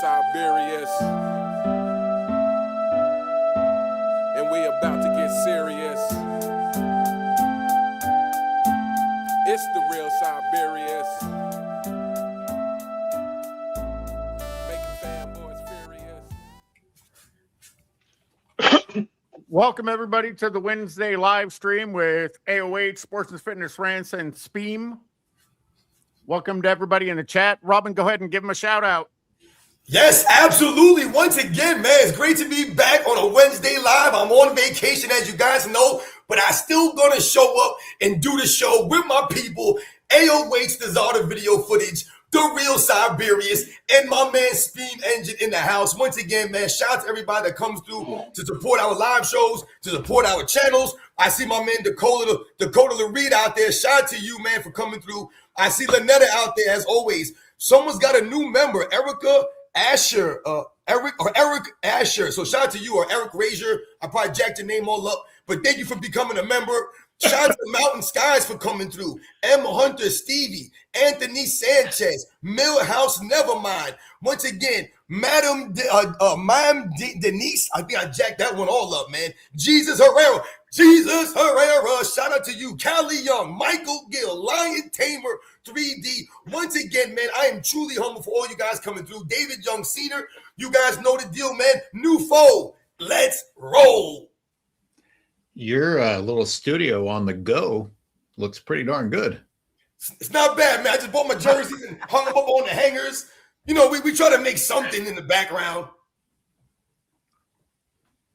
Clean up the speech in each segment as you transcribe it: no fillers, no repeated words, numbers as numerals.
Cyberius, and we about to get serious. It's the real Cyberius, making fanboys furious. Welcome everybody to the Wednesday live stream with AOH, Sports and Fitness Rants, and Speam. Welcome to everybody in the chat. Robin, go ahead and give them a shout out. Yes, absolutely. Once again, man, it's great to be back on a Wednesday live. I'm on vacation, as you guys know, but I still gonna show up and do the show with my people. AOH, the Czar of video footage, the real Cyberius, and my man Speam Engine in the house. Once again, man, shout out to everybody that comes through to support our live shows, to support our channels. I see my man Dakota Reed out there. Shout out to you, man, for coming through. I see Lynetta out there as always. Someone's got a new member, Eric Asher. So shout out to you, or Eric Razier. I probably jacked your name all up, but thank you for becoming a member. Shout out to Mountain Skies for coming through. Emma Hunter, Stevie, Anthony Sanchez, Millhouse Nevermind. Once again, Madam Denise. I think I jacked that one all up, man. Jesus Herrera. Shout out to you. Callie Young, Michael Gill, Lion Tamer, 3D. Once again, man, I am truly humble for all you guys coming through. David Young Senior, you guys know the deal, man. New foe. Let's roll. Your little studio on the go looks pretty darn good. It's not bad, man. I just bought my jerseys and hung them up on the hangers. You know, we try to make something in the background.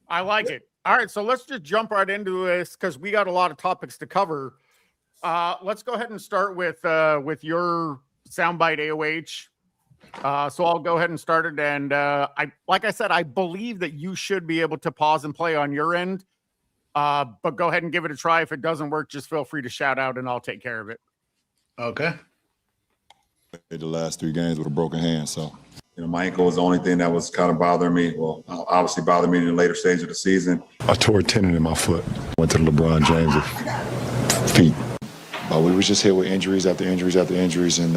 I like it. All right, so let's just jump right into this because we got a lot of topics to cover. Let's go ahead and start with your soundbite, AOH. So I'll go ahead and start it. And like I said, I believe that you should be able to pause and play on your end. But go ahead and give it a try. If it doesn't work, just feel free to shout out and I'll take care of it. Okay. The last 3 games with a broken hand, so. You know, my ankle was the only thing that was kind of bothering me. Well, obviously bothered me in the later stage of the season. I tore a tendon in my foot. Went to the LeBron James of feet. We was just hit with injuries after injuries after injuries, and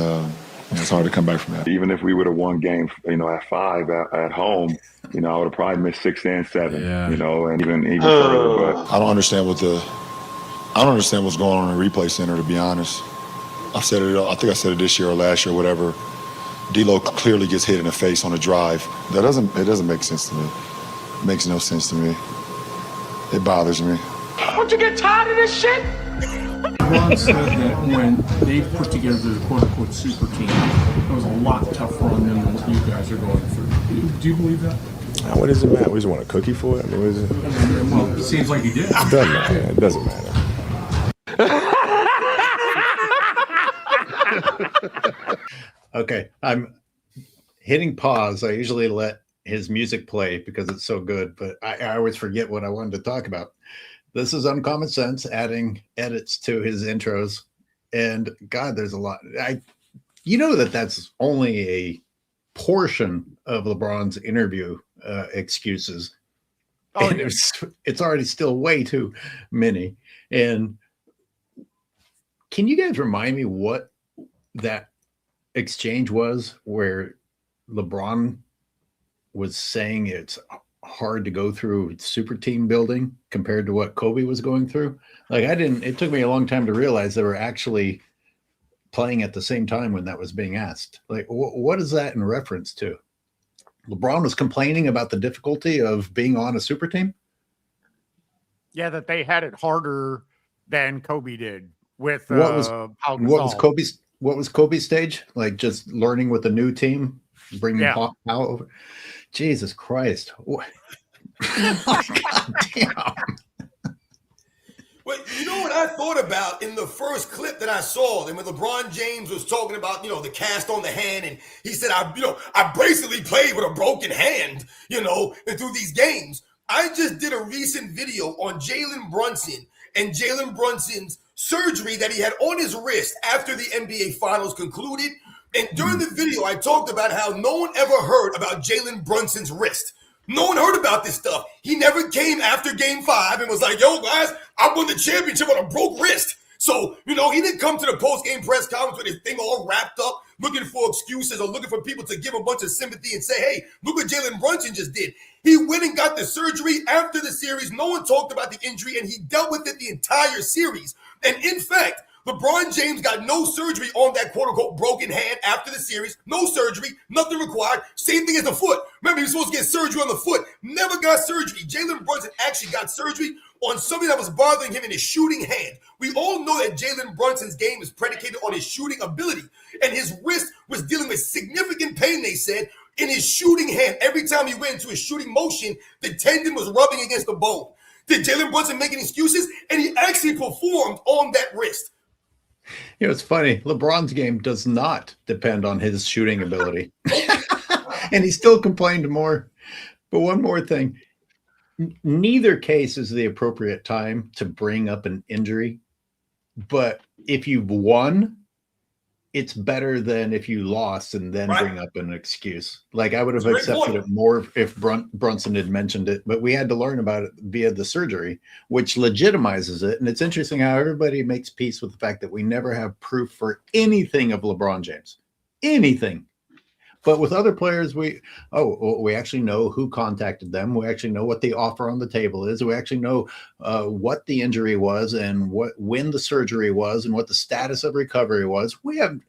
it's hard to come back from that. Even if we would have won game, at 5 at home, I would have probably missed 6 and 7. Yeah. And even further. But I don't understand what's going on in the replay center, to be honest. I think I said it this year or last year, whatever. D-Lo clearly gets hit in the face on a drive. It doesn't make sense to me. It makes no sense to me. It bothers me. Don't you get tired of this shit? LeBron said that when they put together the quote-unquote super team, it was a lot tougher on them than what you guys are going through. Do you believe that? What does it matter? We just want a cookie for it? I mean, what is it? Well, it seems like you did. It doesn't matter. It doesn't matter. Okay, I'm hitting pause. I usually let his music play because it's so good, but I always forget what I wanted to talk about. This is Uncommon Sense, adding edits to his intros. And God, there's a lot. That's only a portion of LeBron's interview excuses. Oh, and it's already still way too many. And can you guys remind me what that exchange was where LeBron was saying it's hard to go through super team building compared to what Kobe was going through? It took me a long time to realize they were actually playing at the same time when that was being asked. What is that in reference to? LeBron was complaining about the difficulty of being on a super team? Yeah, that they had it harder than Kobe did with what was Kobe's stage? Like just learning with a new team, bringing Pau over. Jesus Christ! God damn. Well, you know what I thought about in the first clip that I saw, and when LeBron James was talking about, the cast on the hand, and he said, I basically played with a broken hand, and through these games. I just did a recent video on Jalen Brunson and Jalen Brunson's surgery that he had on his wrist after the NBA Finals concluded. And during the video, I talked about how no one ever heard about Jalen Brunson's wrist. No one heard about this stuff. He never came after game 5 and was like, yo, guys, I won the championship on a broke wrist. So, he didn't come to the post-game press conference with his thing all wrapped up, looking for excuses or looking for people to give a bunch of sympathy and say, hey, look what Jalen Brunson just did. He went and got the surgery after the series. No one talked about the injury, and he dealt with it the entire series. And in fact, LeBron James got no surgery on that quote-unquote broken hand after the series. No surgery, nothing required. Same thing as the foot. Remember, he was supposed to get surgery on the foot. Never got surgery. Jalen Brunson actually got surgery on something that was bothering him in his shooting hand. We all know that Jalen Brunson's game is predicated on his shooting ability, and his wrist was dealing with significant pain, they said, in his shooting hand. Every time he went into his shooting motion, the tendon was rubbing against the bone. Did Jalen Brunson make any excuses? And he actually performed on that wrist. You know, it's funny. LeBron's game does not depend on his shooting ability. And he still complained more. But one more thing. Neither case is the appropriate time to bring up an injury. But if you've won, it's better than if you lost and then bring up an excuse. Like, I would have accepted it more if Brunson had mentioned it, but we had to learn about it via the surgery, which legitimizes it. And it's interesting how everybody makes peace with the fact that we never have proof for anything of LeBron James, anything. But with other players, we actually know who contacted them. We actually know what the offer on the table is. We actually know what the injury was and when the surgery was and what the status of recovery was. We have,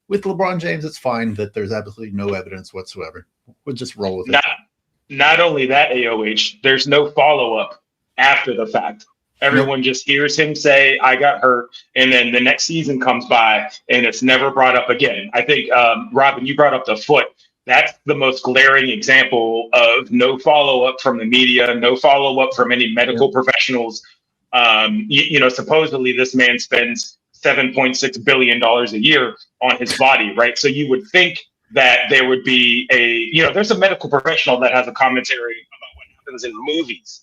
with LeBron James, it's fine that there's absolutely no evidence whatsoever. We'll just roll with it. Not only that, AOH, there's no follow-up after the fact. Everyone just hears him say, I got hurt, and then the next season comes by, and it's never brought up again. I think, Robin, you brought up the foot. That's the most glaring example of no follow-up from the media, no follow-up from any medical professionals. Supposedly this man spends $7.6 billion a year on his body, right? So you would think that there would be there's a medical professional that has a commentary about what happens in movies.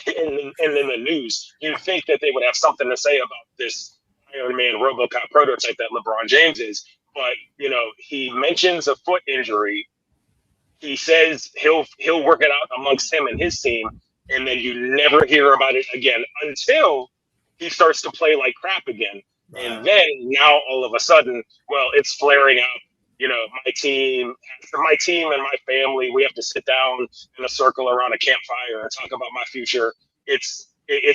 And in the news, you'd think that they would have something to say about this Iron Man RoboCop prototype that LeBron James is. But, he mentions a foot injury. He says he'll work it out amongst him and his team. And then you never hear about it again until he starts to play like crap again. And then now all of a sudden, it's flaring up. My team and my family, we have to sit down in a circle around a campfire and talk about my future. It's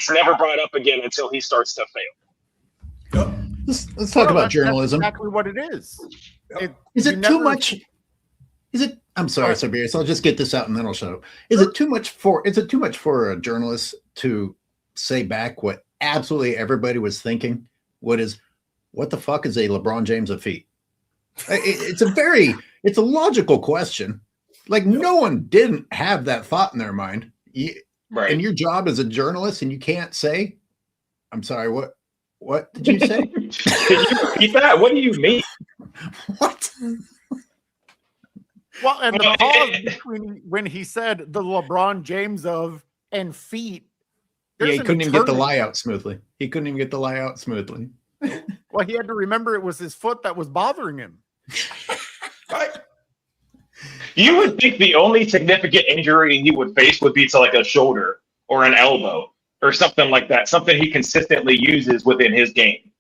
never brought up again until he starts to fail. Let's talk about journalism. That's exactly what it is. Is it too much? Is it? I'm sorry, Cyberius. I'll just get this out and then I'll shut up. Is it too much for a journalist to say back what absolutely everybody was thinking? What the fuck is a LeBron James of feet? It's a logical question. Like, no one didn't have that thought in their mind. Right. And your job as a journalist, and you can't say, I'm sorry, what did you say? Can you repeat that? What do you mean? What? Well, and the pause between when he said the LeBron James of and feet. He couldn't even get the lie out smoothly. Well, he had to remember it was his foot that was bothering him. Right. You would think the only significant injury he would face would be to like a shoulder or an elbow or something like that, something he consistently uses within his game.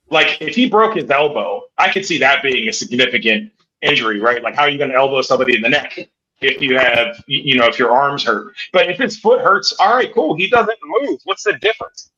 Like, if he broke his elbow, I could see that being a significant injury, right? Like, how are you going to elbow somebody in the neck if you have, if your arm's hurt? But if his foot hurts, all right, cool. He doesn't move. What's the difference?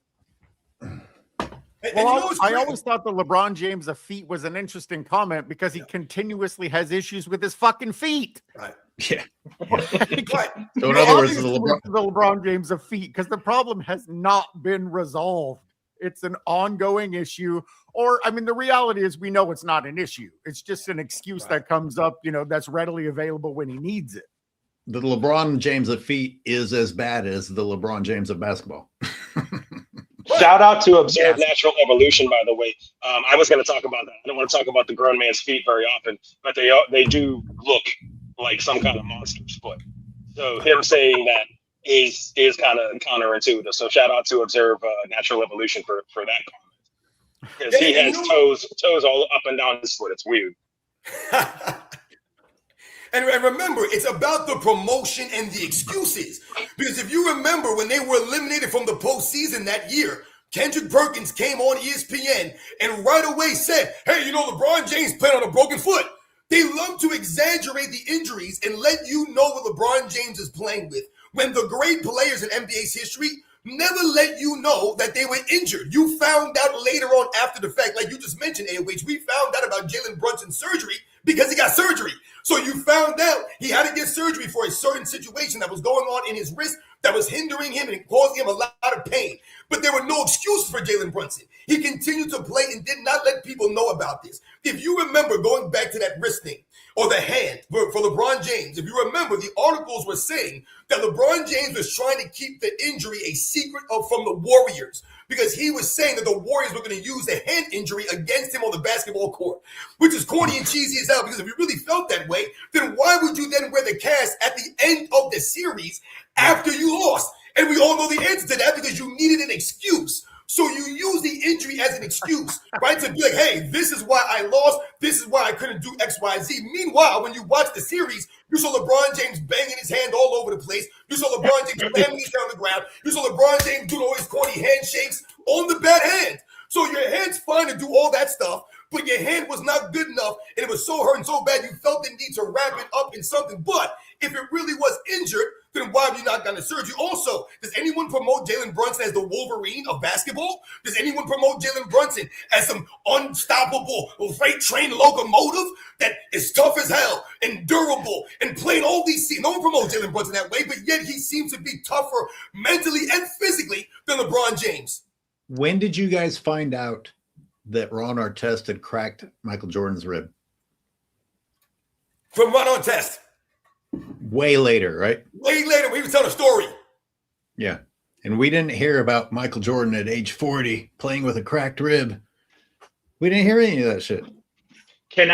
Well, I always thought the LeBron James of feet was an interesting comment because he continuously has issues with his fucking feet. Right. Yeah. Right. So in other words, the LeBron James of feet, because the problem has not been resolved. It's an ongoing issue. Or, the reality is we know it's not an issue. It's just an excuse that comes up, that's readily available when he needs it. The LeBron James of feet is as bad as the LeBron James of basketball. Shout out to Observe Natural Evolution, by the way. I was going to talk about that. I don't want to talk about the grown man's feet very often, but they do look like some kind of monster's foot. So him saying that is kind of counterintuitive. So shout out to Observe Natural Evolution for that comment, because he has toes all up and down his foot. It's weird. And remember, it's about the promotion and the excuses. Because if you remember, when they were eliminated from the postseason that year, Kendrick Perkins came on ESPN and right away said, hey, LeBron James played on a broken foot. downgrade the injuries and let you know what LeBron James is playing with, when the great players in NBA's history never let you know that they were injured. You found out later on after the fact, like you just mentioned, AOH, we found out about Jalen Brunson's surgery because he got surgery. So you found out he had to get surgery for a certain situation that was going on in his wrist that was hindering him and causing him a lot of pain. But there were no excuses for Jalen Brunson. He continued to play and did not let people know about this. If you remember going back to that wrist thing or the hand for LeBron James, if you remember, the articles were saying that LeBron James was trying to keep the injury a secret from the Warriors because he was saying that the Warriors were going to use the hand injury against him on the basketball court, which is corny and cheesy as hell, because if you really felt that way, then why would you then wear the cast at the end of the series after you lost? And we all know the answer to that because you needed an excuse. So you use the injury as an excuse, right? To be like, hey, this is why I lost. This is why I couldn't do X, Y, Z. Meanwhile, when you watch the series, you saw LeBron James banging his hand all over the place. You saw LeBron James slamming his hand on the ground. You saw LeBron James doing all his corny handshakes on the bad hand. So your hand's fine to do all that stuff, but your hand was not good enough, and it was so hurt and so bad you felt the need to wrap it up in something. But if it really was injured, then why have you not gotten surgery? Also, does anyone promote Jalen Brunson as the Wolverine of basketball? Does anyone promote Jalen Brunson as some unstoppable freight train locomotive that is tough as hell and durable and playing all these scenes? No one promotes Jalen Brunson that way, but yet he seems to be tougher mentally and physically than LeBron James. When did you guys find out that Ron Artest had cracked Michael Jordan's rib? From Ron Artest. Way later, right? Way later, he was telling a story. Yeah. And we didn't hear about Michael Jordan at age 40 playing with a cracked rib. We didn't hear any of that shit. Can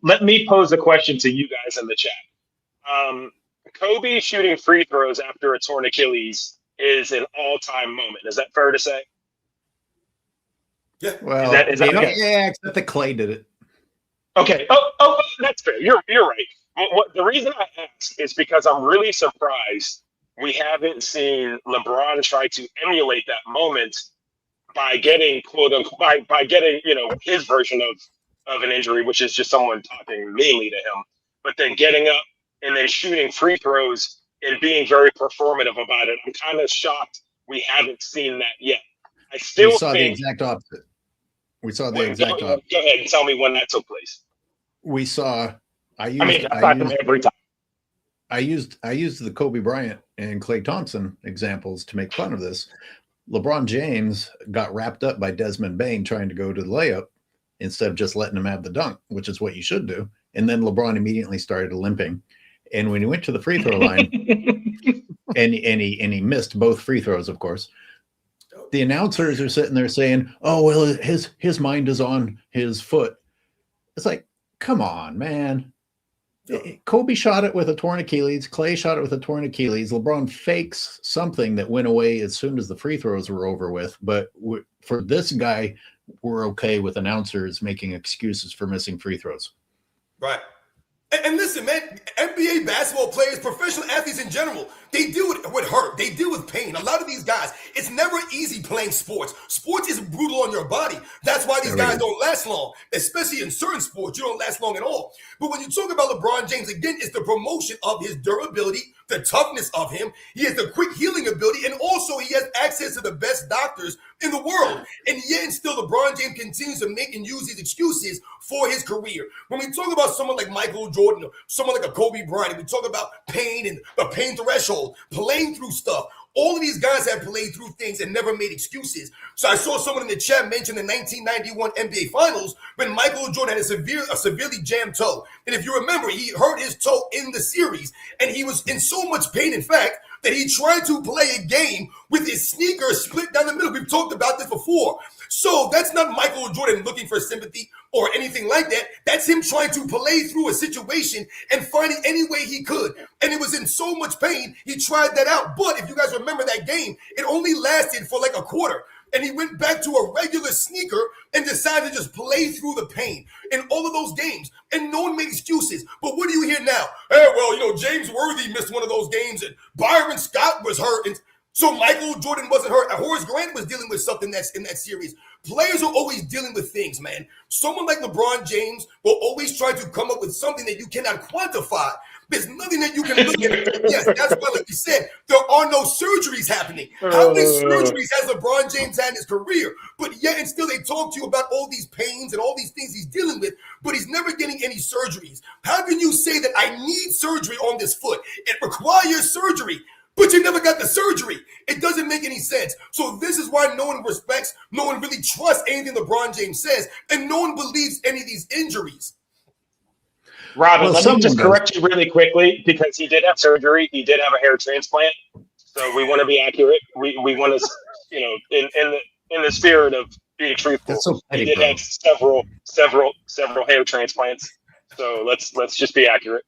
let me pose a question to you guys in the chat. Kobe shooting free throws after a torn Achilles is an all-time moment. Is that fair to say? Yeah. Well, is that okay? Yeah, except that Clay did it. Okay. Oh, that's fair. You're right. The reason I ask is because I'm really surprised we haven't seen LeBron try to emulate that moment by getting quote unquote by getting his version of an injury, which is just someone talking meanly to him, but then getting up and then shooting free throws and being very performative about it. I'm kind of shocked we haven't seen that yet. I still we saw think the exact opposite. We saw the exact opposite. Go ahead and tell me when that took place. We saw. I used the Kobe Bryant and Klay Thompson examples to make fun of this. LeBron James got wrapped up by Desmond Bain trying to go to the layup instead of just letting him have the dunk, which is what you should do. And then LeBron immediately started limping. And when he went to the free throw line, and he missed both free throws, of course. The announcers are sitting there saying, "Oh well, his mind is on his foot." It's like, come on, man. Kobe shot it with a torn Achilles. Clay shot it with a torn Achilles. LeBron fakes something that went away as soon as the free throws were over with. But for this guy, we're okay with announcers making excuses for missing free throws. Right. And listen, man, NBA basketball players, professional athletes in general, they deal with hurt. They deal with pain. A lot of these guys, it's never easy playing sports. Sports is brutal on your body. That's why these guys don't last long, especially in certain sports. You don't last long at all. But when you talk about LeBron James, again, it's the promotion of his durability, the toughness of him. He has the quick healing ability, and also he has access to the best doctors in the world. And yet and still LeBron James continues to make and use these excuses for his career. When we talk about someone like Michael Jordan, or someone like a Kobe Bryant, we talk about pain and the pain threshold, playing through stuff. All of these guys have played through things and never made excuses. So I saw someone in the chat mention the 1991 NBA Finals when Michael Jordan had a severely jammed toe. And if you remember, he hurt his toe in the series, and he was in so much pain, in fact, that he tried to play a game with his sneaker split down the middle. We've talked about this before. So that's not Michael Jordan looking for sympathy or anything like that. That's him trying to play through a situation and finding any way he could. And it was in so much pain, he tried that out. But if you guys remember that game, it only lasted for like a quarter. And he went back to a regular sneaker and decided to just play through the pain in all of those games. And no one made excuses. But what do you hear now? Hey, well, James Worthy missed one of those games, and Byron Scott was hurt, and so Michael Jordan wasn't hurt. Horace Grant was dealing with something that's in that series. Players are always dealing with things, man. Someone like LeBron James will always try to come up with something that you cannot quantify. There's nothing that you can look at. Yes, that's why, like you said, there are no surgeries happening. How many surgeries has LeBron James had in his career? But yet and still they talk to you about all these pains and all these things he's dealing with, but he's never getting any surgeries. How can you say that I need surgery on this foot? It requires surgery, but you never got the surgery. It doesn't make any sense. So this is why no one respects, no one really trusts anything LeBron James says, and no one believes any of these injuries. Robin, let me just correct you really quickly, because he did have surgery. He did have a hair transplant. So we want to be accurate. We want to, in the spirit of being truthful. So petty, he did have several hair transplants. So let's just be accurate.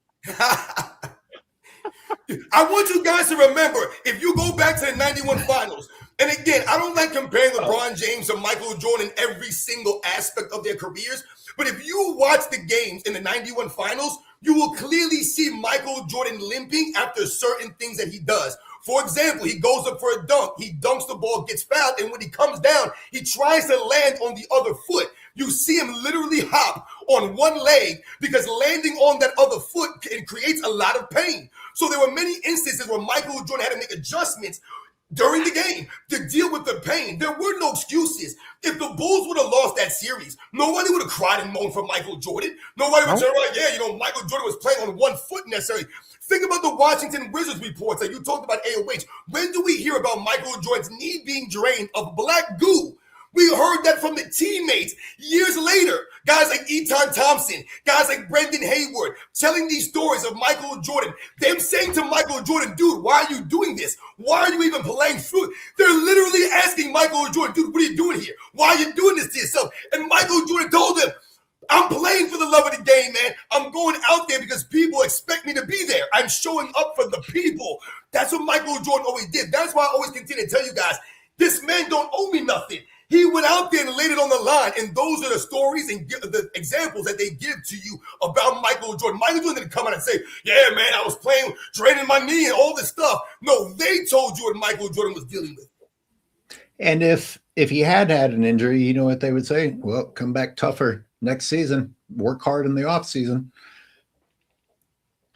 I want you guys to remember, if you go back to the 91 finals, and again, I don't like comparing LeBron James to Michael Jordan in every single aspect of their careers, but if you watch the games in the 91 finals, you will clearly see Michael Jordan limping after certain things that he does. For example, he goes up for a dunk, he dunks the ball, gets fouled, and when he comes down, he tries to land on the other foot. You see him literally hop on one leg because landing on that other foot creates a lot of pain. So there were many instances where Michael Jordan had to make adjustments during the game to deal with the pain. There were no excuses. If the Bulls would have lost that series, nobody would have cried and moaned for Michael Jordan. Nobody would say, Michael Jordan was playing on one foot necessarily. Think about the Washington Wizards reports that you talked about AOH. When do we hear about Michael Jordan's knee being drained of black goo? We heard that from the teammates years later. Guys like Etan Thompson, guys like Brendan Hayward, telling these stories of Michael Jordan. Them saying to Michael Jordan, dude, why are you doing this? Why are you even playing through it? They're literally asking Michael Jordan, dude, what are you doing here? Why are you doing this to yourself? And Michael Jordan told them, I'm playing for the love of the game, man. I'm going out there because people expect me to be there. I'm showing up for the people. That's what Michael Jordan always did. That's why I always continue to tell you guys, this man don't owe me nothing. He went out there and laid it on the line, and those are the stories and the examples that they give to you about Michael Jordan. Michael Jordan didn't come out and say, yeah, man, I was playing, draining my knee and all this stuff. No, they told you what Michael Jordan was dealing with. And if he had an injury, you know what they would say? Well, come back tougher next season. Work hard in the off season.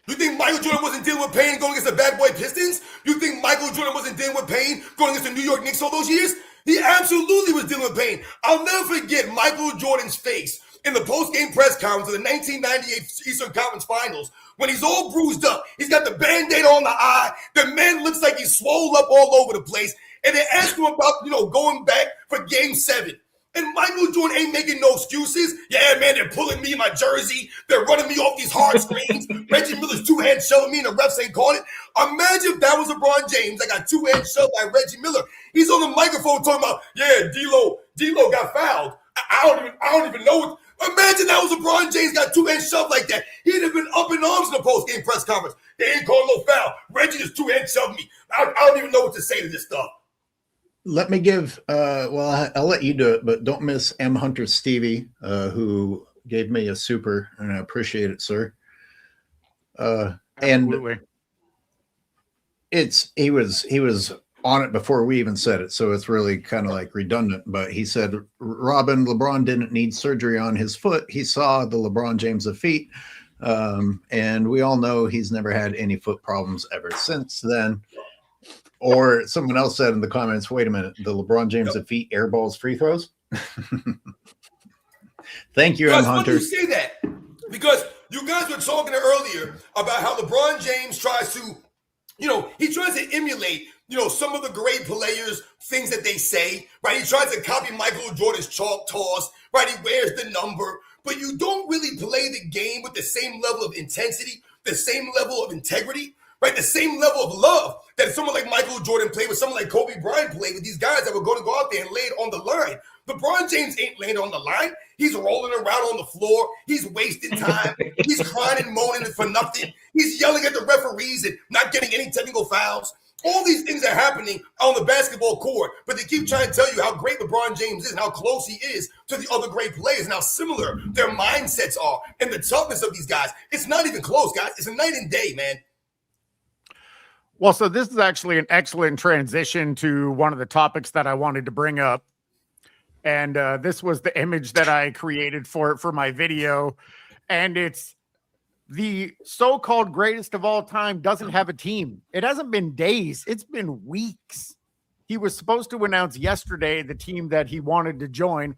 You think Michael Jordan wasn't dealing with pain going against the bad boy Pistons? You think Michael Jordan wasn't dealing with pain going against the New York Knicks all those years? He absolutely was dealing with pain. I'll never forget Michael Jordan's face in the post-game press conference of the 1998 Eastern Conference Finals when he's all bruised up. He's got the Band-Aid on the eye. The man looks like he's swole up all over the place. And they asked him about, going back for Game 7. And Michael Jordan ain't making no excuses. Yeah, man, they're pulling me in my jersey. They're running me off these hard screens. Reggie Miller's two-hand shoving me and the refs ain't calling it. Imagine if that was LeBron James. I got two-hand shoved by Reggie Miller. He's on the microphone talking about, yeah, D-Lo got fouled. I don't even know what. Imagine that was LeBron James got two-hand shoved like that. He'd have been up in arms in the post-game press conference. They ain't calling no foul. Reggie just two-hand shoved me. I don't even know what to say to this stuff. Let me give, I'll let you do it, but don't miss M. Hunter Stevie, who gave me a super, and I appreciate it, sir. Absolutely. And he was on it before we even said it, so it's really kind of like redundant, but he said, Robin, LeBron didn't need surgery on his foot. He saw the LeBron James of feet, and we all know he's never had any foot problems ever since then. Or someone else said in the comments, wait a minute, the LeBron James of feet airballs free throws? Thank you, M. Hunter. You say that because you guys were talking earlier about how LeBron James tries to, he tries to emulate, some of the great players, things that they say, right? He tries to copy Michael Jordan's chalk toss, right? He wears the number, but you don't really play the game with the same level of intensity, the same level of integrity, right? The same level of love that someone like Michael Jordan played with, someone like Kobe Bryant played with, these guys that were going to go out there and lay it on the line. LeBron James ain't laying on the line. He's rolling around on the floor. He's wasting time. He's crying and moaning for nothing. He's yelling at the referees and not getting any technical fouls. All these things are happening on the basketball court, but they keep trying to tell you how great LeBron James is and how close he is to the other great players and how similar their mindsets are and the toughness of these guys. It's not even close, guys. It's a night and day, man. Well, so this is actually an excellent transition to one of the topics that I wanted to bring up. And this was the image that I created for my video. And it's the so-called greatest of all time doesn't have a team. It hasn't been days. It's been weeks. He was supposed to announce yesterday the team that he wanted to join.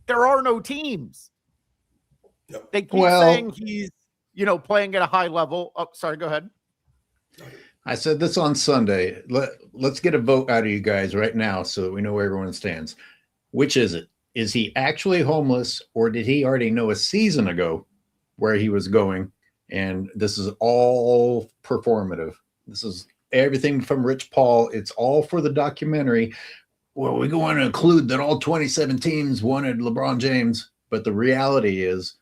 There are no teams. They keep saying he's, playing at a high level. Oh, sorry, go ahead. I said this on Sunday. Let's get a vote out of you guys right now so that we know where everyone stands. Which is it? Is he actually homeless, or did he already know a season ago where he was going? And this is all performative. This is everything from Rich Paul. It's all for the documentary. Well, we want to include that all 27 teams wanted LeBron James, but the reality is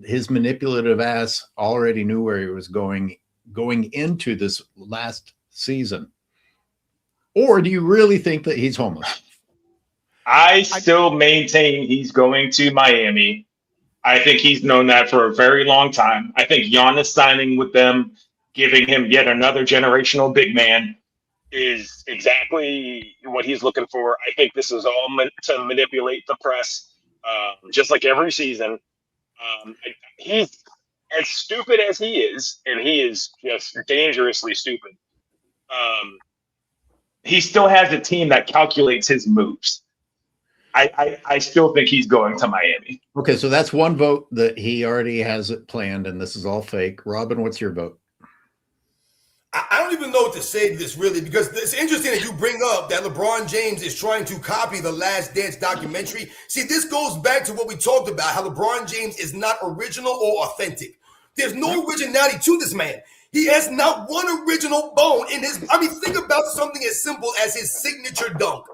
his manipulative ass already knew where he was going into this last season. Or do you really think that he's homeless? I still maintain he's going to Miami. I think he's known that for a very long time. I think Giannis signing with them, giving him yet another generational big man, is exactly what he's looking for. I think this is all meant to manipulate the press, just like every season. He's as stupid as he is, and he is just dangerously stupid. He still has a team that calculates his moves. I still think he's going to Miami. Okay, so that's one vote that he already has it planned, and this is all fake. Robin, what's your vote? I don't even know what to say to this, really, because it's interesting that you bring up that LeBron James is trying to copy the Last Dance documentary. See, this goes back to what we talked about, how LeBron James is not original or authentic. There's no originality to this man. He has not one original bone in his. I mean, think about something as simple as his signature dunk.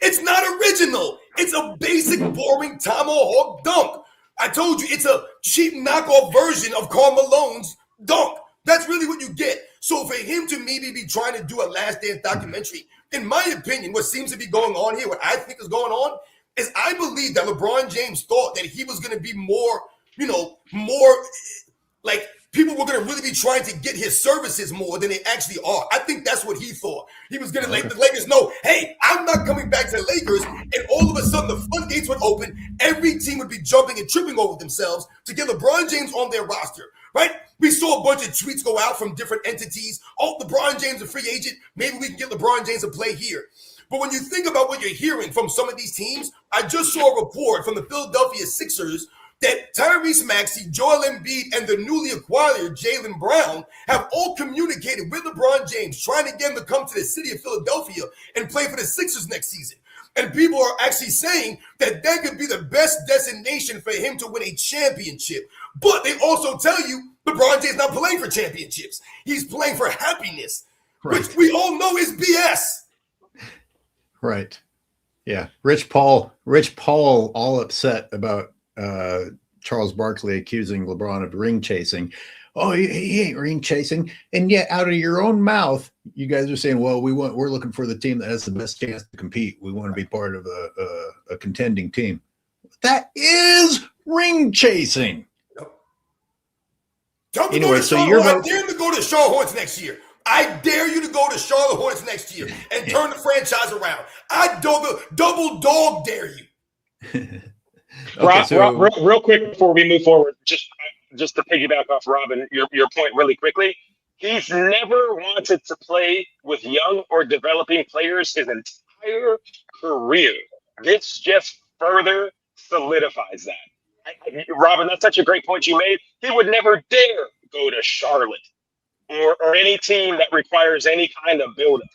It's not original. It's a basic, boring tomahawk dunk. I told you, it's a cheap knockoff version of Karl Malone's dunk. That's really what you get. So for him to maybe be trying to do a Last Dance documentary, in my opinion, what seems to be going on here, what I think is going on, is I believe that LeBron James thought that he was going to be more like people were going to really be trying to get his services more than they actually are. I think that's what he thought. He was going to let the Lakers know, hey, I'm not coming back to the Lakers. And all of a sudden, the floodgates would open. Every team would be jumping and tripping over themselves to get LeBron James on their roster, right? We saw a bunch of tweets go out from different entities. Oh, LeBron James a free agent. Maybe we can get LeBron James to play here. But when you think about what you're hearing from some of these teams, I just saw a report from the Philadelphia Sixers that Tyrese Maxey, Joel Embiid, and the newly acquired Jaylen Brown have all communicated with LeBron James, trying to get him to come to the city of Philadelphia and play for the Sixers next season. And people are actually saying that that could be the best destination for him to win a championship. But they also tell you LeBron James not playing for championships. He's playing for happiness, which we all know is BS. Right. Yeah. Rich Paul all upset about Charles Barkley accusing LeBron of ring chasing. Oh, he ain't ring chasing. And yet out of your own mouth, you guys are saying, well, we're looking for the team that has the best chance to compete. We want to be part of a contending team. That is ring chasing. Anyway, so I dare him to go to the Charlotte Hornets next year. I dare you to go to Charlotte Hornets next year and turn the franchise around. I double dog dare you. Okay, real quick before we move forward, just to piggyback off Robin, your point really quickly. He's never wanted to play with young or developing players his entire career. This just further solidifies that. Robin, that's such a great point you made. He would never dare go to Charlotte or any team that requires any kind of build-up.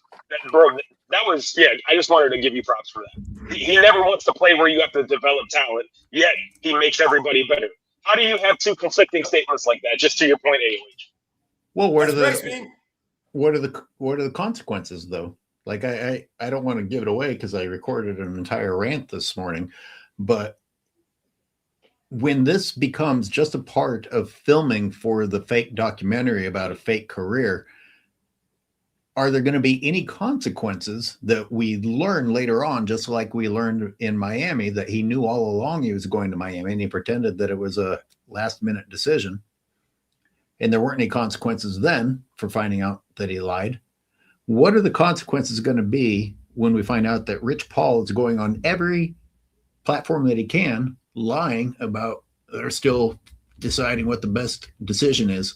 I just wanted to give you props for that. He never wants to play where you have to develop talent, yet he makes everybody better. How do you have two conflicting statements like that, just to your point, AOH? Well, what are the consequences, though? Like, I don't want to give it away because I recorded an entire rant this morning, but when this becomes just a part of filming for the fake documentary about a fake career, are there going to be any consequences that we learn later on, just like we learned in Miami that he knew all along he was going to Miami and he pretended that it was a last-minute decision? And there weren't any consequences then for finding out that he lied. What are the consequences going to be when we find out that Rich Paul is going on every platform that he can, lying about they're still deciding what the best decision is,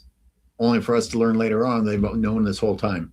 only for us to learn later on they've known this whole time.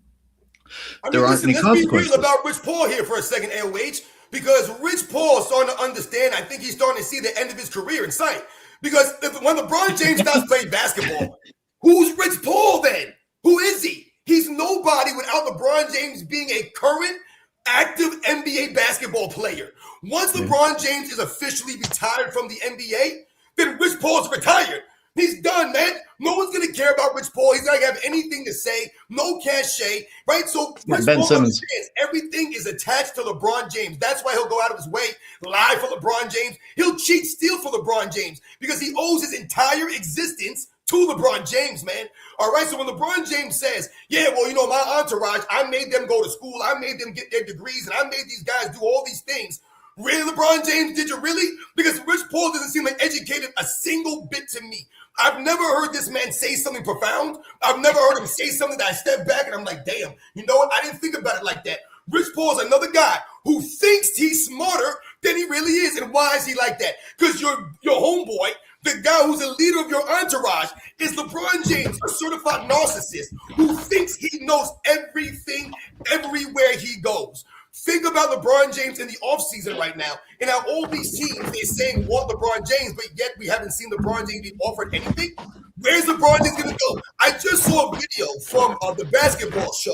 I mean, There aren't listen, any let's be real consequences. about Rich Paul here for a second, AOH, because Rich Paul is starting to understand. I think he's starting to see the end of his career in sight. Because when LeBron James stops playing basketball, who's Rich Paul then? Who is he? He's nobody without LeBron James being a current, active NBA basketball player. Once LeBron James is officially retired from the NBA, then Rich Paul's retired. He's done, man. No one's going to care about Rich Paul. He's not going to have anything to say. No cachet, right? So Rich Ben Paul Simmons. understands everything is attached to LeBron James. That's why he'll go out of his way, lie for LeBron James. He'll cheat, steal for LeBron James because he owes his entire existence to LeBron James, man. All right, so when LeBron James says, yeah, well, you know, my entourage, I made them go to school. I made them get their degrees, and I made these guys do all these things. Really, LeBron James, did you really? Because Rich Paul doesn't seem like educated a single bit to me. I've never heard this man say something profound. I've never heard him say something that I step back and I'm like, damn, you know what? I didn't think about it like that. Rich Paul is another guy who thinks he's smarter than he really is. And why is he like that? Because your homeboy, the guy who's the leader of your entourage, is LeBron James, a certified narcissist who thinks he knows everything everywhere he goes. Think about LeBron James in the offseason right now and how all these teams, they're saying want LeBron James, but yet we haven't seen LeBron James be offered anything. Where's LeBron James going to go? I just saw a video from the basketball show.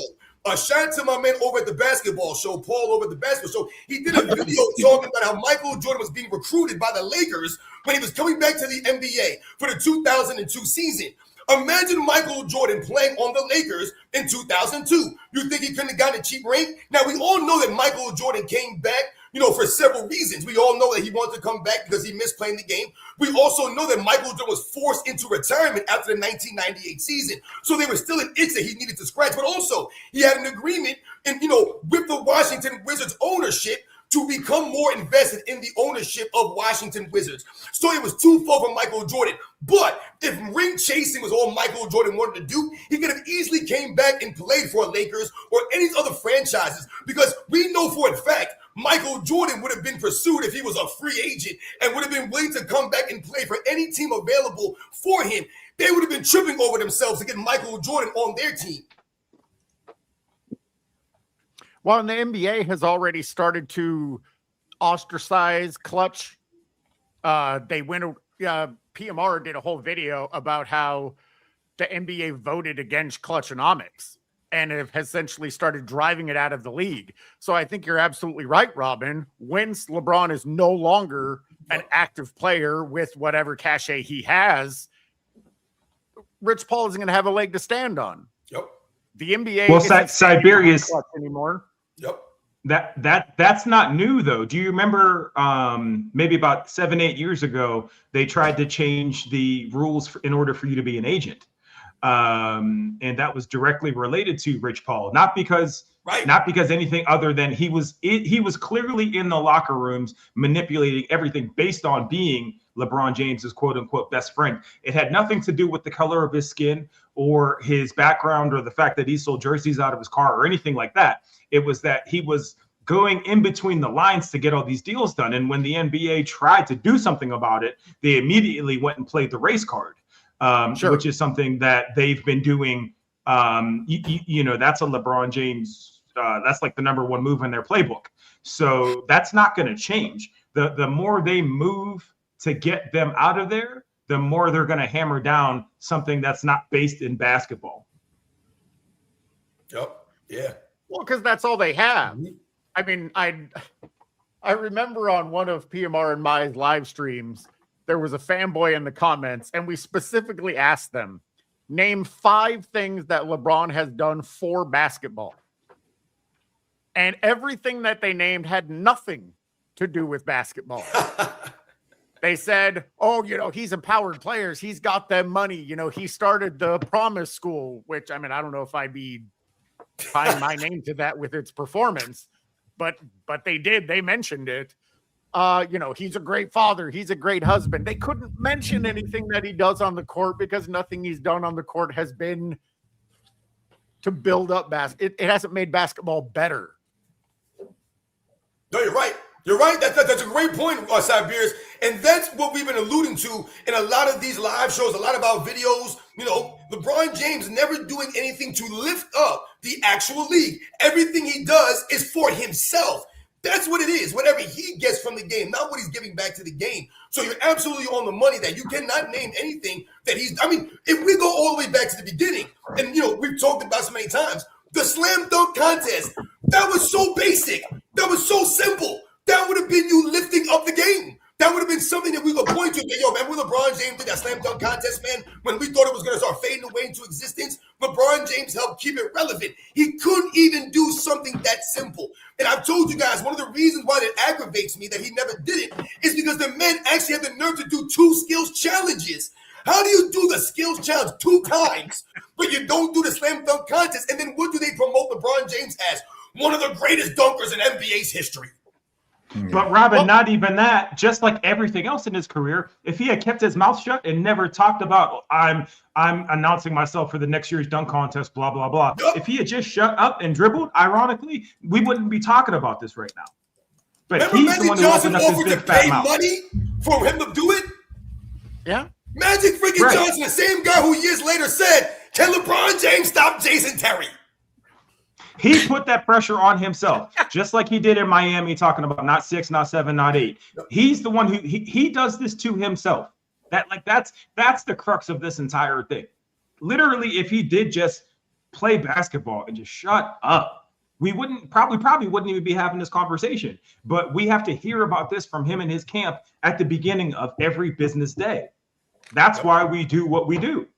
Shout out to my man over at the basketball show, Paul over at the basketball show. He did a video talking about how Michael Jordan was being recruited by the Lakers when he was coming back to the NBA for the 2002 season. Imagine Michael Jordan playing on the Lakers in 2002. You think he couldn't have gotten a cheap ring? Now, we all know that Michael Jordan came back, you know, for several reasons. We all know that he wanted to come back because he missed playing the game. We also know that Michael Jordan was forced into retirement after the 1998 season. So there was still an itch that he needed to scratch. But also, he had an agreement, and with the Washington Wizards ownership to become more invested in the ownership of Washington Wizards. So it was twofold for Michael Jordan. But if ring chasing was all Michael Jordan wanted to do, he could have easily came back and played for Lakers or any other franchises, because we know for a fact Michael Jordan would have been pursued if he was a free agent and would have been willing to come back and play for any team available for him. They would have been tripping over themselves to get Michael Jordan on their team. Well, and the NBA has already started to ostracize Clutch. They went, PMR did a whole video about how the NBA voted against Clutchonomics and have essentially started driving it out of the league. So I think you're absolutely right, Robin. Once LeBron is no longer an active player with whatever cachet he has, Rich Paul isn't going to have a leg to stand on. Yep. The NBA Well, isn't Cyberius Clutch anymore. Yep. That's not new though. Do you remember maybe about 7-8 years ago they tried to change the rules in order for you to be an agent, and that was directly related to Rich Paul, not because anything other than he was clearly in the locker rooms manipulating everything based on being LeBron James's quote unquote best friend. It had nothing to do with the color of his skin or his background or the fact that he sold jerseys out of his car or anything like that. It was that he was going in between the lines to get all these deals done. And when the NBA tried to do something about it, they immediately went and played the race card, which is something that they've been doing. That's a LeBron James. That's like the number one move in their playbook. So that's not going to change. The more they move to get them out of there, the more they're going to hammer down something that's not based in basketball. Yep. Yeah. Well, because that's all they have. I mean, I remember on one of PMR and my live streams, there was a fanboy in the comments, and we specifically asked them, name 5 things that LeBron has done for basketball. And everything that they named had nothing to do with basketball. They said, he's empowered players. He's got them money. He started the Promise School, which, I mean, I don't know if I'd be tying my name to that with its performance, but they did. They mentioned it. He's a great father. He's a great husband. They couldn't mention anything that he does on the court because nothing he's done on the court has been to build up it hasn't made basketball better. No, you're right. You're right. That's a great point, Cyberius. And that's what we've been alluding to in a lot of these live shows, a lot of our videos. You know, LeBron James never doing anything to lift up the actual league. Everything he does is for himself. That's what it is. Whatever he gets from the game, not what he's giving back to the game. So you're absolutely on the money that you cannot name anything that he's. I mean, if we go all the way back to the beginning, and we've talked about so many times, the slam dunk contest, that was so basic. That was so simple. That would have been you lifting up the game. That would have been something that we could point to. Yo, man, when LeBron James did that slam dunk contest, man, when we thought it was going to start fading away into existence, LeBron James helped keep it relevant. He couldn't even do something that simple. And I've told you guys, one of the reasons why it aggravates me that he never did it is because the man actually had the nerve to do 2 skills challenges. How do you do the skills challenge 2 times, but you don't do the slam dunk contest? And then what do they promote LeBron James as? One of the greatest dunkers in NBA's history. But Robin, not even that. Just like everything else in his career, if he had kept his mouth shut and never talked about, I'm announcing myself for the next year's dunk contest, blah blah blah. Yep. If he had just shut up and dribbled, ironically, we wouldn't be talking about this right now. But Remember he's Magic the one who Johnson opened up his offered to big fat pay mouth. money for him to do it? Yeah. Magic freaking Right. Johnson, the same guy who years later said, "Can LeBron James stop Jason Terry?" He put that pressure on himself, just like he did in Miami, talking about not 6, not 7, not 8. He's the one who he does this to himself. That's the crux of this entire thing. Literally, if he did just play basketball and just shut up, we probably wouldn't even be having this conversation. But we have to hear about this from him and his camp at the beginning of every business day. That's why we do what we do.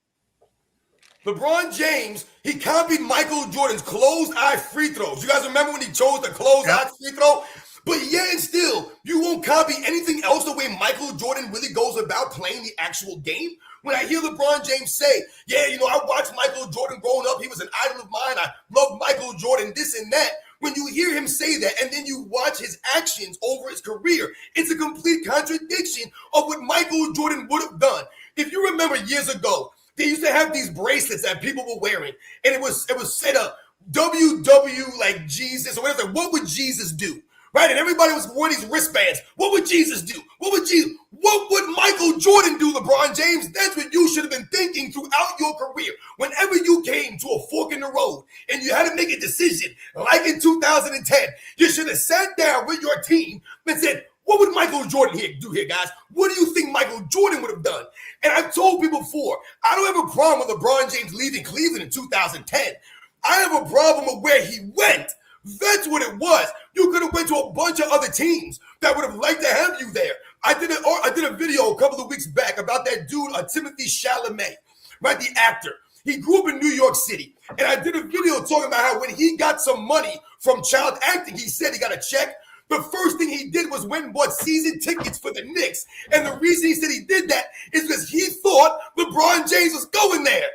LeBron James, he copied Michael Jordan's closed-eye free throws. You guys remember when he chose the closed-eye free throw? But yet and still, you won't copy anything else the way Michael Jordan really goes about playing the actual game. When I hear LeBron James say, yeah, I watched Michael Jordan growing up. He was an idol of mine. I love Michael Jordan, this and that. When you hear him say that and then you watch his actions over his career, it's a complete contradiction of what Michael Jordan would have done. If you remember years ago, they used to have these bracelets that people were wearing, and it was set up WW like Jesus or whatever. What would Jesus do? Right? And everybody was wearing these wristbands. What would Jesus do? What would Michael Jordan do, LeBron James? That's what you should have been thinking throughout your career. Whenever you came to a fork in the road and you had to make a decision, like in 2010, you should have sat down with your team and said, what would Michael Jordan do here, guys? What do you think Michael Jordan would have done? And I've told people before, I don't have a problem with LeBron James leaving Cleveland in 2010. I have a problem with where he went. That's what it was. You could have went to a bunch of other teams that would have liked to have you there. I did a video a couple of weeks back about that dude, Timothy Chalamet, right? The actor. He grew up in New York City. And I did a video talking about how when he got some money from child acting, he said he got a check. The first thing he did was went and bought season tickets for the Knicks. And the reason he said he did that is because he thought LeBron James was going there.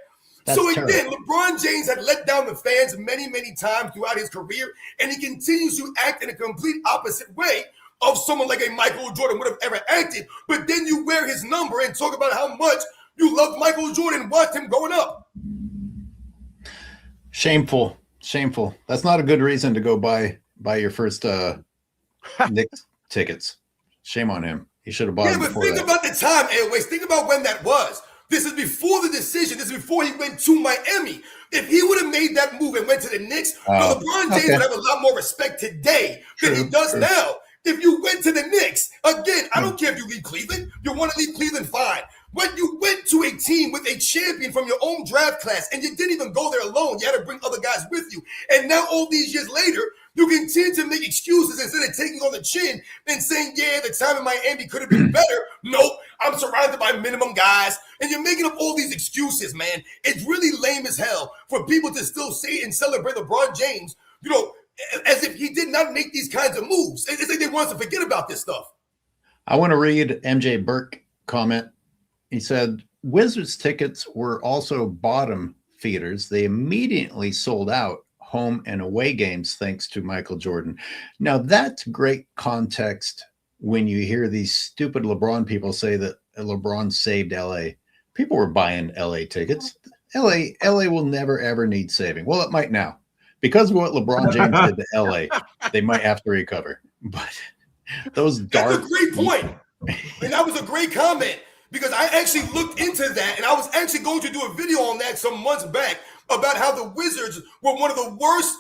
That's so terrible. again, LeBron James had let down the fans many, many times throughout his career, and he continues to act in a complete opposite way of someone like a Michael Jordan would have ever acted. But then you wear his number and talk about how much you loved Michael Jordan and watched him growing up. Shameful. That's not a good reason to go buy your first Knicks tickets. Shame on him. He should have bought them But before think that. about the time, Airways. Think about when that was. This is before the decision. This is before he went to Miami. If he would have made that move and went to the Knicks, LeBron James would have a lot more respect today than he does now. If you went to the Knicks, again, I don't care if you leave Cleveland. You want to leave Cleveland, fine. When you went to a team with a champion from your own draft class and you didn't even go there alone, you had to bring other guys with you. And now all these years later, you continue to make excuses instead of taking on the chin and saying, yeah, the time in Miami could have been better. Nope, I'm surrounded by minimum guys. And you're making up all these excuses, man. It's really lame as hell for people to still say and celebrate LeBron James, as if he did not make these kinds of moves. It's like they want us to forget about this stuff. I want to read MJ Burke comment. He said, Wizards tickets were also bottom feeders. They immediately sold out home and away games thanks to Michael Jordan. Now, that's great context when you hear these stupid LeBron people say that LeBron saved LA. People were buying LA tickets. LA will never, ever need saving. Well, it might now. Because of what LeBron James did to LA, they might have to recover. but those That's dark. a great point. And that was a great comment because I actually looked into that and I was actually going to do a video on that some months back about how the Wizards were one of the worst,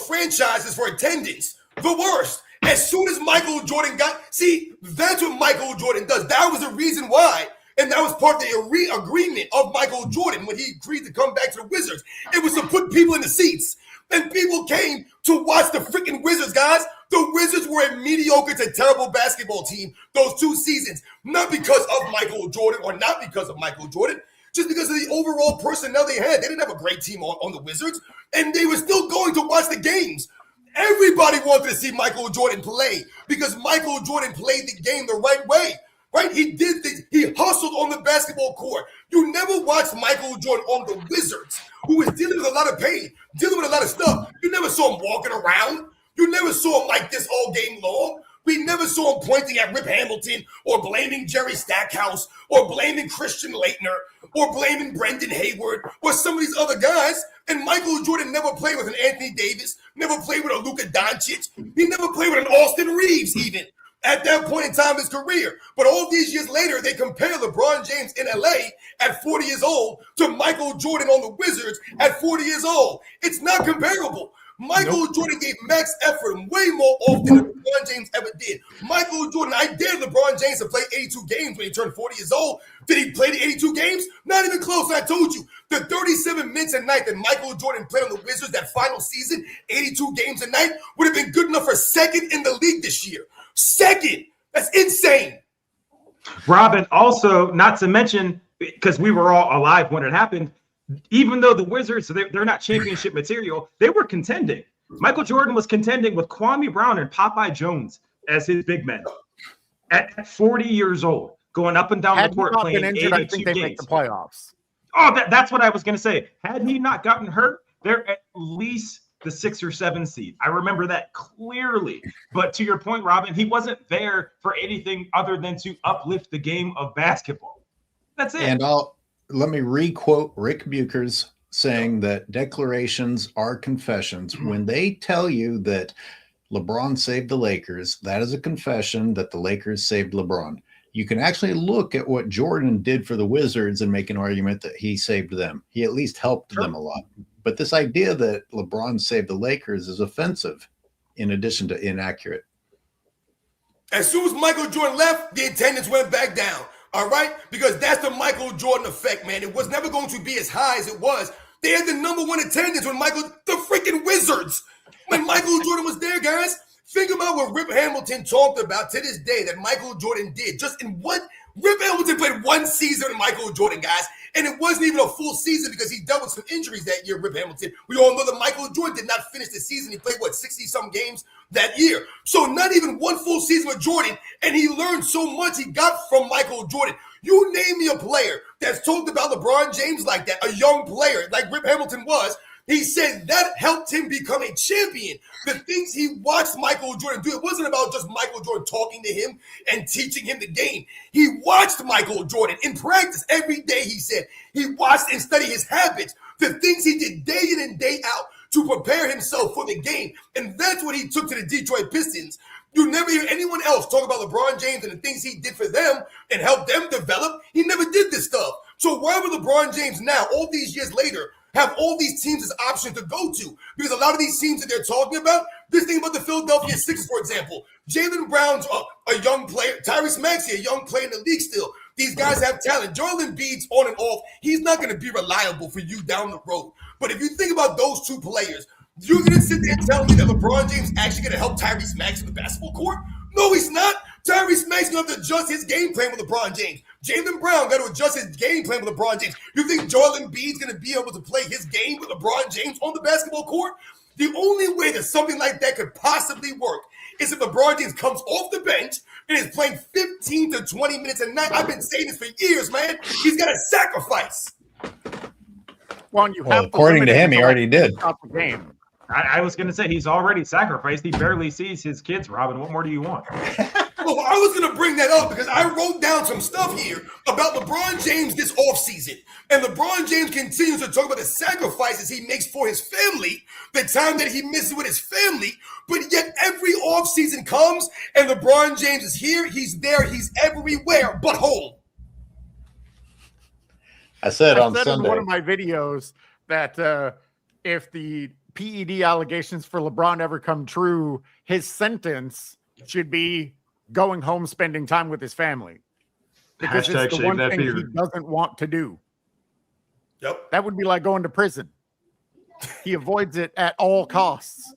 franchises for attendance. The worst. As soon as Michael Jordan that's what Michael Jordan does. That was the reason why. And that was part of the agreement of Michael Jordan when he agreed to come back to the Wizards. It was to put people in the seats. And people came to watch the freaking Wizards, guys. The Wizards were a mediocre to terrible basketball team those 2 seasons. Not because of Michael Jordan or not because of Michael Jordan. Just because of the overall personnel they had. They didn't have a great team on the Wizards. And they were still going to watch the games. Everybody wanted to see Michael Jordan play because Michael Jordan played the game the right way. Right? He did things. He hustled on the basketball court. You never watched Michael Jordan on the Wizards, who was dealing with a lot of pain, dealing with a lot of stuff. You never saw him walking around. You never saw him like this all game long. We never saw him pointing at Rip Hamilton or blaming Jerry Stackhouse or blaming Christian Laettner or blaming Brendan Hayward or some of these other guys. And Michael Jordan never played with an Anthony Davis, never played with a Luka Doncic. He never played with an Austin Reeves even. At that point in time in his career. But all these years later, they compare LeBron James in LA at 40 years old to Michael Jordan on the Wizards at 40 years old. It's not comparable. Michael Jordan gave max effort way more often than LeBron James ever did. Michael Jordan, I dared LeBron James to play 82 games when he turned 40 years old. Did he play the 82 games? Not even close. I told you. The 37 minutes a night that Michael Jordan played on the Wizards that final season, 82 games a night, would have been good enough for second in the league this year. Second. That's insane. Robin, also, not to mention, because we were all alive when it happened, even though the Wizards, they're not championship material, they were contending. Michael Jordan was contending with Kwame Brown and Popeye Jones as his big men at 40 years old, going up and down the court playing 82 I think they games. make the playoffs. Oh, that's what I was going to say. Had he not gotten hurt, they're at least the 6 or 7 seed. I remember that clearly. But to your point, Robin, he wasn't there for anything other than to uplift the game of basketball. That's it. And let me re-quote Rick Buchers saying that declarations are confessions. When they tell you that LeBron saved the Lakers, that is a confession that the Lakers saved LeBron. You can actually look at what Jordan did for the Wizards and make an argument that he saved them. He at least helped them a lot. But this idea that LeBron saved the Lakers is offensive in addition to inaccurate. As soon as Michael Jordan left, the attendance went back down. All right? Because that's the Michael Jordan effect, man. It was never going to be as high as it was. They had the #1 attendance when the freaking Wizards, when Michael Jordan was there, guys. Think about what Rip Hamilton talked about to this day that Michael Jordan did. Just in Rip Hamilton played 1 season with Michael Jordan, guys. And it wasn't even a full season because he dealt with some injuries that year, Rip Hamilton. We all know that Michael Jordan did not finish the season. He played, 60-some games that year. So not even 1 full season with Jordan. And he learned so much he got from Michael Jordan. You name me a player that's talked about LeBron James like that, a young player like Rip Hamilton was. He said that helped him become a champion. The things he watched Michael Jordan do, it wasn't about just Michael Jordan talking to him and teaching him the game. He watched Michael Jordan in practice every day, he said. He watched and studied his habits, the things he did day in and day out to prepare himself for the game. And that's what he took to the Detroit Pistons. You never hear anyone else talk about LeBron James and the things he did for them and helped them develop. He never did this stuff. So why would LeBron James now, all these years later, have all these teams as options to go to? Because a lot of these teams that they're talking about, this thing about the Philadelphia Sixers, for example, Jaylen Brown's a young player, Tyrese Maxey, a young player in the league still. These guys have talent. Joel Embiid's on and off. He's not going to be reliable for you down the road. But if you think about those 2 players, you're going to sit there and tell me that LeBron James actually going to help Tyrese Maxey in the basketball court? No, he's not. Tyrese Maxey going to have to adjust his game plan with LeBron James. Jaylen Brown got to adjust his game plan with LeBron James. You think Joel Embiid's going to be able to play his game with LeBron James on the basketball court? The only way that something like that could possibly work is if LeBron James comes off the bench and is playing 15 to 20 minutes a night. I've been saying this for years, man. He's got to sacrifice. Well, according to him, he already did. The game. I was going to say he's already sacrificed. He barely sees his kids, Robin. What more do you want? Well, I was going to bring that up because I wrote down some stuff here about LeBron James this offseason. And LeBron James continues to talk about the sacrifices he makes for his family, the time that he misses with his family. But yet every offseason comes and LeBron James is here, he's there, he's everywhere but home. I said on in Sunday one of my videos that if the PED allegations for LeBron ever come true, his sentence should be going home, spending time with his family. Because Hashtag it's the shave one that thing beard. he doesn't want to do. Yep. That would be like going to prison. He avoids it at all costs.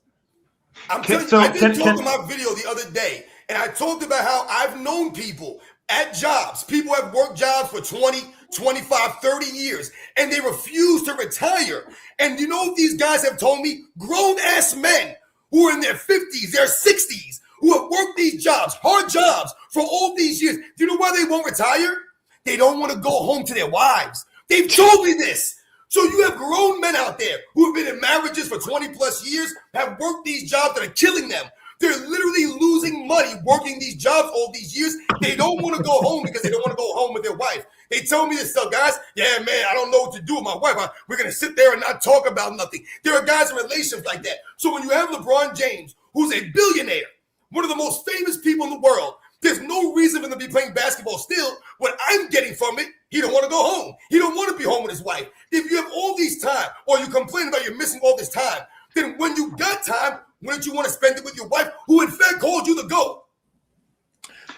I'm telling you, I did talk in my video the other day, and I talked about how I've known people at jobs. People have worked jobs for 20, 25, 30 years, and they refuse to retire. And you know what these guys have told me? Grown-ass men who are in their 50s, their 60s, who have worked these jobs, hard jobs, for all these years. Do you know why they won't retire? They don't want to go home to their wives. They've told me this. So you have grown men out there who have been in marriages for 20 plus years, have worked these jobs that are killing them. They're literally losing money working these jobs all these years. They don't want to go home because they don't want to go home with their wife. They tell me this stuff, guys. Yeah, man, I don't know what to do with my wife. We're going to sit there and not talk about nothing. There are guys in relationships like that. So when you have LeBron James, who's a billionaire, one of the most famous people in the world, there's no reason for him to be playing basketball still. What I'm getting from it, he don't want to go home. He don't want to be home with his wife. If you have all these time, or you complain about you're missing all this time, then when you got time, wouldn't you want to spend it with your wife, who in fact called you the GOAT?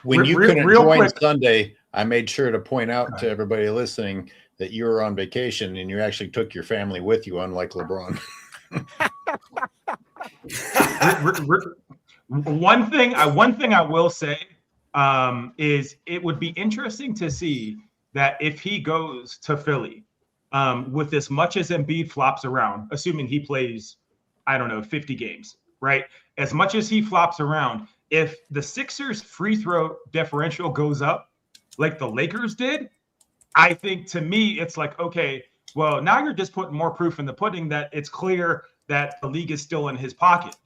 when you Real couldn't join quick. Sunday, I made sure to point out to everybody listening that you were on vacation and you actually took your family with you, unlike LeBron. One thing I will say is it would be interesting to see that if he goes to Philly with as much as Embiid flops around, assuming he plays, I don't know, 50 games, right? As much as he flops around, if the Sixers free throw differential goes up like the Lakers did, I think to me, it's like, okay, well, now you're just putting more proof in the pudding that it's clear that the league is still in his pocket.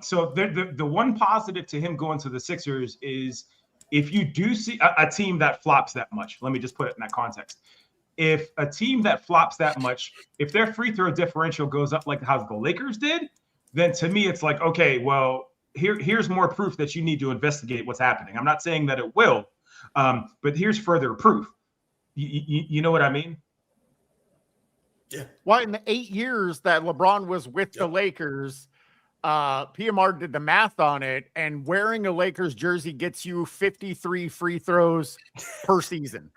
So the one positive to him going to the Sixers is if you do see a team that flops that much, let me just put it in that context. If a team that flops that much, if their free throw differential goes up like how the Lakers did, then to me, it's like, okay, well, here's more proof that you need to investigate what's happening. I'm not saying that it will, but here's further proof. You know what I mean? Yeah. Well, in the 8 years that LeBron was with the Lakers, PMR did the math on it, and wearing a Lakers jersey gets you 53 free throws per season.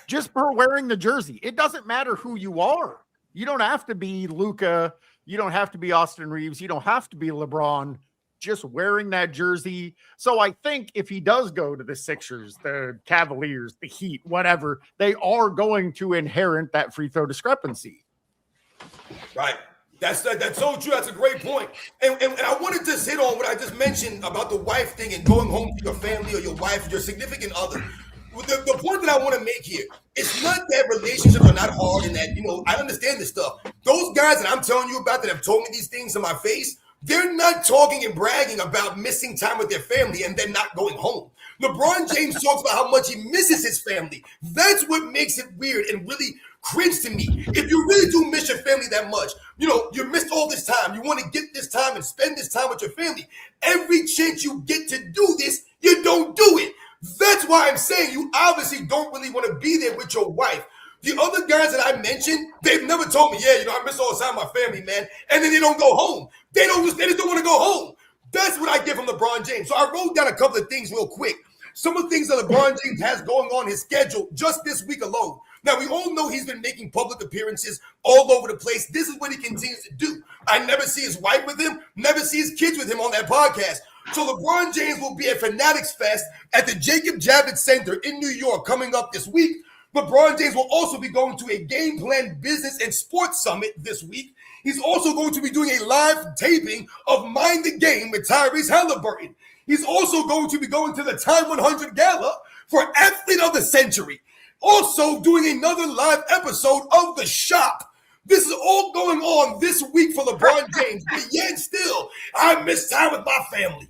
Just for wearing the jersey. It doesn't matter who you are. You don't have to be Luka. You don't have to be Austin Reeves. You don't have to be LeBron. Just wearing that jersey. So I think if he does go to the Sixers, the Cavaliers, the Heat, whatever, they are going to inherit that free throw discrepancy. Right. That's so true. That's a great point. And I wanted to hit on what I just mentioned about the wife thing and going home to your family or your wife, your significant other. The point that I want to make here, it's not that relationships are not hard and that, I understand this stuff. Those guys that I'm telling you about that have told me these things in my face, they're not talking and bragging about missing time with their family and then not going home. LeBron James talks about how much he misses his family. That's what makes it weird and really cringe to me. If you really do miss your family that much, you missed all this time. You want to get this time and spend this time with your family. Every chance you get to do this, you don't do it. That's why I'm saying you obviously don't really want to be there with your wife. The other guys that I mentioned, they've never told me, I miss all the time with my family, man. And then they don't go home. They just don't want to go home. That's what I get from LeBron James. So I wrote down a couple of things real quick. Some of the things that LeBron James has going on his schedule just this week alone. Now, we all know he's been making public appearances all over the place. This is what he continues to do. I never see his wife with him, never see his kids with him on that podcast. So LeBron James will be at Fanatics Fest at the Jacob Javits Center in New York coming up this week. LeBron James will also be going to a Game Plan Business and Sports Summit this week. He's also going to be doing a live taping of Mind the Game with Tyrese Halliburton. He's also going to be going to the Time 100 Gala for Athlete of the Century. Also doing another live episode of The Shop. This is all going on this week for LeBron James. But yet still, I miss time with my family.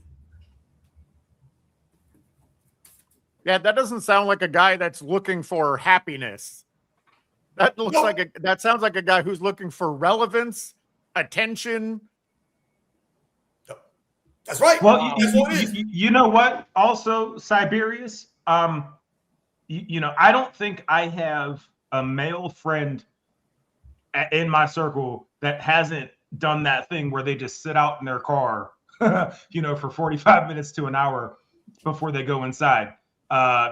Yeah, that doesn't sound like a guy that's looking for happiness. That looks that sounds like a guy who's looking for relevance, attention. That's right. Well, That's what it is. you know what? Also, Cyberius, you know, I don't think I have a male friend in my circle that hasn't done that thing where they just sit out in their car, you know, for 45 minutes to an hour before they go inside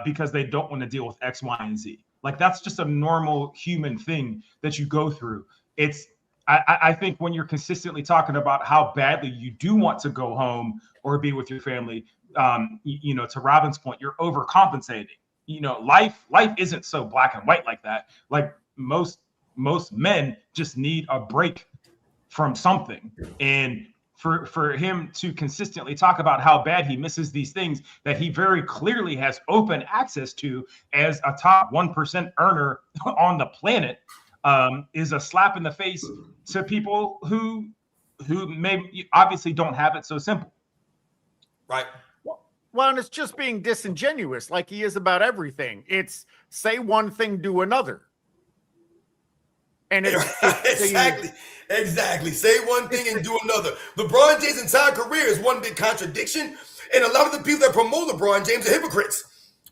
because they don't want to deal with X, Y, and Z. Like, that's just a normal human thing that you go through. I think when you're consistently talking about how badly you do want to go home or be with your family, you know, to Robin's point, you're overcompensating. You know, life isn't so black and white like that. Like most men just need a break from something. And for him to consistently talk about how bad he misses these things that he very clearly has open access to as a top 1% earner on the planet, is a slap in the face to people who maybe obviously don't have it so simple. Right. Well, and it's just being disingenuous like he is about everything. It's say one thing, do another. And it's exactly. Say one thing and do another. LeBron James' entire career is one big contradiction. And a lot of the people that promote LeBron James are hypocrites.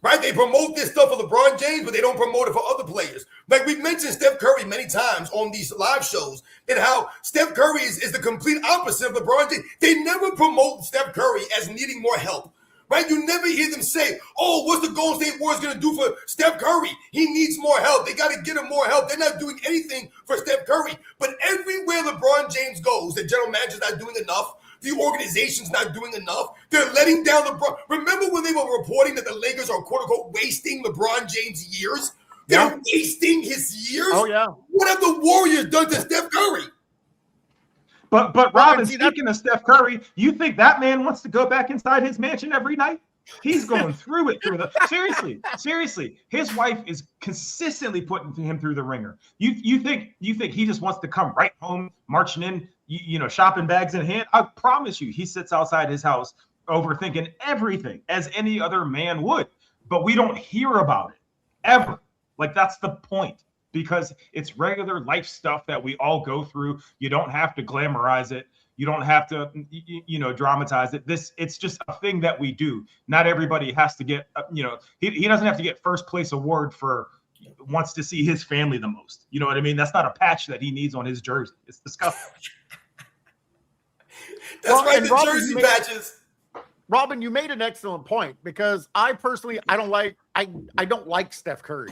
Right? They promote this stuff for LeBron James, but they don't promote it for other players. Like we've mentioned Steph Curry many times on these live shows and how Steph Curry is the complete opposite of LeBron James. They never promote Steph Curry as needing more help. Right? You never hear them say, oh, what's the Golden State Warriors going to do for Steph Curry? He needs more help. They got to get him more help. They're not doing anything for Steph Curry. But everywhere LeBron James goes, the general manager's not doing enough. The organization's not doing enough. They're letting down LeBron. Remember when they were reporting that the Lakers are, quote unquote, wasting LeBron James' years? They're wasting his years? Oh, yeah. What have the Warriors done to Steph Curry? But Robin, speaking of Steph Curry, you think that man wants to go back inside his mansion every night? He's going through it seriously. His wife is consistently putting him through the ringer. You think he just wants to come right home, marching in, you know, shopping bags in hand? I promise you, he sits outside his house overthinking everything as any other man would. But we don't hear about it ever. Like, that's the point. Because it's regular life stuff that we all go through. You don't have to glamorize it. You don't have to, you know, dramatize it. It's just a thing that we do. Not everybody has to get, you know, he doesn't have to get first place award for wants to see his family the most. You know what I mean? That's not a patch that he needs on his jersey. It's disgusting. That's right, the jersey patches. Robin, you made an excellent point because I personally, I don't like Steph Curry.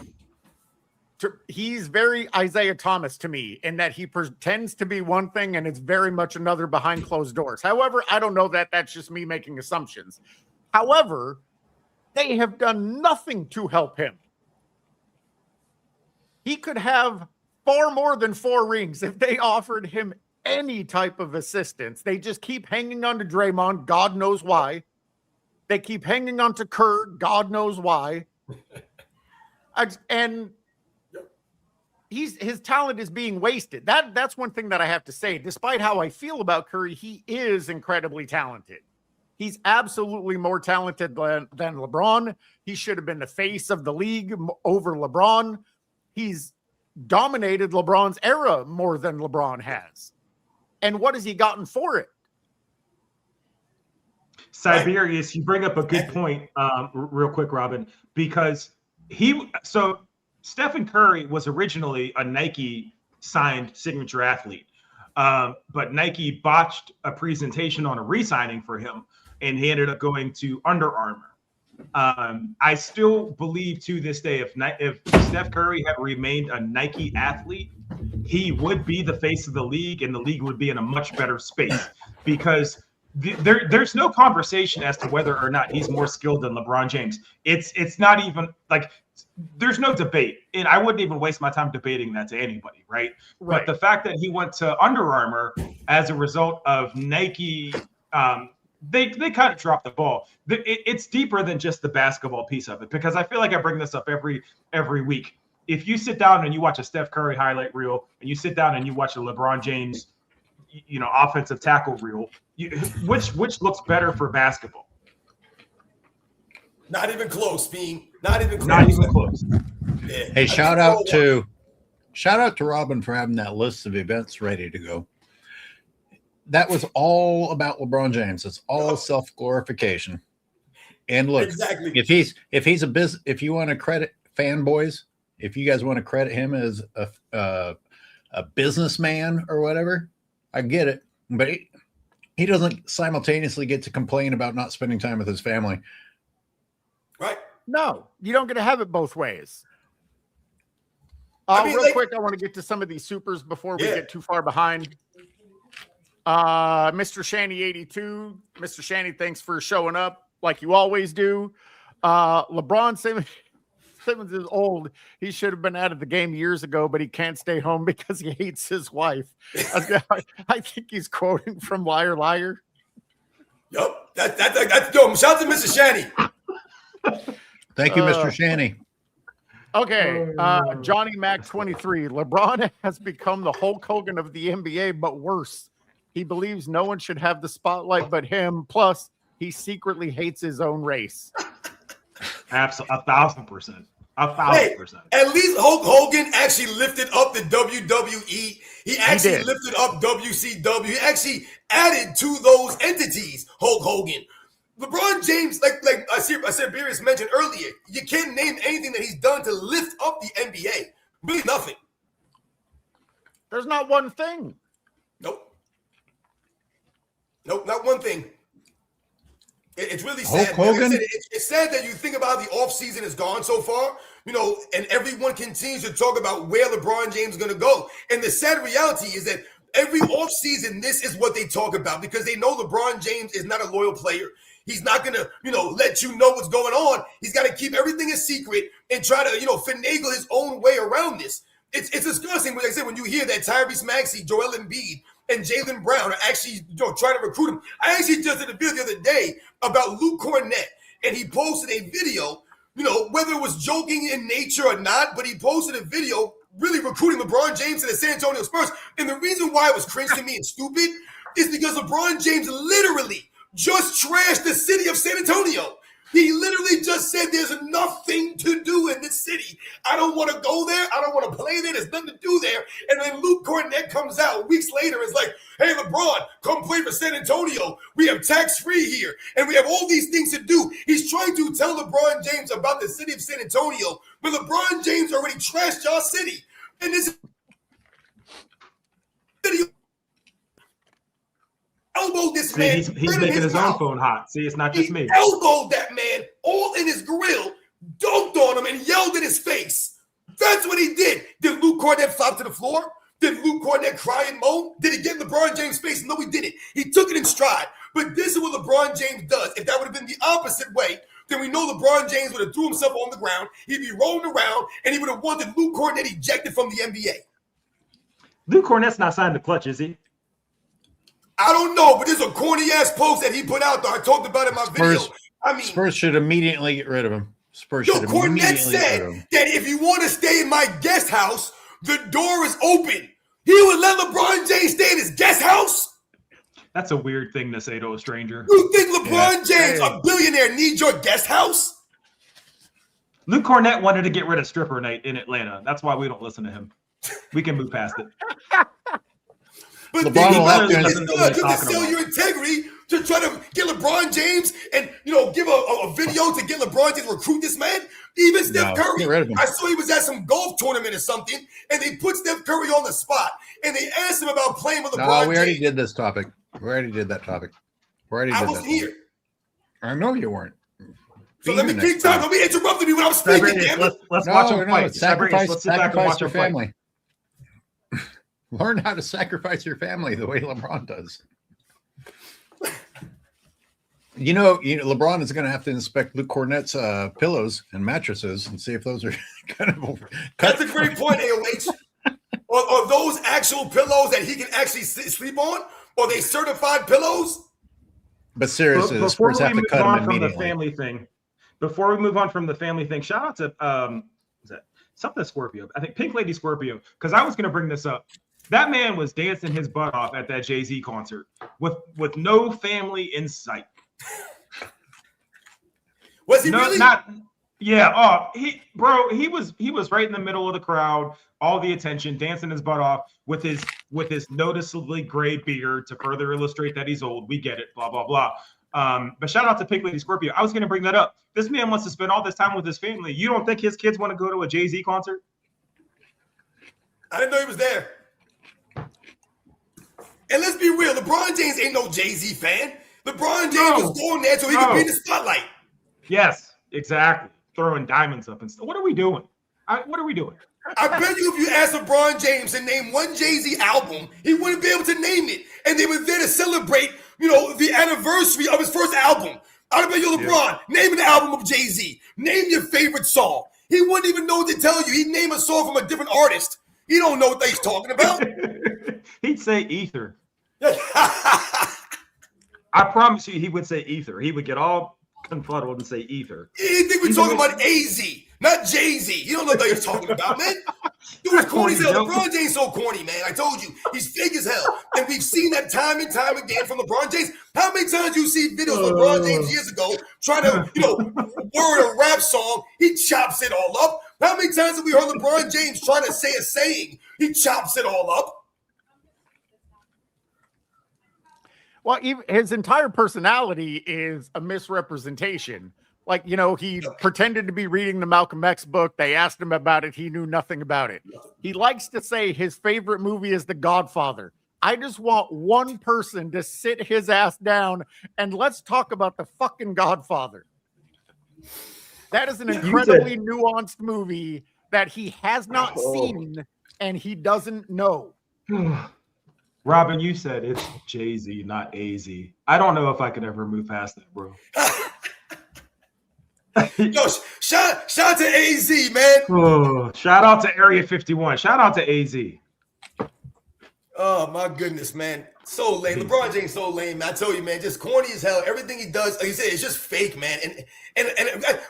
He's very Isaiah Thomas to me in that he pretends to be one thing and it's very much another behind closed doors. However, I don't know that that's just me making assumptions. However, they have done nothing to help him. He could have far more than 4 rings if they offered him any type of assistance. They just keep hanging on to Draymond, God knows why. They keep hanging on to Kerr, God knows why. And his talent is being wasted. That's one thing that I have to say. Despite how I feel about Curry, he is incredibly talented. He's absolutely more talented than LeBron. He should have been the face of the league over LeBron. He's dominated LeBron's era more than LeBron has. And what has he gotten for it? Cyberius, you bring up a good point real quick, Robin, because Stephen Curry was originally a Nike signed signature athlete, but Nike botched a presentation on a re-signing for him, and he ended up going to Under Armour. I still believe to this day, if Steph Curry had remained a Nike athlete, he would be the face of the league, and the league would be in a much better space because there's no conversation as to whether or not he's more skilled than LeBron James. It's not even like there's no debate, and I wouldn't even waste my time debating that to anybody, right? But the fact that he went to Under Armour as a result of Nike, they kind of dropped the ball. It's deeper than just the basketball piece of it, because I feel like I bring this up every week. If you sit down and you watch a Steph Curry highlight reel, and you sit down and you watch a LeBron James, offensive tackle reel, which looks better for basketball? Not even close, Speam. Not even close. Not even close. Yeah. Hey, I shout think out to Robin for having that list of events ready to go. That was all about LeBron James. It's all self-glorification. And look, Exactly. if you want to credit fanboys, if you guys want to credit him as a businessman or whatever, I get it. But he doesn't simultaneously get to complain about not spending time with his family. Right. No, you don't get to have it both ways. Real quick, I want to get to some of these supers before we get too far behind. Mr. Shanny 82. Mr. Shanny, thanks for showing up like you always do. LeBron Simmons is old. He should have been out of the game years ago, but he can't stay home because he hates his wife. I think he's quoting from Liar Liar. Yup. That's yo, shout out to Mr. Shanny. Thank you, Mr. Shanny. Okay, Johnny Mac 23. LeBron has become the Hulk Hogan of the NBA, but worse. He believes no one should have the spotlight but him. Plus, he secretly hates his own race. Absolutely, 1,000%. 1,000%. Hey, at least Hulk Hogan actually lifted up the WWE. He actually lifted up WCW. He actually added to those entities, Hulk Hogan. LeBron James, like Cyberius mentioned earlier, you can't name anything that he's done to lift up the NBA. Really nothing. There's not one thing. Nope, not one thing. It's really sad. Hulk Hogan? Like it's sad that you think about the offseason has gone so far, and everyone continues to talk about where LeBron James is going to go. And the sad reality is that every offseason, this is what they talk about because they know LeBron James is not a loyal player. He's not going to, let you know what's going on. He's got to keep everything a secret and try to, finagle his own way around this. It's disgusting. Like I said, when you hear that Tyrese Maxey, Joel Embiid, and Jaylen Brown are actually trying to recruit him. I actually just did a video the other day about Luke Cornett, and he posted a video, whether it was joking in nature or not, but he posted a video really recruiting LeBron James to the San Antonio Spurs. And the reason why it was cringe to me and stupid is because LeBron James literally just trashed the city of San Antonio. He literally just said there's nothing to do in this city. I don't want to go there. I don't want to play there. There's nothing to do there. And then Luke Cornett comes out weeks later and is like, hey, LeBron, come play for San Antonio. We have tax-free here. And we have all these things to do. He's trying to tell LeBron James about the city of San Antonio. But LeBron James already trashed y'all city. And this video elbowed this man. He's making his own phone hot. See, it's not just me. Elbowed that man all in his grill, dunked on him, and yelled in his face. That's what he did. Did Luke Cornett flop to the floor? Did Luke Cornett cry and moan? Did he get in LeBron James' face? No, he didn't. He took it in stride. But this is what LeBron James does. If that would have been the opposite way, then we know LeBron James would have threw himself on the ground. He'd be rolling around, and he would have wanted Luke Cornett ejected from the NBA. Luke Cornett's not signed to Clutch, is he? I don't know, but there's a corny-ass post that he put out there. I talked about it in my video. Spurs should immediately get rid of him. Cornette said that if you want to stay in my guest house, the door is open. He would let LeBron James stay in his guest house? That's a weird thing to say to a stranger. You think LeBron James, a billionaire, needs your guest house? Luke Cornett wanted to get rid of stripper night in Atlanta. That's why we don't listen to him. We can move past it. But LeBron will have to sell your integrity to try to get LeBron James and give a video to get LeBron James to recruit this man. Even Steph Curry, I saw he was at some golf tournament or something, and they put Steph Curry on the spot, and they asked him about playing with LeBron James. No, we already did this topic. We already did that topic. I wasn't here. I know you weren't. So let me keep talking. Don't be interrupting me when I'm speaking. Let's watch him fight. Sacrifice your family. Learn how to sacrifice your family the way LeBron does. LeBron is going to have to inspect Luke Cornett's pillows and mattresses and see if those are kind of. That's a great point, AOH. Are those actual pillows that he can actually sleep on? Are they certified pillows? But seriously, the Spurs have to cut him immediately. Before we move on from the family thing, shout out to something Scorpio. I think Pink Lady Scorpio, because I was going to bring this up. That man was dancing his butt off at that Jay-Z concert with no family in sight. Was he really? Yeah. Oh, he was right in the middle of the crowd, all the attention, dancing his butt off with his noticeably gray beard to further illustrate that he's old. We get it. Blah blah blah. But shout out to Pink Lady Scorpio. I was going to bring that up. This man wants to spend all this time with his family. You don't think his kids want to go to a Jay-Z concert? I didn't know he was there. And let's be real, LeBron James ain't no Jay-Z fan. LeBron James was going there so he could be in the spotlight. Yes, exactly. Throwing diamonds up and stuff. What are we doing? What are we doing? I bet you if you asked LeBron James to name one Jay-Z album, he wouldn't be able to name it. And they were there to celebrate, the anniversary of his first album. I bet you, LeBron, name an album of Jay-Z. Name your favorite song. He wouldn't even know what to tell you. He'd name a song from a different artist. He don't know what he's talking about. He'd say Ether. I promise you he would say Ether. He would get all confuddled and say Ether. You think we're talking about AZ, not Jay-Z. You don't know what he's talking about, man. Dude, it's corny as hell. LeBron James so corny, man. I told you. He's fake as hell. And we've seen that time and time again from LeBron James. How many times you see videos of LeBron James years ago trying to, word a rap song? He chops it all up. How many times have we heard LeBron James trying to say a saying? He chops it all up. Well, even his entire personality is a misrepresentation. Like, he pretended to be reading the Malcolm X book. They asked him about it. He knew nothing about it. He likes to say his favorite movie is The Godfather. I just want one person to sit his ass down and let's talk about the fucking Godfather. That is an incredibly nuanced movie that he has not seen and he doesn't know. Robin, you said it's Jay-Z, not AZ. I don't know if I could ever move past that, bro. Yo, shout out to AZ, man. Oh, shout out to Area 51. Shout out to AZ. Oh, my goodness, man. So lame. LeBron James so lame, man. I tell you, man, just corny as hell. Everything he does, like you said, it's just fake, man. And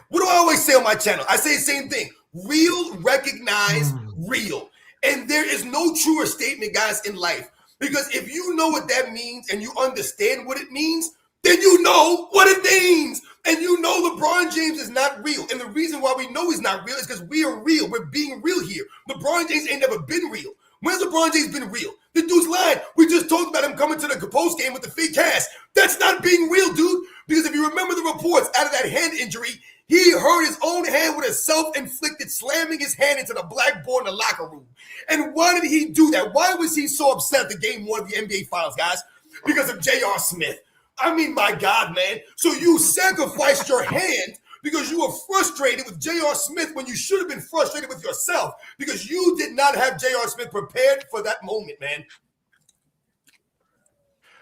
what do I always say on my channel? I say the same thing. Real, recognize, real. And there is no truer statement, guys, in life. Because if you know what that means and you understand what it means, then you know what it means. And you know LeBron James is not real. And the reason why we know he's not real is because we are real. We're being real here. LeBron James ain't never been real. When's LeBron James been real? The dude's lying. We just talked about him coming to the post game with the fake cast. That's not being real, dude. Because if you remember the reports out of that hand injury, he hurt his own hand with a self-inflicted slamming his hand into the blackboard in the locker room. And why did he do that? Why was he so upset at the game one of the NBA Finals, guys? Because of J.R. Smith. I mean, my God, man. So you sacrificed your hand because you were frustrated with J.R. Smith when you should have been frustrated with yourself because you did not have J.R. Smith prepared for that moment, man.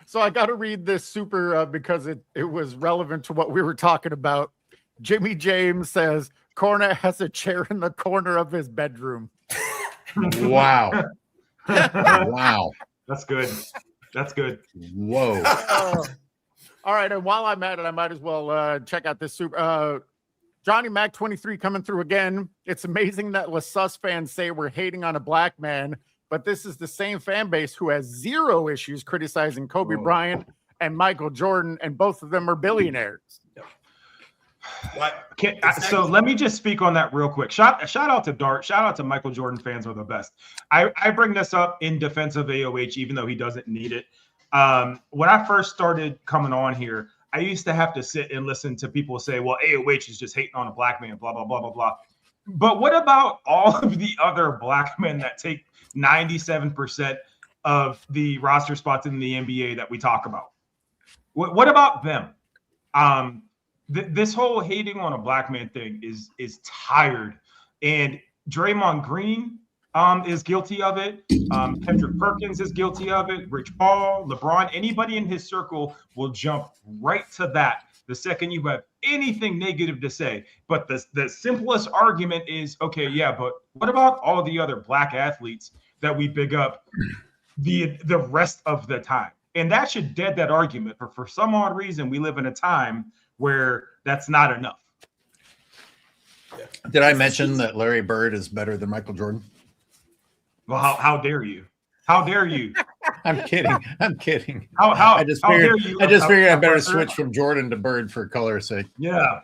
So I got to read this super because it was relevant to what we were talking about. Jimmy James says, Cornet has a chair in the corner of his bedroom. Wow. Wow. That's good. That's good. Whoa. All right. And while I'm at it, I might as well check out this super. Johnny Mac 23 coming through again. It's amazing that LaSuss fans say we're hating on a black man, but this is the same fan base who has zero issues criticizing Kobe Bryant and Michael Jordan, and both of them are billionaires. So let me just speak on that real quick. Shout out to Dart. Shout out to Michael Jordan fans are the best. I bring this up in defense of AOH, even though he doesn't need it. When I first started coming on here, I used to have to sit and listen to people say, well, AOH is just hating on a black man, blah, blah, blah, blah, blah. But what about all of the other black men that take 97% of the roster spots in the NBA that we talk about? What about them? This whole hating on a black man thing is tired, and Draymond Green is guilty of it. Kendrick Perkins is guilty of it. Rich Paul, LeBron, anybody in his circle will jump right to that the second you have anything negative to say. But the simplest argument is, okay, yeah, but what about all the other black athletes that we big up the rest of the time? And that should dead that argument. But for some odd reason, we live in a time where that's not enough. Did I mention that Larry Bird is better than Michael Jordan? Well, how dare you? How dare you? I'm kidding. I'm kidding. How I just how figured. dare you I just figured I better Arthur? switch from Jordan to Bird for color's sake. Yeah.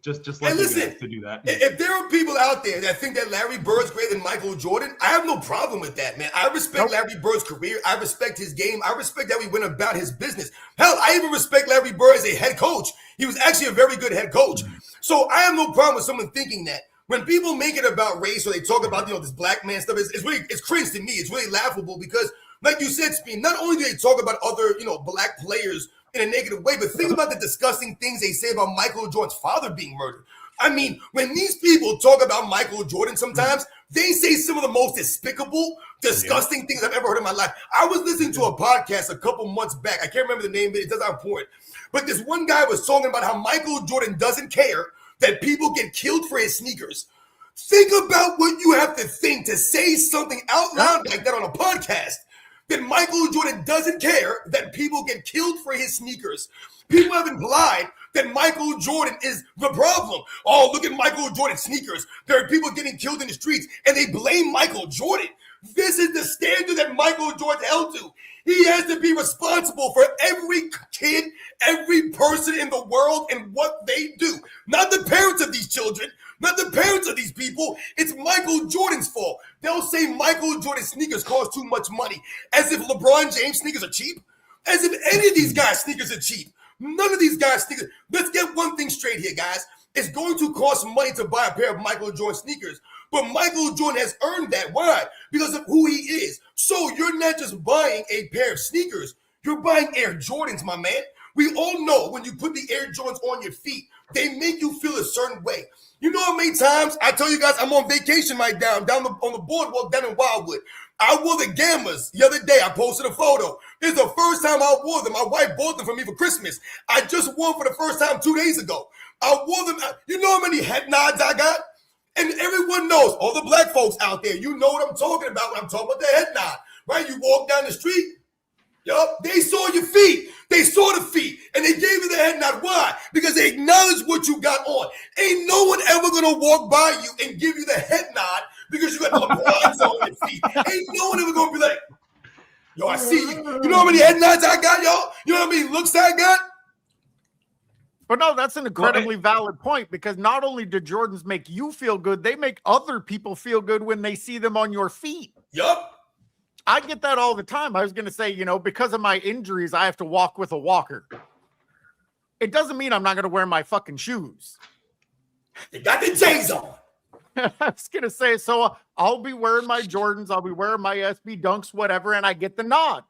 Just like And you listen, guys to do that. if there are people out there that think that Larry Bird's greater than Michael Jordan, I have no problem with that, man. I respect Larry Bird's career. I respect his game. I respect how he went about his business. Hell, I even respect Larry Bird as a head coach. He was actually a very good head coach. So I have no problem with someone thinking that. When people make it about race or they talk about, this black man stuff, it's cringe to me. It's really laughable because, like you said, Speam, not only do they talk about other, black players in a negative way, but think about the disgusting things they say about Michael Jordan's father being murdered. I mean, when these people talk about Michael Jordan sometimes, they say some of the most despicable, disgusting things I've ever heard in my life. I was listening to a podcast a couple months back. I can't remember the name, but it doesn't important. But this one guy was talking about how Michael Jordan doesn't care that people get killed for his sneakers. Think about what you have to think to say something out loud like that on a podcast. That Michael Jordan doesn't care that people get killed for his sneakers. People have implied that Michael Jordan is the problem. Oh, look at Michael Jordan's sneakers. There are people getting killed in the streets, and they blame Michael Jordan. This is the standard that Michael Jordan held to. He has to be responsible for every kid, every person in the world and what they do. Not the parents of these children, not the parents of these people. It's Michael Jordan's fault. They'll say Michael Jordan's sneakers cost too much money, as if LeBron James sneakers are cheap, as if any of these guys' sneakers are cheap. None of these guys' sneakers. Let's get one thing straight here, guys. It's going to cost money to buy a pair of Michael Jordan sneakers. But Michael Jordan has earned that. Why? Because of who he is. So you're not just buying a pair of sneakers. You're buying Air Jordans, my man. We all know when you put the Air Jordans on your feet, they make you feel a certain way. You know how many times I tell you guys I'm on vacation right now, on the boardwalk down in Wildwood. I wore the Gammas the other day. I posted a photo. It's the first time I wore them. My wife bought them for me for Christmas. I just wore them for the first time 2 days ago. I wore them. You know how many head nods I got? And everyone knows, all the black folks out there, you know what I'm talking about when I'm talking about the head nod, right? You walk down the street, they saw your feet. They saw the feet, and they gave you the head nod. Why? Because they acknowledged what you got on. Ain't no one ever going to walk by you and give you the head nod because you got LeBron's on your feet. Ain't no one ever going to be like, yo, I see you. You know how many head nods I got, y'all? You know how many looks I got? But no, that's an incredibly valid point because not only do Jordans make you feel good, they make other people feel good when they see them on your feet. Yup. I get that all the time. I was going to say, because of my injuries, I have to walk with a walker. It doesn't mean I'm not going to wear my fucking shoes. They got the J's on. I was going to say, so I'll be wearing my Jordans. I'll be wearing my SB Dunks, whatever, and I get the nod.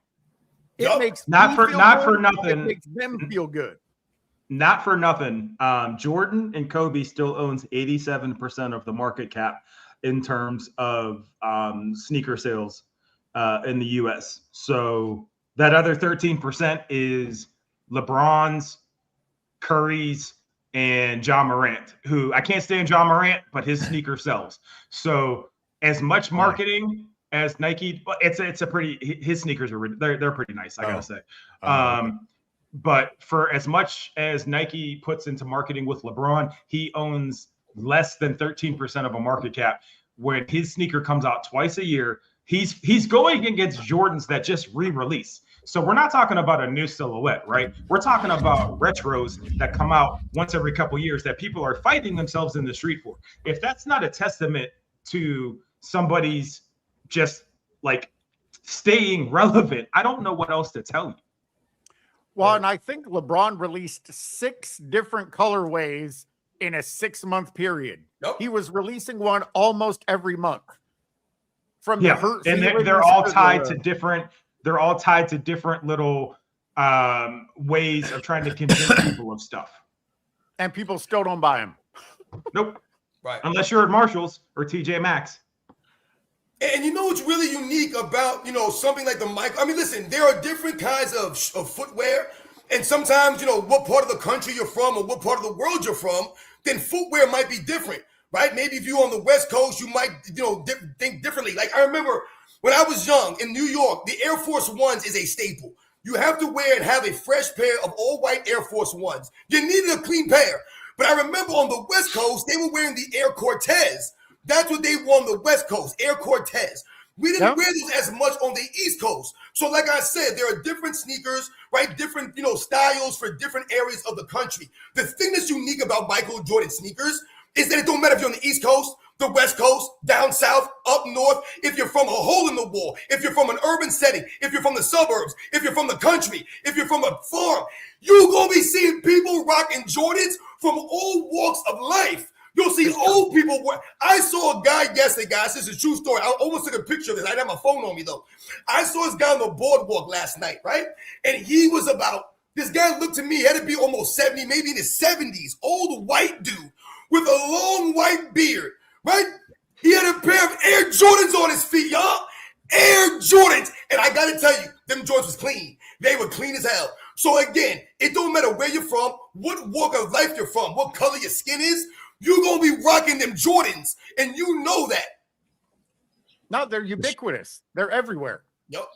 It makes not for nothing. It makes them feel good. Not for nothing. Jordan and Kobe still owns 87% of the market cap in terms of sneaker sales in the U.S. So that other 13% is LeBron's, Curry's, and Ja Morant, who I can't stand Ja Morant, but his sneaker sells. So as much marketing as Nike, but it's a pretty, his sneakers are, they're pretty nice, I gotta say. But for as much as Nike puts into marketing with LeBron, he owns less than 13% of a market cap. When his sneaker comes out twice a year, he's going against Jordans that just re-release. So we're not talking about a new silhouette, right? We're talking about retros that come out once every couple years that people are fighting themselves in the street for. If that's not a testament to somebody's just like staying relevant, I don't know what else to tell you. Well, and I think LeBron released 6 different colorways in a 6-month period. Yep. He was releasing one almost every month. From the hurt, and they're all tied to different. They're all tied to different little ways of trying to convince people of stuff. And people still don't buy them. Nope. Right. Unless you're at Marshalls or TJ Maxx. And you know what's really unique about, something like the Michael? I mean, listen, there are different kinds of footwear. And sometimes, what part of the country you're from or what part of the world you're from, then footwear might be different, right? Maybe if you're on the West Coast, you might, think differently. Like I remember when I was young in New York, the Air Force Ones is a staple. You have to wear and have a fresh pair of all white Air Force Ones. You needed a clean pair. But I remember on the West Coast, they were wearing the Air Cortez. That's what they wore on the West Coast, Air Cortez. We didn't wear these as much on the East Coast. So like I said, there are different sneakers, right? Different, styles for different areas of the country. The thing that's unique about Michael Jordan sneakers is that it don't matter if you're on the East Coast, the West Coast, down south, up north, if you're from a hole in the wall, if you're from an urban setting, if you're from the suburbs, if you're from the country, if you're from a farm, you're going to be seeing people rocking Jordans from all walks of life. You'll see old people. I saw a guy yesterday, guys. This is a true story. I almost took a picture of this. I didn't have my phone on me, though. I saw this guy on the boardwalk last night, right? And he was this guy looked to me, he had to be almost 70, maybe in his 70s. Old white dude with a long white beard, right? He had a pair of Air Jordans on his feet, y'all. Air Jordans. And I got to tell you, them Jordans was clean. They were clean as hell. So again, it don't matter where you're from, what walk of life you're from, what color your skin is, you're going to be rocking them Jordans, and you know that. No, they're ubiquitous. They're everywhere. Yep.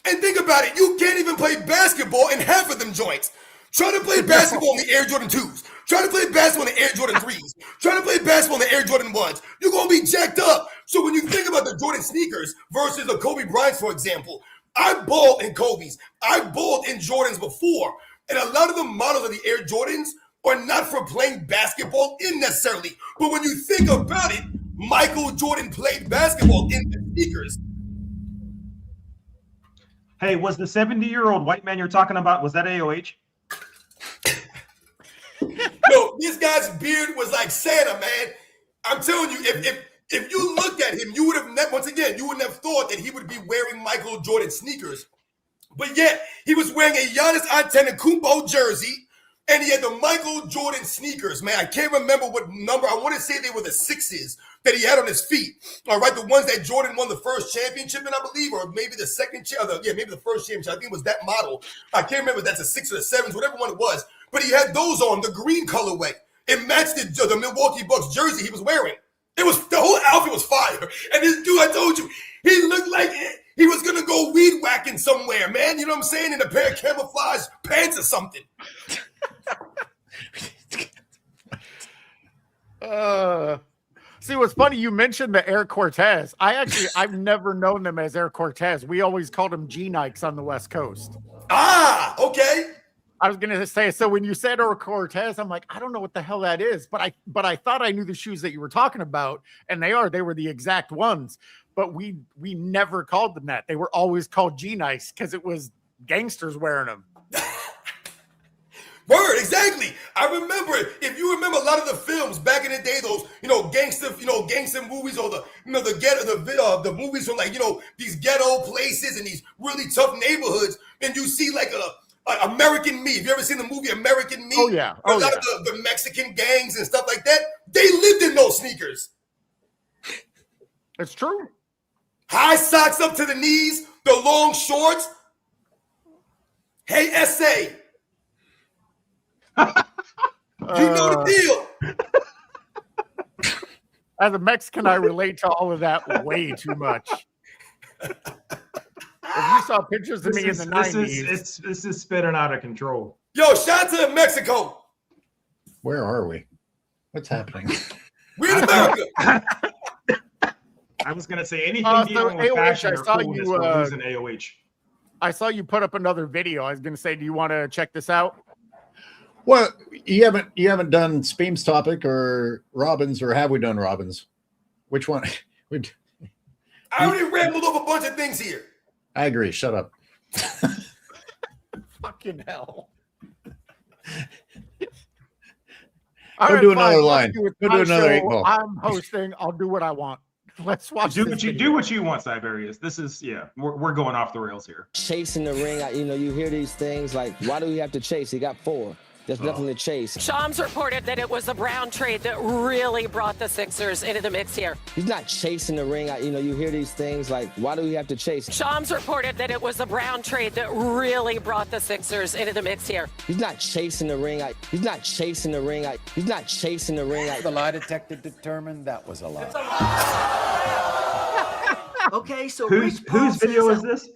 And think about it. You can't even play basketball in half of them joints. Try to play basketball in the Air Jordan 2s. Try to play basketball in the Air Jordan 3s. Try to play basketball in the Air Jordan 1s. You're going to be jacked up. So when you think about the Jordan sneakers versus the Kobe Bryant's, for example, I balled in Kobe's. I balled in Jordans before. And a lot of the models of the Air Jordans are not for playing basketball in necessarily. But when you think about it, Michael Jordan played basketball in the sneakers. Hey, was the 70-year-old white man you're talking about, was that AOH? No, this guy's beard was like Santa, man. I'm telling you, if you looked at him, you would have, once again, you wouldn't have thought that he would be wearing Michael Jordan sneakers. But yet, he was wearing a Giannis Antetokounmpo jersey, and he had the Michael Jordan sneakers, man. I can't remember what number. I want to say they were the 6s that he had on his feet. All right, the ones that Jordan won the first championship in, I believe, or maybe the second, maybe the first championship. I think it was that model. I can't remember if that's a 6 or the 7s, whatever one it was. But he had those on, the green colorway. It matched the Milwaukee Bucks jersey he was wearing. The whole outfit was fire. And this dude, I told you, he looked like he was going to go weed whacking somewhere, man. You know what I'm saying? In a pair of camouflage pants or something. See, what's funny, you mentioned the Air Cortez. I've never known them as Air Cortez. We always called them G-Nikes on the West Coast. Ah, okay. I was gonna say, so when you said Air Cortez, I'm like, I don't know what the hell that is, but I thought I knew the shoes that you were talking about, and they were the exact ones. But we never called them that. They were always called G-Nikes because it was gangsters wearing them. Word, exactly. I remember, if you remember a lot of the films back in the day, those, gangster movies, or the ghetto, the movies from these ghetto places and these really tough neighborhoods, and you see like American Me. Have you ever seen the movie American Me? Oh yeah. A lot of the Mexican gangs and stuff like that, they lived in those sneakers. It's true. High socks up to the knees, the long shorts. Hey, SA. You know the deal. As a Mexican, I relate to all of that way too much. If you saw pictures of me in the 90s. This is spinning out of control. Yo, shout out to Mexico. Where are we? What's happening? We're in America. I was going to say anything dealing with AOH, fashion or coolness, we're losing AOH. I saw you put up another video. I was going to say, do you want to check this out? Well, you haven't done Speam's topic or Robbins, or have we done Robbins? Which one? I already rambled off a bunch of things here. I agree. Shut up. Fucking hell. Go do another line. Go do another 8 ball. I'm hosting. I'll do what I want. Let's watch. Do what you want, Cyberius. This is we're going off the rails here. Chasing the ring, you hear these things like, why do we have to chase? He got 4. There's nothing to chase. Shams reported that it was the Brown trade that really brought the Sixers into the mix here. He's not chasing the ring. You hear these things like, why do we have to chase? Shams reported that it was the Brown trade that really brought the Sixers into the mix here. He's not chasing the ring. He's not chasing the ring. He's not chasing the ring. The lie detector determined that was a lie. Okay, so whose video is this?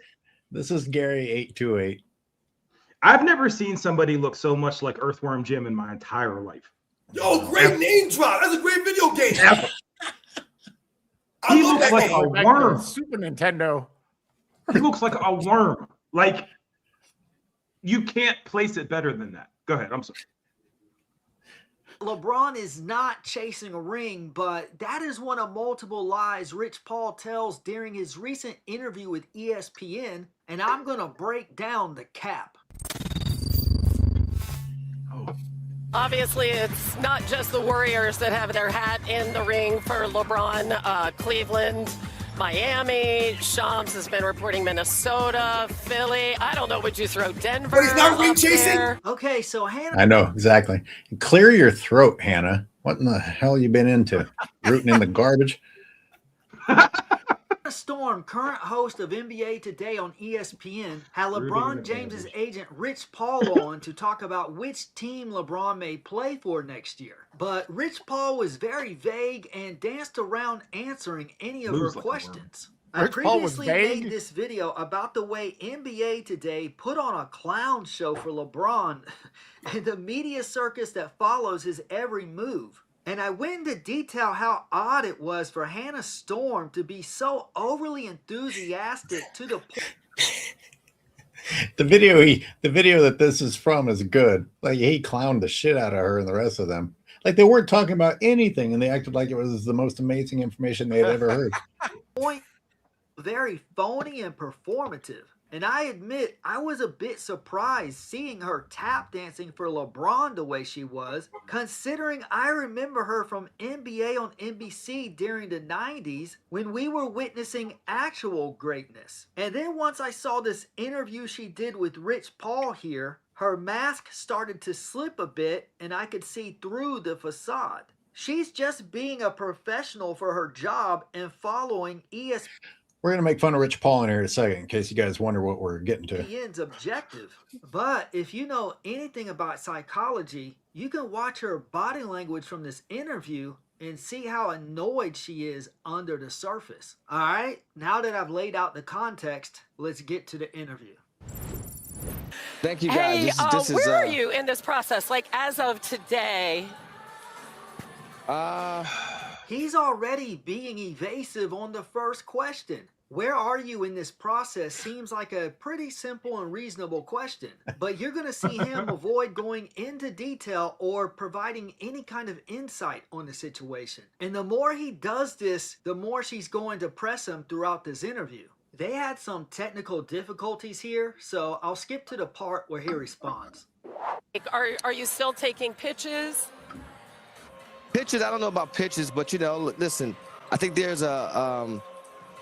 This is Gary 828. I've never seen somebody look so much like Earthworm Jim in my entire life. Yo, great name drop. That's a great video game. He looks like a Going back to worm. Super Nintendo. He looks like a worm. Like, you can't place it better than that. Go ahead. I'm sorry. LeBron is not chasing a ring, but that is one of multiple lies Rich Paul tells during his recent interview with ESPN, and I'm going to break down the cap. Obviously, it's not just the Warriors that have their hat in the ring for LeBron. Cleveland, Miami, Shams has been reporting Minnesota, Philly. I don't know, would you throw Denver? But he's not ring up chasing. there? Okay, so Hannah. I know, exactly. Clear your throat, Hannah. What in the hell you been into? Rooting in the garbage? Storm, current host of NBA Today on ESPN, had LeBron James's agent Rich Paul on to talk about which team LeBron may play for next year. But Rich Paul was very vague and danced around answering any of her questions. I previously made this video about the way NBA Today put on a clown show for LeBron and the media circus that follows his every move. And I went into detail how odd it was for Hannah Storm to be so overly enthusiastic to the point. The video that this is from is good. Like, he clowned the shit out of her and the rest of them. Like, they weren't talking about anything, and they acted like it was the most amazing information they had ever heard. Very phony and performative. And I admit, I was a bit surprised seeing her tap dancing for LeBron the way she was, considering I remember her from NBA on NBC during the 90s when we were witnessing actual greatness. And then once I saw this interview she did with Rich Paul here, her mask started to slip a bit and I could see through the facade. She's just being a professional for her job and following ESPN. We're going to make fun of Rich Paul in here in a second, in case you guys wonder what we're getting to. ESPN's objective. But if you know anything about psychology, you can watch her body language from this interview and see how annoyed she is under the surface. All right, now that I've laid out the context, let's get to the interview. Thank you, guys. Hey, where are you in this process? Like, as of today? He's already being evasive on the first question. Where are you in this process seems like a pretty simple and reasonable question, but you're going to see him avoid going into detail or providing any kind of insight on the situation. And the more he does this, the more she's going to press him throughout this interview. They had some technical difficulties here, so I'll skip to the part where he responds. Are you still taking pitches? Pitches, I don't know about pitches, but you know, listen, I think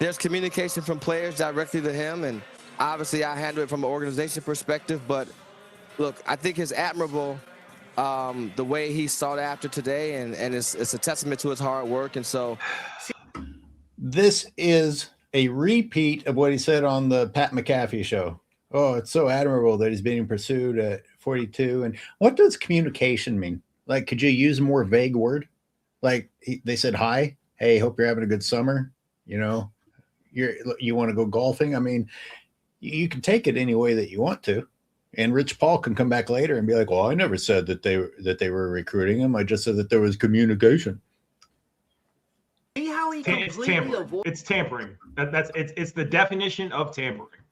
there's communication from players directly to him, and obviously I handle it from an organization perspective. But look, I think it's admirable the way he sought after today, and it's a testament to his hard work. And so, this is a repeat of what he said on the Pat McAfee show. Oh, it's so admirable that he's being pursued at 42. And what does communication mean? Like, could you use a more vague word? Like, they said, hi, hey, hope you're having a good summer. You know, you want to go golfing. I mean, you can take it any way that you want to. And Rich Paul can come back later and be like, well, I never said that they were recruiting him. I just said that there was communication. See how he It's tampering. It's tampering. It's the definition of tampering.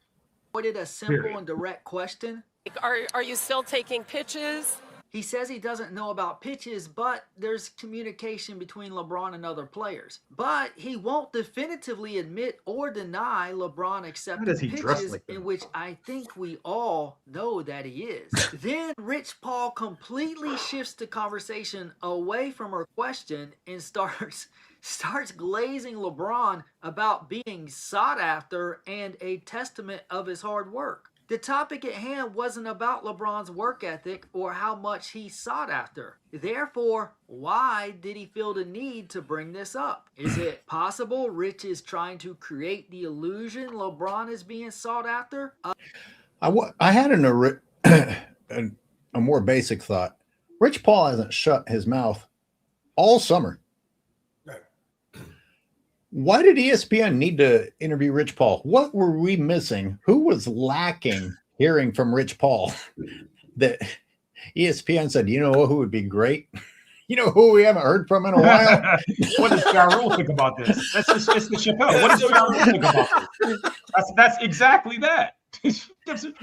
Avoided a simple Period. and direct question. Are you still taking pitches? He says he doesn't know about pitches, but there's communication between LeBron and other players. But he won't definitively admit or deny LeBron accepted pitches, in which I think we all know that he is. Then Rich Paul completely shifts the conversation away from her question and starts glazing LeBron about being sought after and a testament of his hard work. The topic at hand wasn't about LeBron's work ethic or how much he sought after. Therefore, why did he feel the need to bring this up? Is it possible Rich is trying to create the illusion LeBron is being sought after? I had a more basic thought. Rich Paul hasn't shut his mouth all summer. Why did ESPN need to interview Rich Paul? What were we missing? Who was lacking hearing from Rich Paul that ESPN said, you know who would be great? You know who we haven't heard from in a while? What does Ja Rule think about this? It's the Chappelle. What does Ja Rule think about this? That's exactly that. Who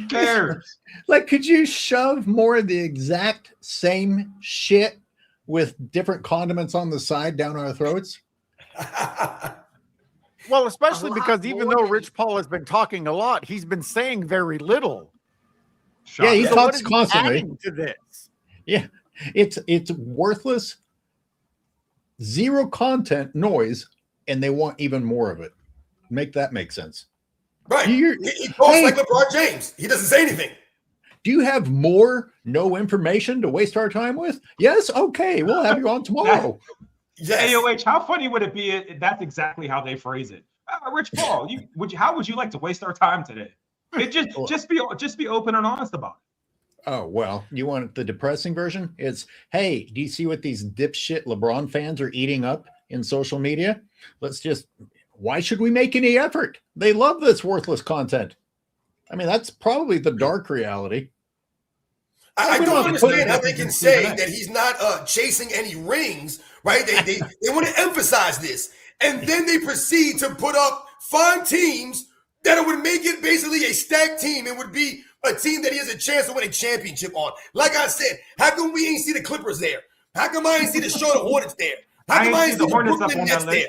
cares? Like, could you shove more of the exact same shit with different condiments on the side down our throats? Well, especially because even though Rich Paul has been talking a lot, he's been saying very little. Yeah, he So talks what is he constantly. adding to this? Yeah, it's worthless, zero content noise, and they want even more of it. Make that make sense. Right. He talks like LeBron James. He doesn't say anything. Do you have more no information to waste our time with? Yes. Okay, we'll have you on tomorrow. Yes. AOH, how funny would it be if that's exactly how they phrase it? Rich Paul, how would you like to waste our time today? It just be open and honest about it. Oh, well, you want the depressing version? It's, hey, do you see what these dipshit LeBron fans are eating up in social media? Why should we make any effort? They love this worthless content. I mean, that's probably the dark reality. I don't understand how they can say that he's not chasing any rings, right? They want to emphasize this. And then they proceed to put up 5 teams that would make it basically a stacked team. It would be a team that he has a chance to win a championship on. Like I said, how come we ain't see the Clippers there? How come I ain't see the Charlotte Hornets there? How come I ain't see the Brooklyn Nets there?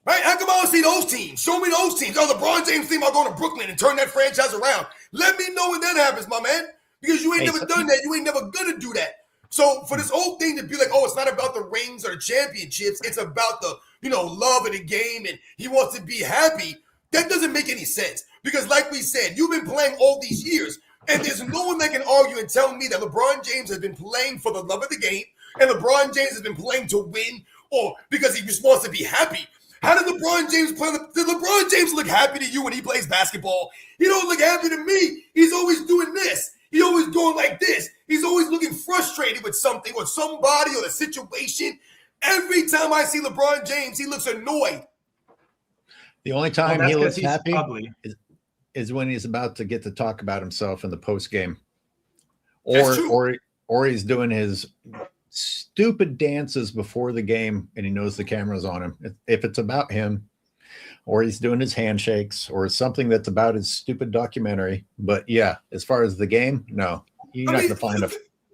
Right? How come I don't see those teams? Show me those teams. Oh, LeBron James team, I'll go to Brooklyn and turn that franchise around. Let me know when that happens, my man. Because you ain't never done that. You ain't never gonna do that. So for this whole thing to be like, oh, it's not about the rings or the championships. It's about the, love of the game and he wants to be happy. That doesn't make any sense. Because like we said, you've been playing all these years and there's no one that can argue and tell me that LeBron James has been playing for the love of the game and LeBron James has been playing to win or because he just wants to be happy. How did LeBron James play? Did LeBron James look happy to you when he plays basketball? He don't look happy to me. He's always doing this. He's always going like this. He's always looking frustrated with something or somebody or the situation. Every time I see LeBron James, he looks annoyed. The only time he looks happy is when he's about to get to talk about himself in the post game, or he's doing his stupid dances before the game and he knows the camera's on him. If it's about him, or he's doing his handshakes, or something that's about his stupid documentary. But yeah, as far as the game, no, you're not going to find a.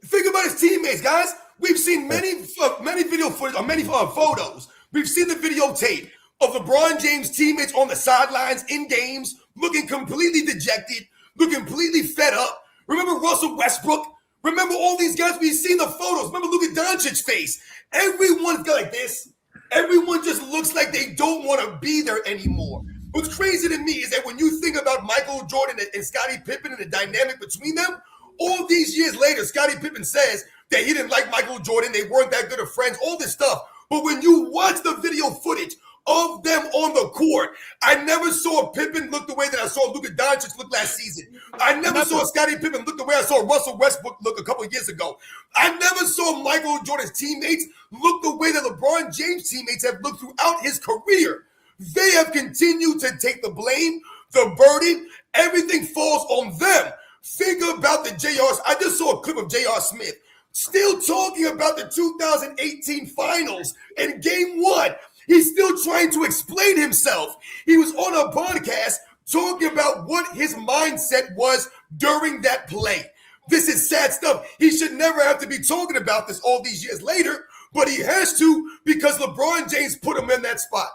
Think about his teammates, guys. We've seen many video footage or many photos. We've seen the videotape of LeBron James' teammates on the sidelines in games, looking completely dejected, looking completely fed up. Remember Russell Westbrook? Remember all these guys? We've seen the photos. Remember Luka Doncic's face. Everyone's got like this. Everyone just looks like they don't want to be there anymore. What's crazy to me is that when you think about Michael Jordan and Scottie Pippen and the dynamic between them, all these years later, Scottie Pippen says that he didn't like Michael Jordan. They weren't that good of friends, all this stuff. But when you watch the video footage of them on the court, I never saw Pippen look the way that I saw Luka Doncic look last season. I never saw Scottie Pippen look the way I saw Russell Westbrook look a couple of years ago. I never saw Michael Jordan's teammates look the way that LeBron James' teammates have looked throughout his career. They have continued to take the blame, the burden. Everything falls on them. Think about the JR. I just saw a clip of J.R. Smith still talking about the 2018 finals in game 1. He's still trying to explain himself. He was on a podcast talking about what his mindset was during that play. This is sad stuff. He should never have to be talking about this all these years later, but he has to because LeBron James put him in that spot.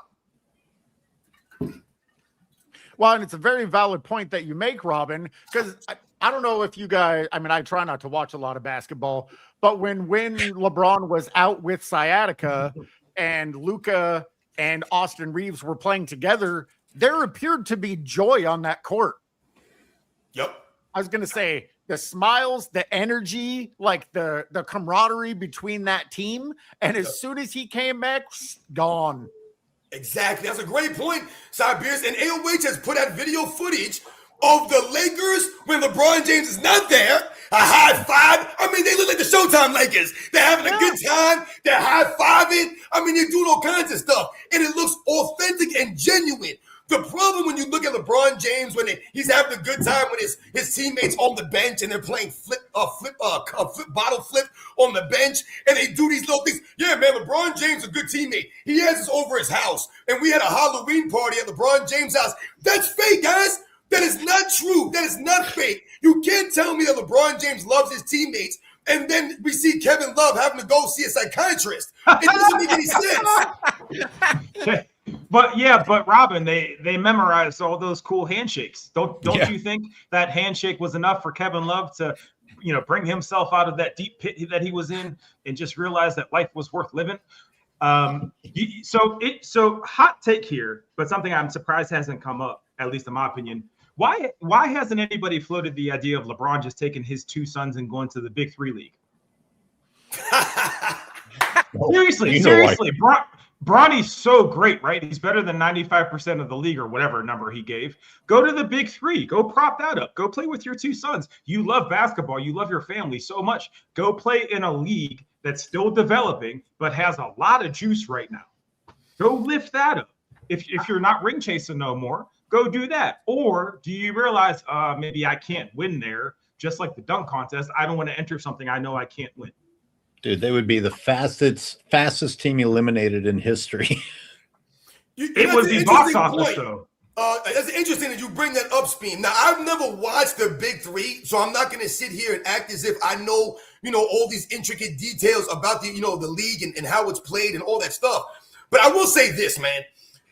Well, and it's a very valid point that you make, Robin, because I don't know if you guys, I mean, I try not to watch a lot of basketball, but when LeBron was out with sciatica and Luka and Austin Reeves were playing together, there appeared to be joy on that court. Yep. I was going to say the smiles, the energy, like the camaraderie between that team. And as soon as he came back, gone. Exactly. That's a great point, Cyberius. And AOH has put out video footage of the Lakers when LeBron James is not there. A high five. I mean, they look like the Showtime Lakers. They're having a good time. They're high fiving. I mean, they're doing all kinds of stuff. And it looks authentic and genuine. The problem when you look at LeBron James when he's having a good time with his teammates on the bench and they're playing bottle flip on the bench and they do these little things. Yeah, man, LeBron James is a good teammate. He has us over his house and we had a Halloween party at LeBron James' house. That's fake, guys. That is not true. That is not fake. You can't tell me that LeBron James loves his teammates and then we see Kevin Love having to go see a psychiatrist. It doesn't make any sense. But Robin, they memorized all those cool handshakes. Don't you think that handshake was enough for Kevin Love to, bring himself out of that deep pit that he was in and just realize that life was worth living? So hot take here, but something I'm surprised hasn't come up, at least in my opinion. Why hasn't anybody floated the idea of LeBron just taking his two sons and going to the Big Three League? Seriously. Bronny's so great, right? He's better than 95% of the league or whatever number he gave. Go to the Big Three. Go prop that up. Go play with your two sons. You love basketball. You love your family so much. Go play in a league that's still developing but has a lot of juice right now. Go lift that up. If you're not ring chasing no more, go do that. Or do you realize maybe I can't win there, just like the dunk contest? I don't want to enter something I know I can't win. Dude, they would be the fastest team eliminated in history. It would be box office, though. It's interesting that you bring that up, Speam. Now, I've never watched the Big Three, so I'm not going to sit here and act as if I know, all these intricate details about the league and how it's played and all that stuff. But I will say this, man.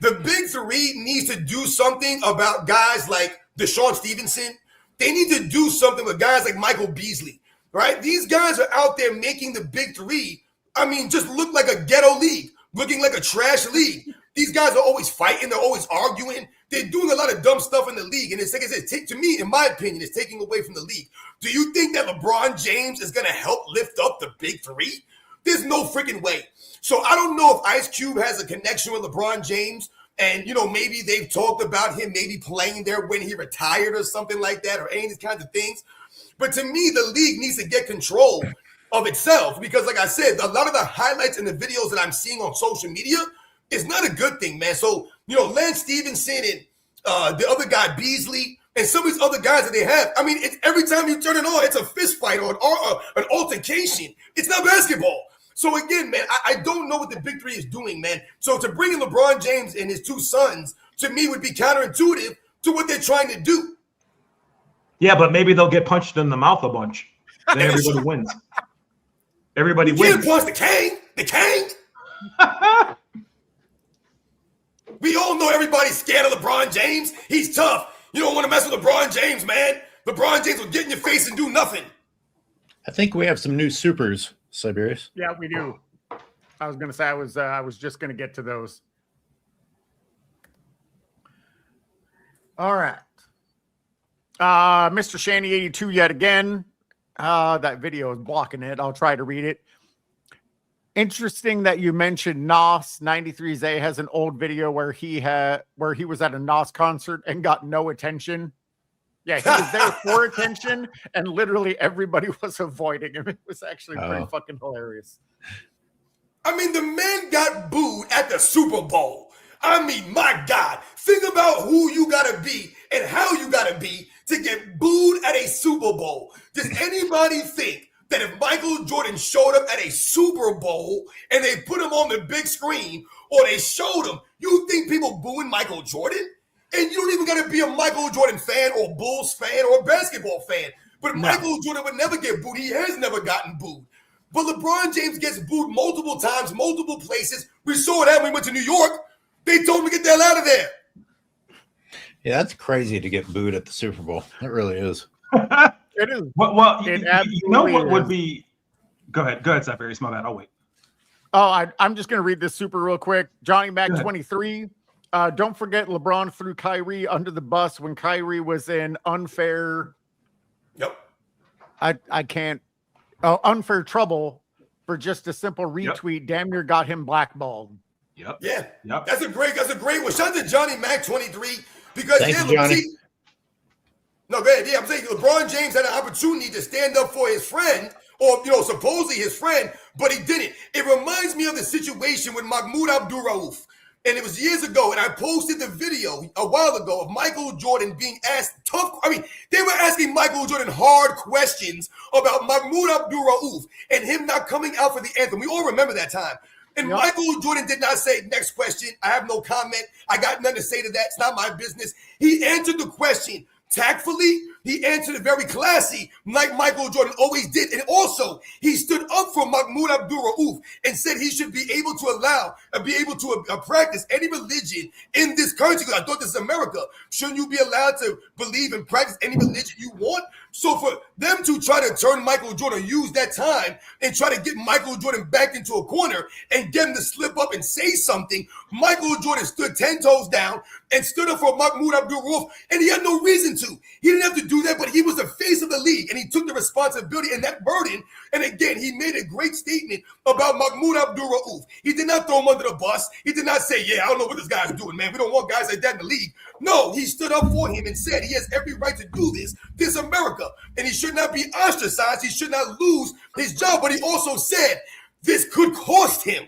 The Big Three needs to do something about guys like Deshaun Stevenson. They need to do something with guys like Michael Beasley. Right? These guys are out there making the Big Three, just look like a ghetto league, looking like a trash league. These guys are always fighting. They're always arguing. They're doing a lot of dumb stuff in the league. And it's like I said, to me, in my opinion, it's taking away from the league. Do you think that LeBron James is going to help lift up the Big Three? There's no freaking way. So I don't know if Ice Cube has a connection with LeBron James. And, maybe they've talked about him maybe playing there when he retired or something like that or any of these kinds of things. But to me, the league needs to get control of itself because, like I said, a lot of the highlights and the videos that I'm seeing on social media is not a good thing, man. So, Lance Stevenson and the other guy, Beasley, and some of these other guys that they have, it's every time you turn it on, it's a fist fight or an altercation. It's not basketball. So, again, man, I don't know what the Big Three is doing, man. So to bring in LeBron James and his two sons, to me, would be counterintuitive to what they're trying to do. Yeah, but maybe they'll get punched in the mouth a bunch. Then everybody wins. Everybody wins. You can't punch the king. The king. We all know everybody's scared of LeBron James. He's tough. You don't want to mess with LeBron James, man. LeBron James will get in your face and do nothing. I think we have some new supers, Cyberius. Yeah, we do. I was going to say I was just going to get to those. All right. Mr. Shanny 82 yet again. That video is blocking it. I'll try to read it. Interesting that you mentioned Nas. 93Z has an old video where he was at a Nas concert and got no attention. Yeah, he was there for attention, and literally everybody was avoiding him. It was actually pretty fucking hilarious. The man got booed at the Super Bowl. My God, think about who you gotta be and how you gotta be to get booed at a Super Bowl. Does anybody think that if Michael Jordan showed up at a Super Bowl and they put him on the big screen or they showed him, you think people booing Michael Jordan? And you don't even got to be a Michael Jordan fan or Bulls fan or basketball fan. But Michael Jordan would never get booed. He has never gotten booed. But LeBron James gets booed multiple times, multiple places. We saw that when we went to New York. They told him to get the hell out of there. Yeah, that's crazy to get booed at the Super Bowl. It really is. It is. Well, you know what would be? Go ahead, Cyberius. My bad. I'll wait. Oh, I'm just going to read this super real quick. Johnny Mac 23. Don't forget LeBron threw Kyrie under the bus when Kyrie was in unfair. Yep. I can't. Unfair trouble for just a simple retweet. Yep. Damn near got him blackballed. Yep. Yeah. Yep. That's a great one. Shout out to Johnny Mac 23 because Thank you, Johnny. No, go ahead. Yeah, I'm saying LeBron James had an opportunity to stand up for his friend, or supposedly his friend, but he didn't. It reminds me of the situation with Mahmoud Abdul-Rauf. and it was years ago, and I posted the video a while ago of Michael Jordan being asked they were asking Michael Jordan hard questions about Mahmoud Abdul-Rauf and him not coming out for the anthem. We all remember that time. And Michael Jordan did not say, next question, I have no comment. I got nothing to say to that. It's not my business. He answered the question tactfully. He answered it very classy, like Michael Jordan always did. And also, he stood up for Mahmoud Abdul-Rauf and said he should be able to practice any religion in this country. Because I thought this is America. Shouldn't you be allowed to believe and practice any religion you want? So for them to try to turn Michael Jordan, use that time and try to get Michael Jordan back into a corner and get him to slip up and say something, Michael Jordan stood 10 toes down and stood up for Mahmoud Abdul-Rauf, and he had no reason to. He didn't have to do that, but he was the face of the league, and he took the responsibility and that burden. And again, he made a great statement about Mahmoud Abdul-Rauf. He did not throw him under the bus. He did not say, I don't know what this guy's doing, man. We don't want guys like that in the league. No, he stood up for him and said he has every right to do this. This is America, and he should not be ostracized. He should not lose his job. But he also said this could cost him.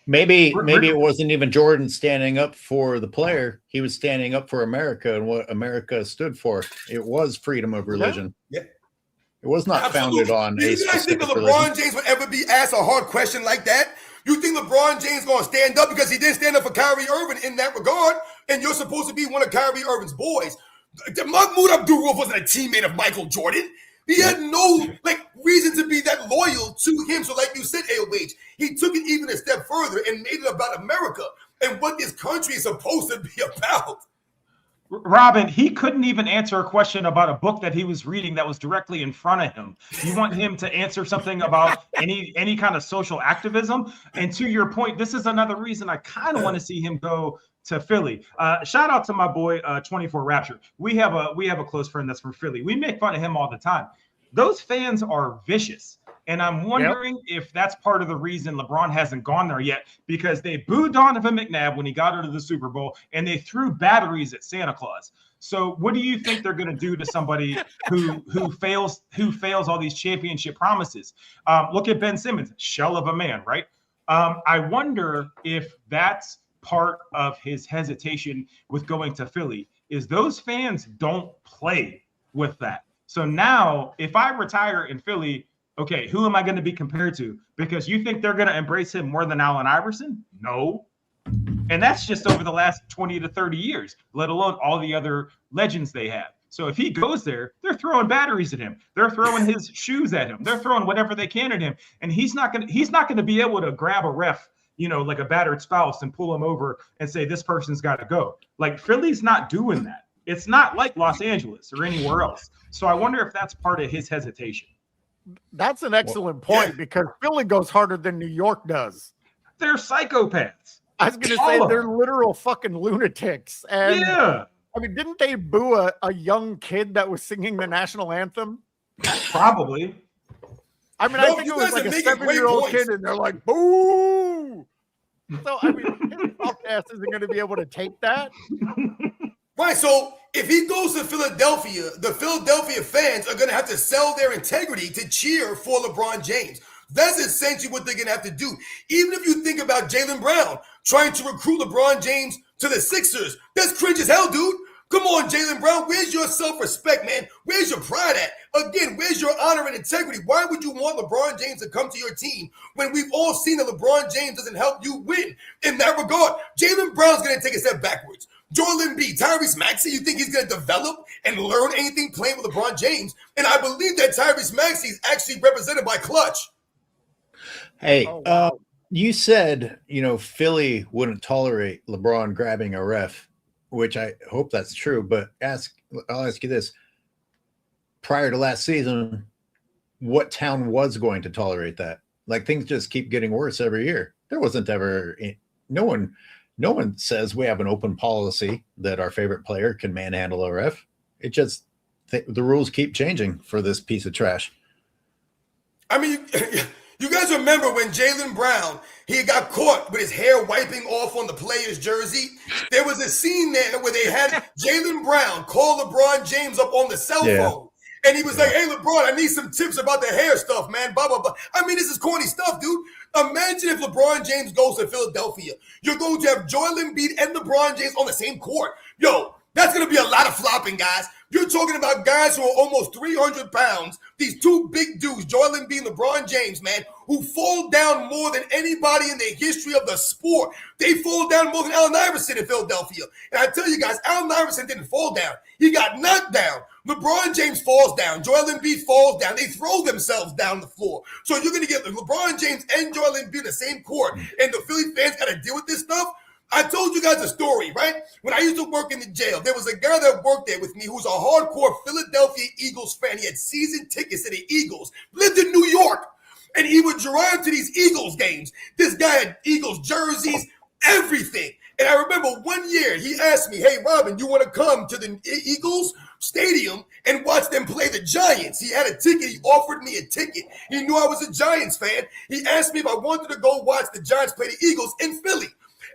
Maybe it wasn't even Jordan standing up for the player. He was standing up for America and what America stood for. It was freedom of religion. Yeah. It was not founded on a You guys think specific that LeBron religion. James would ever be asked a hard question like that? You think LeBron James going to stand up because he didn't stand up for Kyrie Irving in that regard? And you're supposed to be one of Kyrie Irving's boys. Mahmoud Abdul-Rauf wasn't a teammate of Michael Jordan. He had no reason to be that loyal to him. So like you said, AOH, he took it even a step further and made it about America and what this country is supposed to be about. Robin, he couldn't even answer a question about a book that he was reading that was directly in front of him. You want him to answer something about any kind of social activism? And to your point, this is another reason I kind of want to see him go to Philly. Shout out to my boy 24 Rapture. We have a close friend that's from Philly. We make fun of him all the time. Those fans are vicious. And I'm wondering if that's part of the reason LeBron hasn't gone there yet, because they booed Donovan McNabb when he got out of the Super Bowl, and they threw batteries at Santa Claus. So what do you think they're going to do to somebody who fails all these championship promises? Look at Ben Simmons, shell of a man, right? I wonder if that's part of his hesitation with going to Philly, is those fans don't play with that. So now if I retire in Philly, okay, who am I going to be compared to? Because you think they're going to embrace him more than Allen Iverson? No. And that's just over the last 20 to 30 years, let alone all the other legends they have. So if he goes there, they're throwing batteries at him. They're throwing his shoes at him. They're throwing whatever they can at him. And he's not going to be able to grab a ref, like a battered spouse, and pull him over and say, this person's got to go. Like, Philly's not doing that. It's not like Los Angeles or anywhere else. So I wonder if that's part of his hesitation. That's an excellent point, because Philly goes harder than New York does. They're psychopaths. I was going to say they're literal fucking lunatics. And yeah. I mean, didn't they boo a young kid that was singing the national anthem? Probably. I mean, I think it was like a 7-year-old kid, and they're like, boo! So, I mean, his fuck ass isn't going to be able to take that. Right, so if he goes to Philadelphia, the Philadelphia fans are going to have to sell their integrity to cheer for LeBron James. That's essentially what they're going to have to do. Even if you think about Jaylen Brown trying to recruit LeBron James to the Sixers, that's cringe as hell, dude. Come on, Jaylen Brown. Where's your self-respect, man? Where's your pride at? Again, where's your honor and integrity? Why would you want LeBron James to come to your team when we've all seen that LeBron James doesn't help you win in that regard? Jaylen Brown's going to take a step backwards. Joel Embiid, Tyrese Maxey, you think he's going to develop and learn anything playing with LeBron James? And I believe that Tyrese Maxey is actually represented by Clutch. Hey, you said, Philly wouldn't tolerate LeBron grabbing a ref, which I hope that's true. But I'll ask you this. Prior to last season, what town was going to tolerate that? Like, things just keep getting worse every year. There wasn't ever no one says we have an open policy that our favorite player can manhandle a ref. It just the rules keep changing for this piece of trash. I mean, you guys remember when Jaylen Brown, he got caught with his hair wiping off on the player's jersey? There was a scene there where they had Jaylen Brown call LeBron James up on the cell phone And he was like, hey, LeBron, I need some tips about the hair stuff, man. Blah, blah, blah. I mean, this is corny stuff, dude. Imagine if LeBron James goes to Philadelphia. You're going to have Joel Embiid and LeBron James on the same court. Yo, that's going to be a lot of flopping, guys. You're talking about guys who are almost 300 pounds. These two big dudes, Joel Embiid and LeBron James, man, who fall down more than anybody in the history of the sport. They fall down more than Allen Iverson in Philadelphia. And I tell you guys, Allen Iverson didn't fall down. He got knocked down. LeBron James falls down. Joel Embiid falls down. They throw themselves down the floor. So you're going to get LeBron James and Joel Embiid in the same court, and the Philly fans got to deal with this stuff. I told you guys a story, right? When I used to work in the jail, there was a guy that worked there with me who was a hardcore Philadelphia Eagles fan. He had season tickets to the Eagles, lived in New York, and he would drive to these Eagles games. This guy had Eagles jerseys, everything. And I remember one year he asked me, hey, Robin, you want to come to the Eagles stadium and watch them play the Giants? He had a ticket. He offered me a ticket. He knew I was a Giants fan. He asked me if I wanted to go watch the Giants play the Eagles in Philly.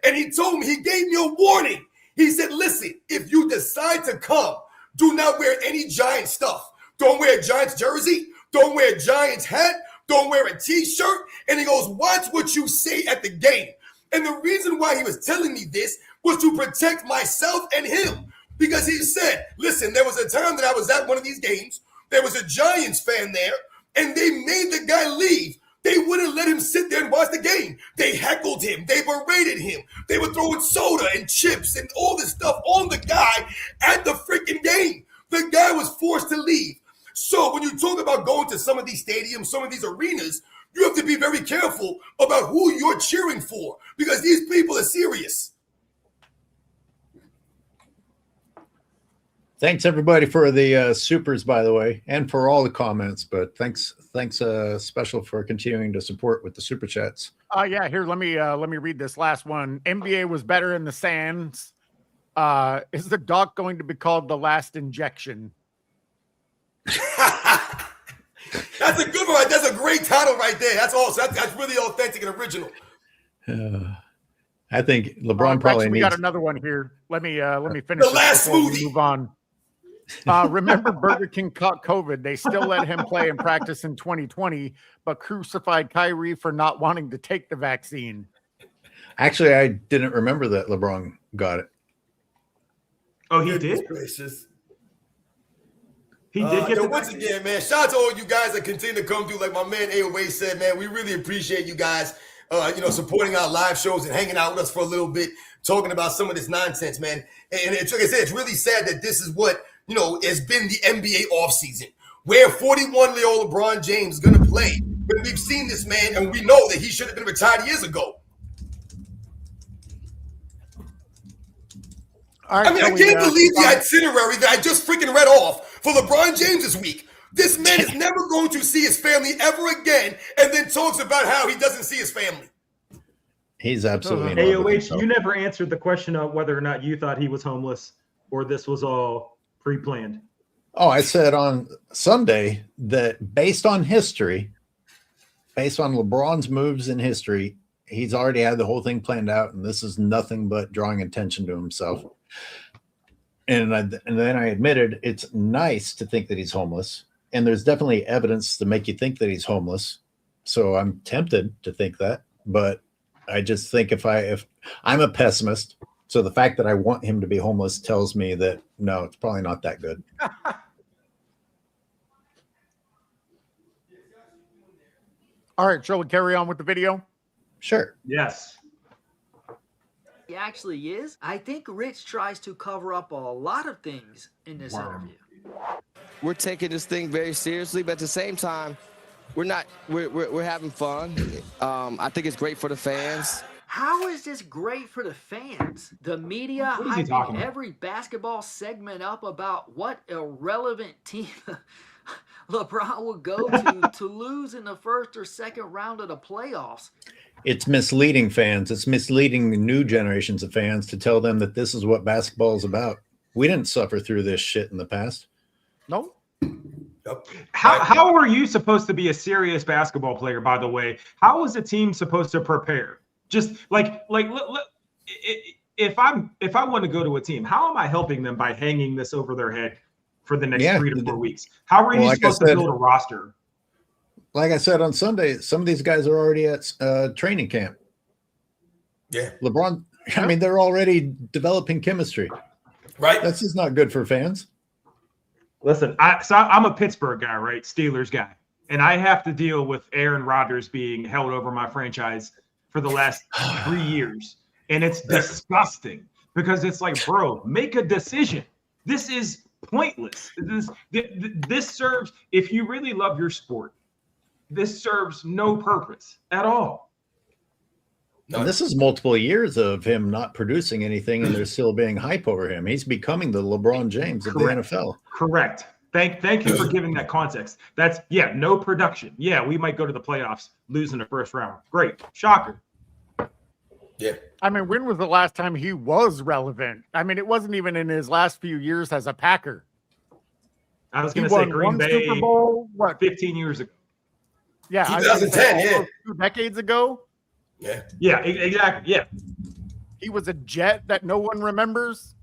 And he told me, he gave me a warning. He said, listen, if you decide to come, do not wear any Giants stuff. Don't wear a Giants jersey. Don't wear a Giants hat. Don't wear a T-shirt. And he goes, watch what you say at the game. And the reason why he was telling me this was to protect myself and him. Because he said, listen, there was a time that I was at one of these games. There was a Giants fan there, and they made the guy leave. They wouldn't let him sit there and watch the game. They heckled him. They berated him. They were throwing soda and chips and all this stuff on the guy at the freaking game. The guy was forced to leave. So when you talk about going to some of these stadiums, some of these arenas, you have to be very careful about who you're cheering for, because these people are serious. Thanks everybody for the supers, by the way, and for all the comments. But thanks special for continuing to support with the super chats. Yeah, here, let me read this last one. NBA was better in the sands. Is the doc going to be called The Last Injection? That's a good one. That's a great title right there. That's awesome. That's really authentic and original. I think LeBron probably we needs. got another one here. Let me finish The last before we movie. move on. Remember, Burger King caught COVID. They still let him play and practice in 2020, but crucified Kyrie for not wanting to take the vaccine. Actually, I didn't remember that LeBron got it. Oh, he did? Gracious. He did get yo, the once again, man, shout out to all you guys that continue to come through. Like my man AOH said, man, we really appreciate you guys, supporting our live shows and hanging out with us for a little bit, talking about some of this nonsense, man. And it's like I said, it's really sad that this is what, has been the NBA offseason, where 41-year-old LeBron James is going to play. But we've seen this man, and we know that he should have been retired years ago. All right, I can't believe the itinerary that I just freaking read off for LeBron James this week. This man is never going to see his family ever again, and then talks about how he doesn't see his family. He's absolutely in love with AOH, himself. you never answered the question of whether or not you thought he was homeless or this was all pre-planned. Oh, I said on Sunday that based on history, based on LeBron's moves in history, he's already had the whole thing planned out, and this is nothing but drawing attention to himself. And then I admitted it's nice to think that he's homeless, and there's definitely evidence to make you think that he's homeless. So I'm tempted to think that, but I just think if I'm a pessimist, so the fact that I want him to be homeless tells me that no, it's probably not that good. All right, shall we carry on with the video? Sure. Yes. He actually is. I think Rich tries to cover up a lot of things in this interview. We're taking this thing very seriously, but at the same time, we're having fun. I think it's great for the fans. How is this great for the fans? The media What is he talking hyping about? every basketball segment up about what irrelevant team LeBron will go to lose in the first or second round of the playoffs. It's misleading fans. It's misleading the new generations of fans to tell them that this is what basketball is about. We didn't suffer through this shit in the past. No. How are you supposed to be a serious basketball player, by the way? How is a team supposed to prepare? Just if I want to go to a team, how am I helping them by hanging this over their head? for the next Yeah. 3 to 4 weeks. How are you supposed to build a roster? Like I said on Sunday, some of these guys are already at training camp. Yeah. LeBron, I mean, they're already developing chemistry. Right. That's just not good for fans. Listen, I'm a Pittsburgh guy, right? Steelers guy. And I have to deal with Aaron Rodgers being held over my franchise for the last 3 years. And it's disgusting because it's like, bro, make a decision. This is pointless. This serves, if you really love your sport, this serves no purpose at all. And this is multiple years of him not producing anything, and there's still being hype over him. He's becoming the LeBron James of the NFL. Correct. Thank you for giving that context. That's, no production. Yeah, we might go to the playoffs, lose in the first round. Great. Shocker. Yeah. I mean, when was the last time he was relevant? I mean, it wasn't even in his last few years as a Packer. I was going to say Green Bay Super Bowl, 15 years ago. Yeah, 2010, 2 decades ago. Yeah, exactly. Yeah. He was a Jet that no one remembers.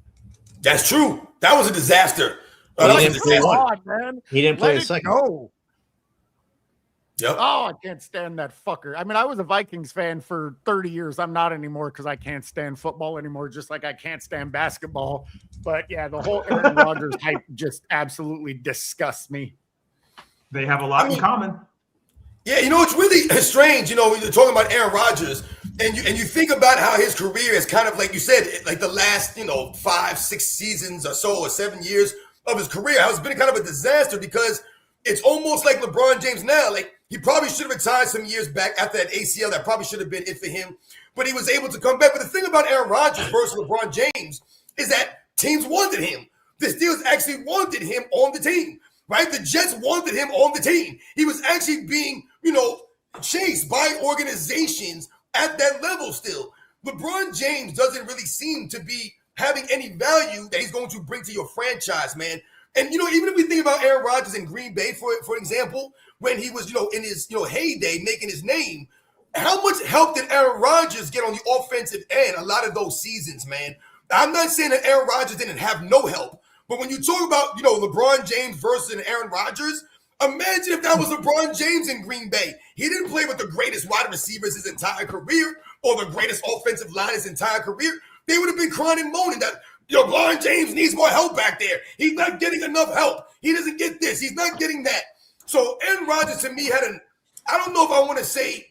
That's true. That was a disaster. He didn't play one. Man. He didn't play Let a second. Go. Yep. Oh, I can't stand that fucker. I mean, I was a Vikings fan for 30 years. I'm not anymore because I can't stand football anymore, just like I can't stand basketball. But yeah, the whole Aaron Rodgers hype just absolutely disgusts me. They have a lot in common. Yeah, it's really strange, when you're talking about Aaron Rodgers and you think about how his career is kind of like you said, like the last, 5, 6 seasons or so, or 7 years of his career, how it's been kind of a disaster because it's almost like LeBron James now. Like he probably should have retired some years back after that ACL. That probably should have been it for him, but he was able to come back. But the thing about Aaron Rodgers versus LeBron James is that teams wanted him. The Steelers actually wanted him on the team. Right? The Jets wanted him on the team. He was actually being, chased by organizations at that level still. LeBron James doesn't really seem to be having any value that he's going to bring to your franchise, man. And, even if we think about Aaron Rodgers in Green Bay, for example, when he was, in his, heyday making his name, how much help did Aaron Rodgers get on the offensive end a lot of those seasons, man? I'm not saying that Aaron Rodgers didn't have no help. But when you talk about, LeBron James versus Aaron Rodgers, imagine if that was LeBron James in Green Bay. He didn't play with the greatest wide receivers his entire career or the greatest offensive line his entire career. They would have been crying and moaning that, LeBron James needs more help back there. He's not getting enough help. He doesn't get this. He's not getting that. So Aaron Rodgers to me had I don't know if I want to say,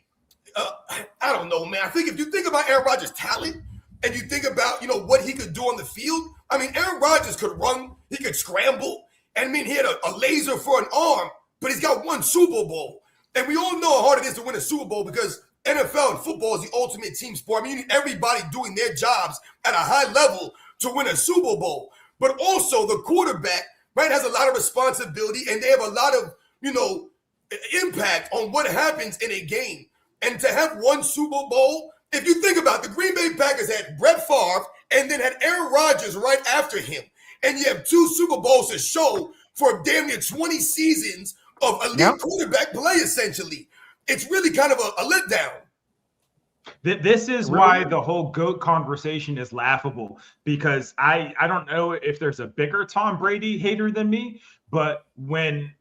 I don't know, man. I think if you think about Aaron Rodgers' talent, and you think about, what he could do on the field, I mean, Aaron Rodgers could run, he could scramble, and he had a laser for an arm, but he's got one Super Bowl. And we all know how hard it is to win a Super Bowl because NFL and football is the ultimate team sport. I mean, you need everybody doing their jobs at a high level to win a Super Bowl. But also the quarterback, right, has a lot of responsibility, and they have a lot of, impact on what happens in a game. And to have one Super Bowl, if you think about it, the Green Bay Packers had Brett Favre and then had Aaron Rodgers right after him. And you have 2 Super Bowls to show for damn near 20 seasons of elite quarterback play, essentially. It's really kind of a letdown. This is why the whole GOAT conversation is laughable, because I don't know if there's a bigger Tom Brady hater than me, but when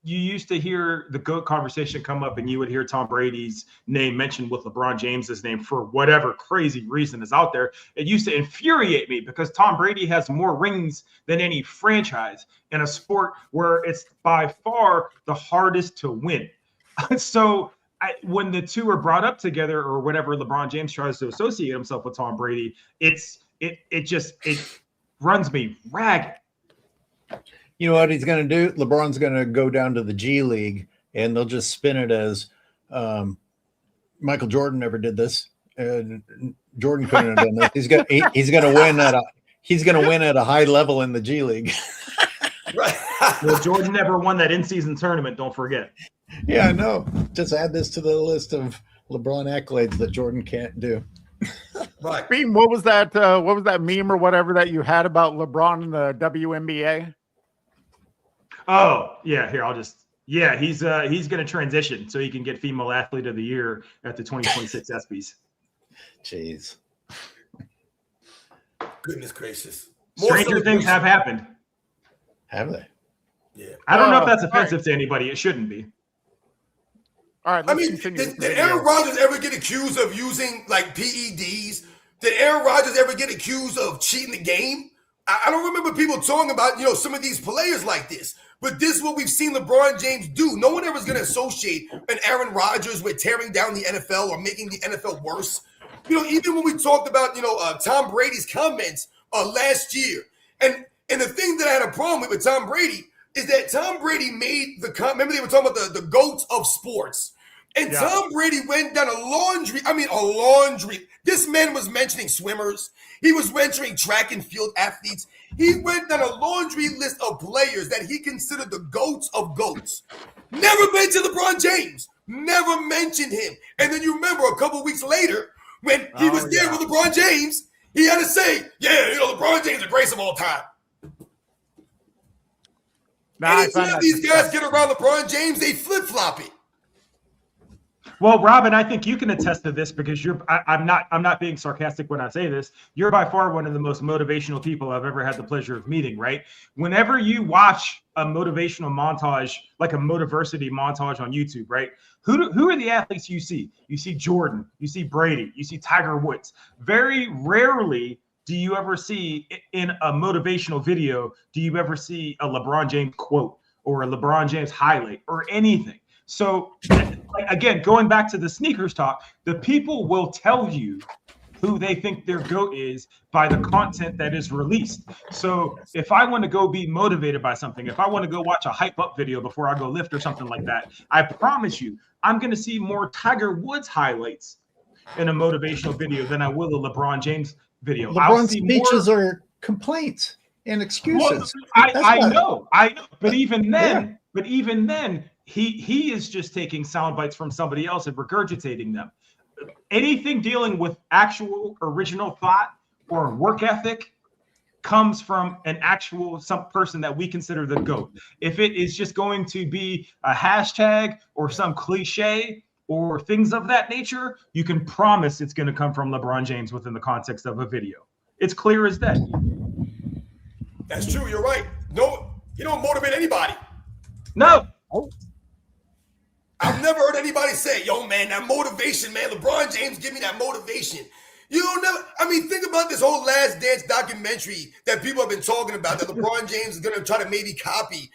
you used to hear the GOAT conversation come up and you would hear Tom Brady's name mentioned with LeBron James's name for whatever crazy reason is out there, it used to infuriate me because Tom Brady has more rings than any franchise in a sport where it's by far the hardest to win. So when the two are brought up together or whatever, LeBron James tries to associate himself with Tom Brady, it runs me ragged. You know what he's going to do? LeBron's going to go down to the G League, and they'll just spin it as Michael Jordan never did this. Jordan couldn't have done this. He's going to win at a high level in the G League. Right. Well, Jordan never won that in-season tournament. Don't forget. Yeah, I know. Just add this to the list of LeBron accolades that Jordan can't do. Right. Speam, what was that meme or whatever that you had about LeBron in the WNBA? Oh, yeah, here, he's going to transition so he can get Female Athlete of the Year at the 2026 ESPYs. Jeez. Goodness gracious. Stranger things have happened. Have they? Yeah. I don't know if that's offensive to anybody. It shouldn't be. All right. I mean, did Aaron Rodgers ever get accused of using like PEDs? Did Aaron Rodgers ever get accused of cheating the game? I don't remember people talking about, some of these players like this. But this is what we've seen LeBron James do. No one ever is going to associate an Aaron Rodgers with tearing down the NFL or making the NFL worse. Even when we talked about, Tom Brady's comments last year. And the thing that I had a problem with Tom Brady is that Tom Brady made remember they were talking about the GOATs of sports. And Tom Brady went down a laundry. This man was mentioning swimmers. He was mentioning track and field athletes. He went down a laundry list of players that he considered the GOATs of GOATs. Never mentioned LeBron James. Never mentioned him. And then you remember a couple weeks later when he was there with LeBron James, he had to say, LeBron James is the greatest of all time. Anytime these guys get around LeBron James, they flip-flop it. Well, Robin, I think you can attest to this because I'm not being sarcastic when I say this. You're by far one of the most motivational people I've ever had the pleasure of meeting, right? Whenever you watch a motivational montage, like a Motiversity montage on YouTube, right? Who are the athletes you see? You see Jordan, you see Brady, you see Tiger Woods. Very rarely do you ever see in a motivational video, do you ever see a LeBron James quote or a LeBron James highlight or anything? So again, going back to the sneakers talk, the people will tell you who they think their GOAT is by the content that is released. So if I want to go be motivated by something, if I want to go watch a hype up video before I go lift or something like that, I promise you, I'm going to see more Tiger Woods highlights in a motivational video than I will a LeBron James video. LeBron's speeches are complaints and excuses. Well, I know. But even then, he is just taking sound bites from somebody else and regurgitating them. Anything dealing with actual original thought or work ethic comes from some person that we consider the GOAT. If it is just going to be a hashtag or some cliche or things of that nature, you can promise it's going to come from LeBron James within the context of a video. It's clear as day. That's true. You're right. No, he don't motivate anybody. No. I've never heard anybody say, yo, man, that motivation, man, LeBron James give me that motivation. Think about this whole Last Dance documentary that people have been talking about that LeBron James is going to try to maybe copy.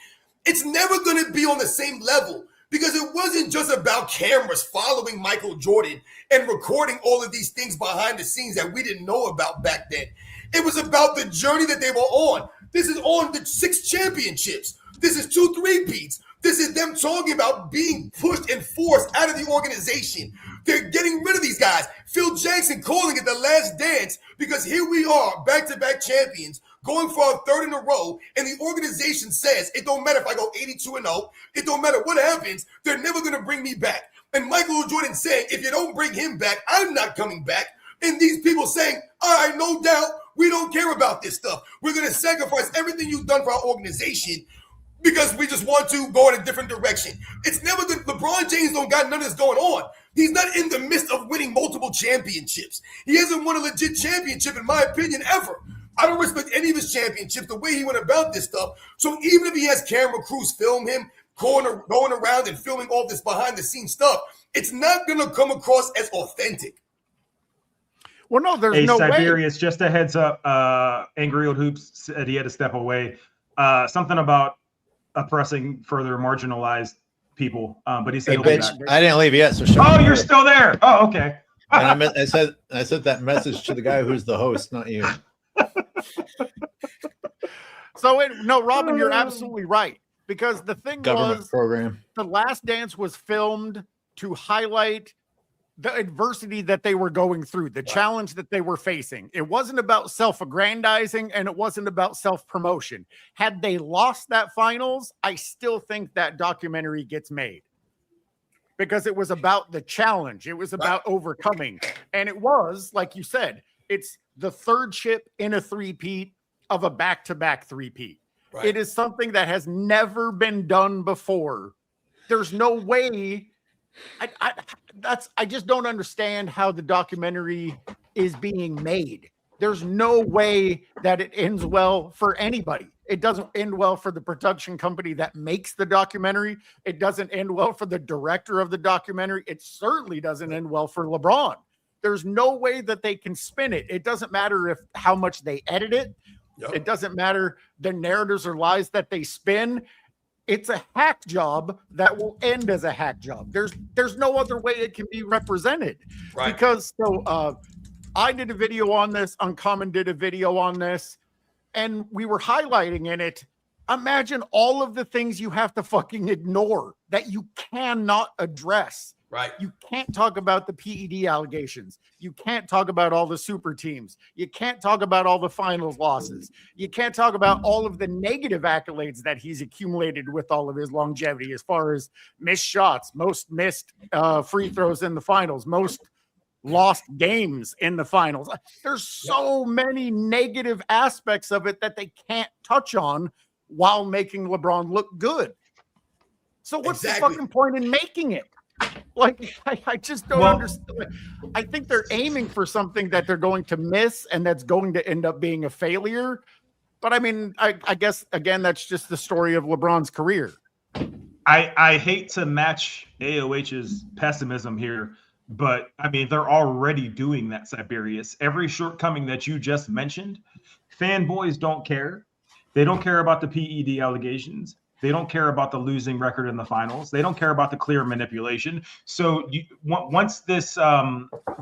It's never going to be on the same level because it wasn't just about cameras following Michael Jordan and recording all of these things behind the scenes that we didn't know about back then. It was about the journey that they were on. This is on the 6 championships. This is 2 3-peats. This is them talking about being pushed and forced out of the organization. They're getting rid of these guys. Phil Jackson calling it the last dance because here we are, back-to-back champions, going for our 3rd in a row, and the organization says, it don't matter if I go 82-0, it don't matter what happens, they're never going to bring me back. And Michael Jordan saying, if you don't bring him back, I'm not coming back. And these people saying, all right, no doubt, we don't care about this stuff. We're going to sacrifice everything you've done for our organization because we just want to go in a different direction. It's never good. LeBron James don't got none of this going on. He's not in the midst of winning multiple championships. He hasn't won a legit championship, in my opinion, ever. I don't respect any of his championships, the way he went about this stuff. So even if he has camera crews film him, going around and filming all this behind-the-scenes stuff, it's not going to come across as authentic. Well, no, there's no Cyberius, way. Just a heads up, Angry Old Hoops said he had to step away. Something about oppressing further marginalized people, but he said, hey, bitch, I didn't leave yet. So oh, you're still there. Oh, okay. And I sent that message to the guy who's the host, not you. No, Robin, you're absolutely right. Because the thing was, program. The Last Dance was filmed to highlight the adversity that they were going through, the challenge that they were facing. It wasn't about self-aggrandizing and it wasn't about self-promotion. Had they lost that finals, I still think that documentary gets made because it was about the challenge. It was about overcoming. And it was, like you said, it's the 3rd chip in a 3-peat of a back-to-back 3-peat. Right. It is something that has never been done before. There's no way. I just don't understand how the documentary is being made. There's no way that it ends well for anybody. It doesn't end well for the production company that makes the documentary. It doesn't end well for the director of the documentary. It certainly doesn't end well for LeBron. There's no way that they can spin it. It doesn't matter how much they edit it. Yep. It doesn't matter the narratives or lies that they spin. It's a hack job that will end as a hack job. There's no other way it can be represented. Right. Because I did a video on this, Uncommon did a video on this, and we were highlighting in it. Imagine all of the things you have to fucking ignore that you cannot address. Right. You can't talk about the PED allegations. You can't talk about all the super teams. You can't talk about all the finals losses. You can't talk about all of the negative accolades that he's accumulated with all of his longevity, as far as missed shots, most missed free throws in the finals, most lost games in the finals. There's so many negative aspects of it that they can't touch on while making LeBron look good. So what's the fucking point in making it? Like, I just don't understand. I think they're aiming for something that they're going to miss and that's going to end up being a failure. But I mean, I guess, again, that's just the story of LeBron's career. I hate to match AOH's pessimism here, but I mean, they're already doing that, Cyberius. Every shortcoming that you just mentioned, fanboys don't care. They don't care about the PED allegations. They don't care about the losing record in the finals. They don't care about the clear manipulation. So once this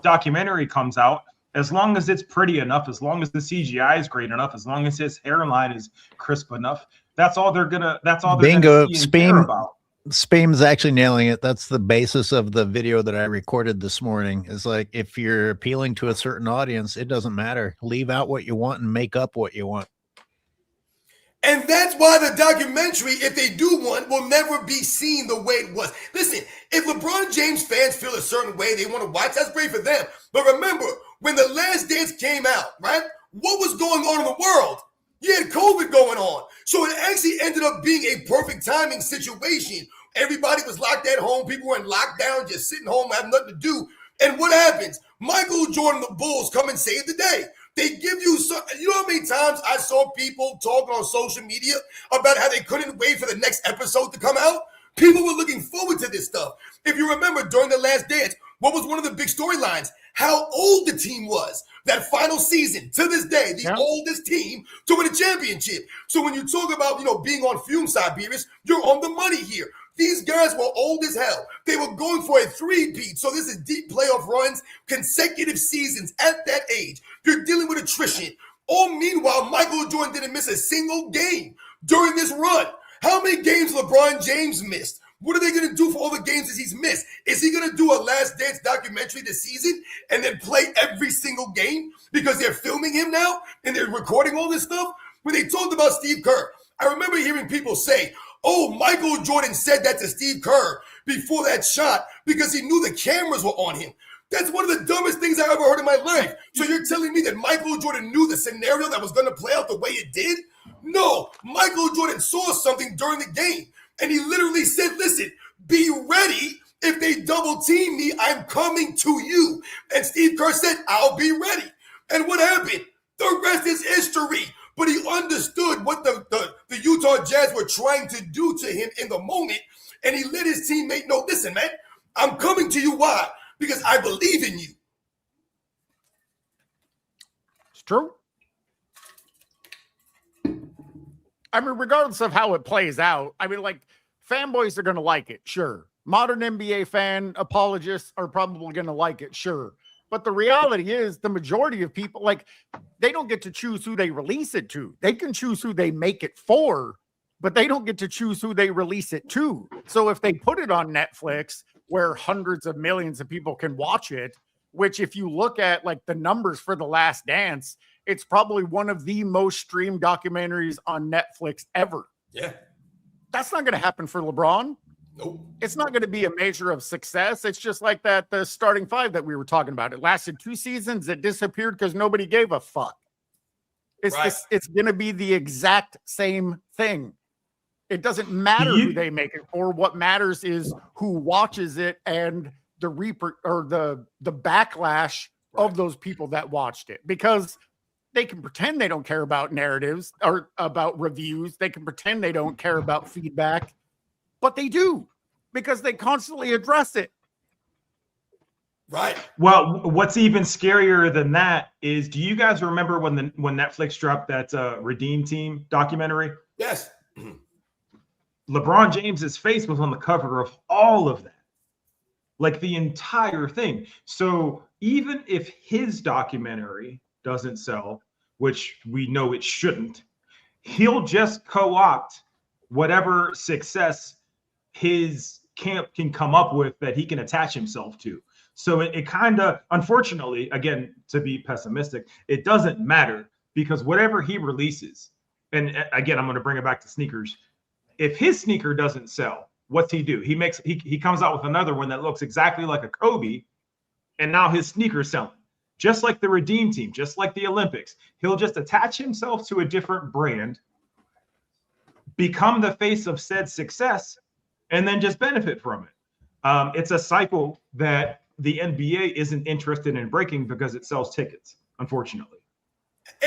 documentary comes out, as long as it's pretty enough, as long as the CGI is great enough, as long as his hairline is crisp enough, that's all they're gonna Bingo. see and care about. Speam's actually nailing it. That's the basis of the video that I recorded this morning. Is like, if you're appealing to a certain audience, it doesn't matter. Leave out what you want and make up what you want. And that's why the documentary, if they do one, will never be seen the way it was. Listen, if LeBron James fans feel a certain way they want to watch, that's great for them. But remember, when The Last Dance came out, right, what was going on in the world? You had COVID going on. So it actually ended up being a perfect timing situation. Everybody was locked at home. People were in lockdown, just sitting home, having nothing to do. And what happens? Michael Jordan, the Bulls, come and save the day. They give you some, you know how many times I saw people talking on social media about how they couldn't wait for the next episode to come out? People were looking forward to this stuff. If you remember, during The Last Dance, what was one of the big storylines? How old the team was. That final season, to this day, the oldest team to win a championship. So when you talk about, being on fumes, Cyberius, you're on the money here. These guys were old as hell. They were going for a three-peat. So this is deep playoff runs, consecutive seasons at that age. You're dealing with attrition. All meanwhile, Michael Jordan didn't miss a single game during this run. How many games LeBron James missed? What are they going to do for all the games that he's missed? Is he going to do a Last Dance documentary this season and then play every single game because they're filming him now and they're recording all this stuff? When they talked about Steve Kerr, I remember hearing people say, oh, Michael Jordan said that to Steve Kerr before that shot because he knew the cameras were on him. That's one of the dumbest things I ever heard in my life. So you're telling me that Michael Jordan knew the scenario that was going to play out the way it did? No, Michael Jordan saw something during the game. And he literally said, listen, be ready. If they double team me, I'm coming to you. And Steve Kerr said, I'll be ready. And what happened? The rest is history. But he understood what the Utah Jazz were trying to do to him in the moment. And he let his teammate know, listen, man, I'm coming to you. Why? Because I believe in you. It's true. I mean, regardless of how it plays out, I mean, like, fanboys are going to like it, sure. Modern NBA fan apologists are probably going to like it, sure. But the reality is the majority of people, like, they don't get to choose who they release it to. They can choose who they make it for, but they don't get to choose who they release it to. So if they put it on Netflix where hundreds of millions of people can watch it, which if you look at like the numbers for The Last Dance, it's probably one of the most streamed documentaries on Netflix ever. Yeah. That's not going to happen for LeBron. Nope. It's not going to be a measure of success. It's just like the starting five that we were talking about. It lasted 2 seasons. It disappeared because nobody gave a fuck. It's going to be the exact same thing. It doesn't matter who they make it for. What matters is who watches it and the backlash of those people that watched it. Because they can pretend they don't care about narratives or about reviews. They can pretend they don't care about feedback, but they do because they constantly address it. Right. Well, what's even scarier than that is, do you guys remember when Netflix dropped that Redeem Team documentary? Yes. LeBron James's face was on the cover of all of that, like the entire thing. So even if his documentary doesn't sell, which we know it shouldn't, he'll just co-opt whatever success his camp can come up with that he can attach himself to. So it kind of, unfortunately, again, to be pessimistic, it doesn't matter, because whatever he releases, and again, I'm going to bring it back to sneakers. If his sneaker doesn't sell, what's he do? He comes out with another one that looks exactly like a Kobe, and now his sneaker's selling. Just like the Redeem Team, just like the Olympics. He'll just attach himself to a different brand, become the face of said success, and then just benefit from it. It's a cycle that the NBA isn't interested in breaking because it sells tickets, unfortunately.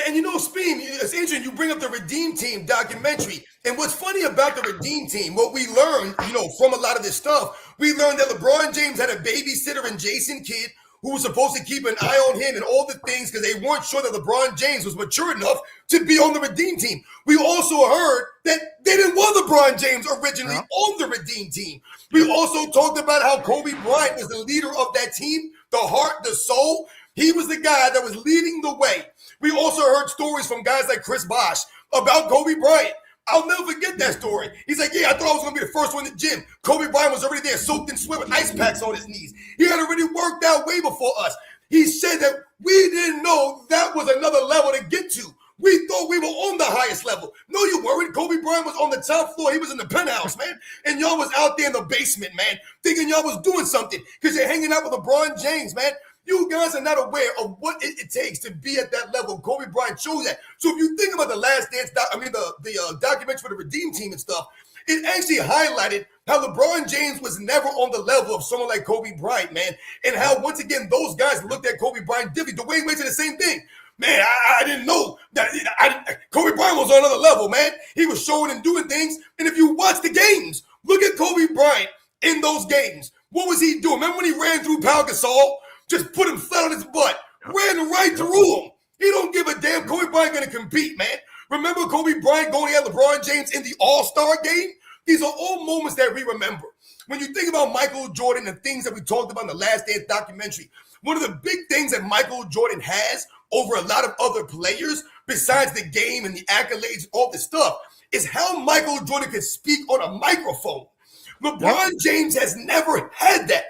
And Speam, it's interesting you bring up the Redeem Team documentary. And what's funny about the Redeem Team, what we learned, from a lot of this stuff, we learned that LeBron James had a babysitter and Jason Kidd who was supposed to keep an eye on him and all the things because they weren't sure that LeBron James was mature enough to be on the Redeem Team. We also heard that they didn't want LeBron James originally on the Redeem Team. We also talked about how Kobe Bryant was the leader of that team, the heart, the soul. He was the guy that was leading the way. We also heard stories from guys like Chris Bosh about Kobe Bryant. I'll never forget that story. He's like, yeah, I thought I was going to be the first one in the gym. Kobe Bryant was already there, soaked in sweat with ice packs on his knees. He had already worked out way before us. He said that we didn't know that was another level to get to. We thought we were on the highest level. No, you weren't. Kobe Bryant was on the top floor. He was in the penthouse, man. And y'all was out there in the basement, man, thinking y'all was doing something because you're hanging out with LeBron James, man. You guys are not aware of what it takes to be at that level. Kobe Bryant showed that. So if you think about the Last Dance, the documentary for the Redeem Team and stuff, it actually highlighted how LeBron James was never on the level of someone like Kobe Bryant, man, and how once again those guys looked at Kobe Bryant differently. Dwayne Wade did the same thing. Man, I didn't know that Kobe Bryant was on another level, man. He was showing and doing things. And if you watch the games, look at Kobe Bryant in those games. What was he doing? Remember when he ran through Pau Gasol? Just put him flat on his butt. Ran right through him. He don't give a damn. Kobe Bryant going to compete, man. Remember Kobe Bryant going at LeBron James in the All-Star game? These are all moments that we remember. When you think about Michael Jordan and things that we talked about in the Last Dance documentary, one of the big things that Michael Jordan has over a lot of other players, besides the game and the accolades and all this stuff, is how Michael Jordan could speak on a microphone. LeBron James has never had that.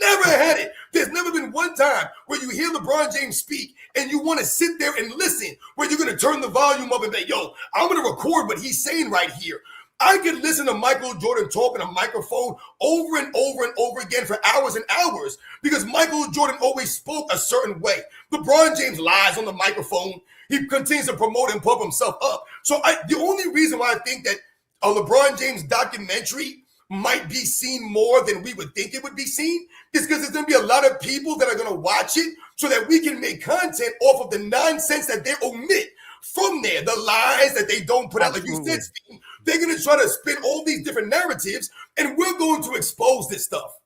Never had it. There's never been one time where you hear LeBron James speak and you want to sit there and listen, where you're going to turn the volume up and be, yo, I'm going to record what he's saying right here. I could listen to Michael Jordan talk in a microphone over and over and over again for hours and hours because Michael Jordan always spoke a certain way. LeBron James lies on the microphone. He continues to promote and pump himself up. So the only reason why I think that a LeBron James documentary might be seen more than we would think it would be seen is because there's going to be a lot of people that are going to watch it so that we can make content off of the nonsense that they omit from there, the lies that they don't put out. Like you said, Steve, they're going to try to spin all these different narratives, and we're going to expose this stuff.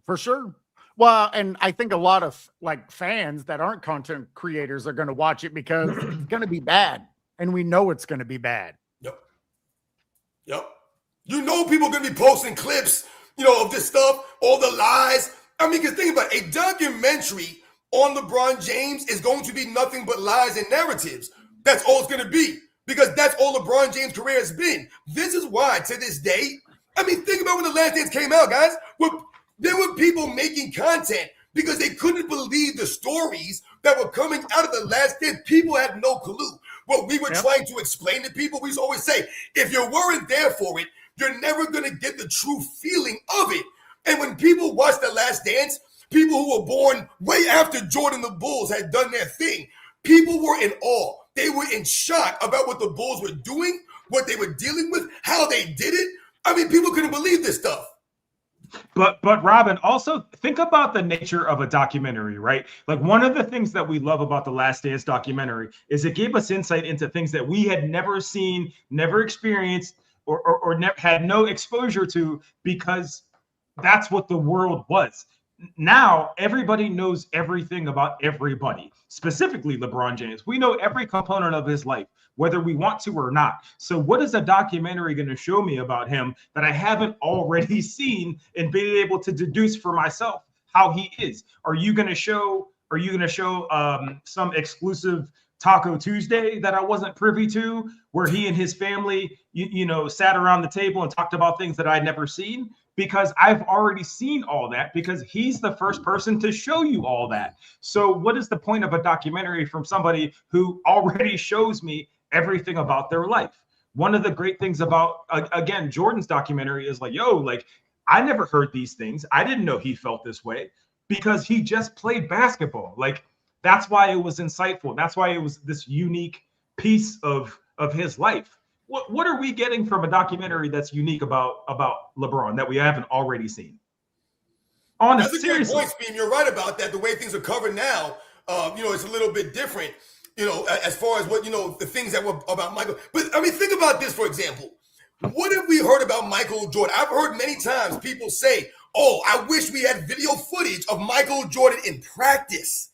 For sure. Well, and I think a lot of fans that aren't content creators are going to watch it because it's going to be bad, and we know it's going to be bad. Yep. You know people are going to be posting clips, of this stuff, all the lies. I mean, because think about it, a documentary on LeBron James is going to be nothing but lies and narratives. That's all it's going to be because that's all LeBron James' career has been. This is why, to this day, I mean, think about when The Last Dance came out, guys. There were people making content because they couldn't believe the stories that were coming out of The Last Dance. People had no clue. What we were trying to explain to people, we used to always say, if you weren't there for it, you're never going to get the true feeling of it. And when people watch The Last Dance, people who were born way after Jordan the Bulls had done their thing, people were in awe. They were in shock about what the Bulls were doing, what they were dealing with, how they did it. I mean, people couldn't believe this stuff. But Robin, also think about the nature of a documentary, right? Like one of the things that we love about the Last Dance documentary is it gave us insight into things that we had never seen, never experienced, or had no exposure to, because that's what the world was. Now everybody knows everything about everybody, specifically LeBron James. We know every component of his life, whether we want to or not. So what is a documentary going to show me about him that I haven't already seen and been able to deduce for myself how he is? Are you going to show some exclusive Taco Tuesday that I wasn't privy to, where he and his family, sat around the table and talked about things that I'd never seen? Because I've already seen all that, because he's the first person to show you all that. So what is the point of a documentary from somebody who already shows me everything about their life? One of the great things about, again, Jordan's documentary is like, I never heard these things. I didn't know he felt this way, because he just played basketball. Like, that's why it was insightful. That's why it was this unique piece of his life. What are we getting from a documentary that's unique about LeBron that we haven't already seen? That's a great point, Speam. You're right about that. The way things are covered now, it's a little bit different, as far as what, the things that were about Michael. But I mean, think about this, for example. What have we heard about Michael Jordan? I've heard many times people say, oh, I wish we had video footage of Michael Jordan in practice.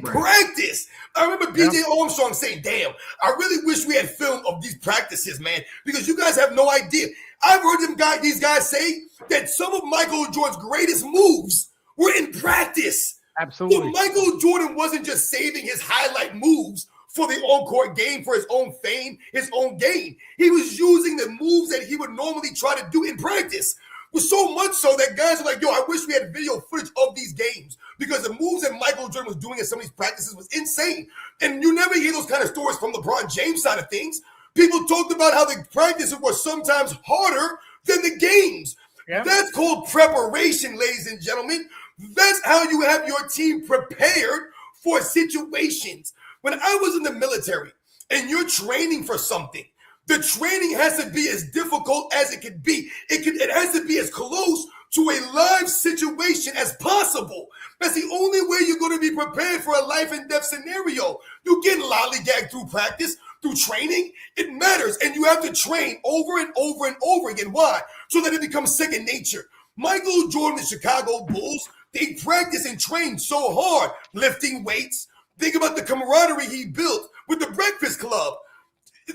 Practice. I remember BJ Armstrong saying, damn, I really wish we had film of these practices, man, because you guys have no idea. I've heard these guys say that some of Michael Jordan's greatest moves were in practice. Absolutely. So Michael Jordan wasn't just saving his highlight moves for the on-court game, for his own fame, his own gain. He was using the moves that he would normally try to do in practice. So much so that guys are like, I wish we had video footage of these games, because the moves that Michael Jordan was doing at some of these practices was insane. And you never hear those kind of stories from LeBron James side of things. People talked about how the practices were sometimes harder than the games. Yeah. That's called preparation, ladies and gentlemen. That's how you have your team prepared for situations. When I was in the military and you're training for something, the training has to be as difficult as it can be. It has to be as close to a live situation as possible. That's the only way you're going to be prepared for a life and death scenario. You get lollygagged through practice, through training. It matters, and you have to train over and over and over again. Why? So that it becomes second nature. Michael Jordan, the Chicago Bulls, they practice and train so hard, lifting weights. Think about the camaraderie he built with the Breakfast Club.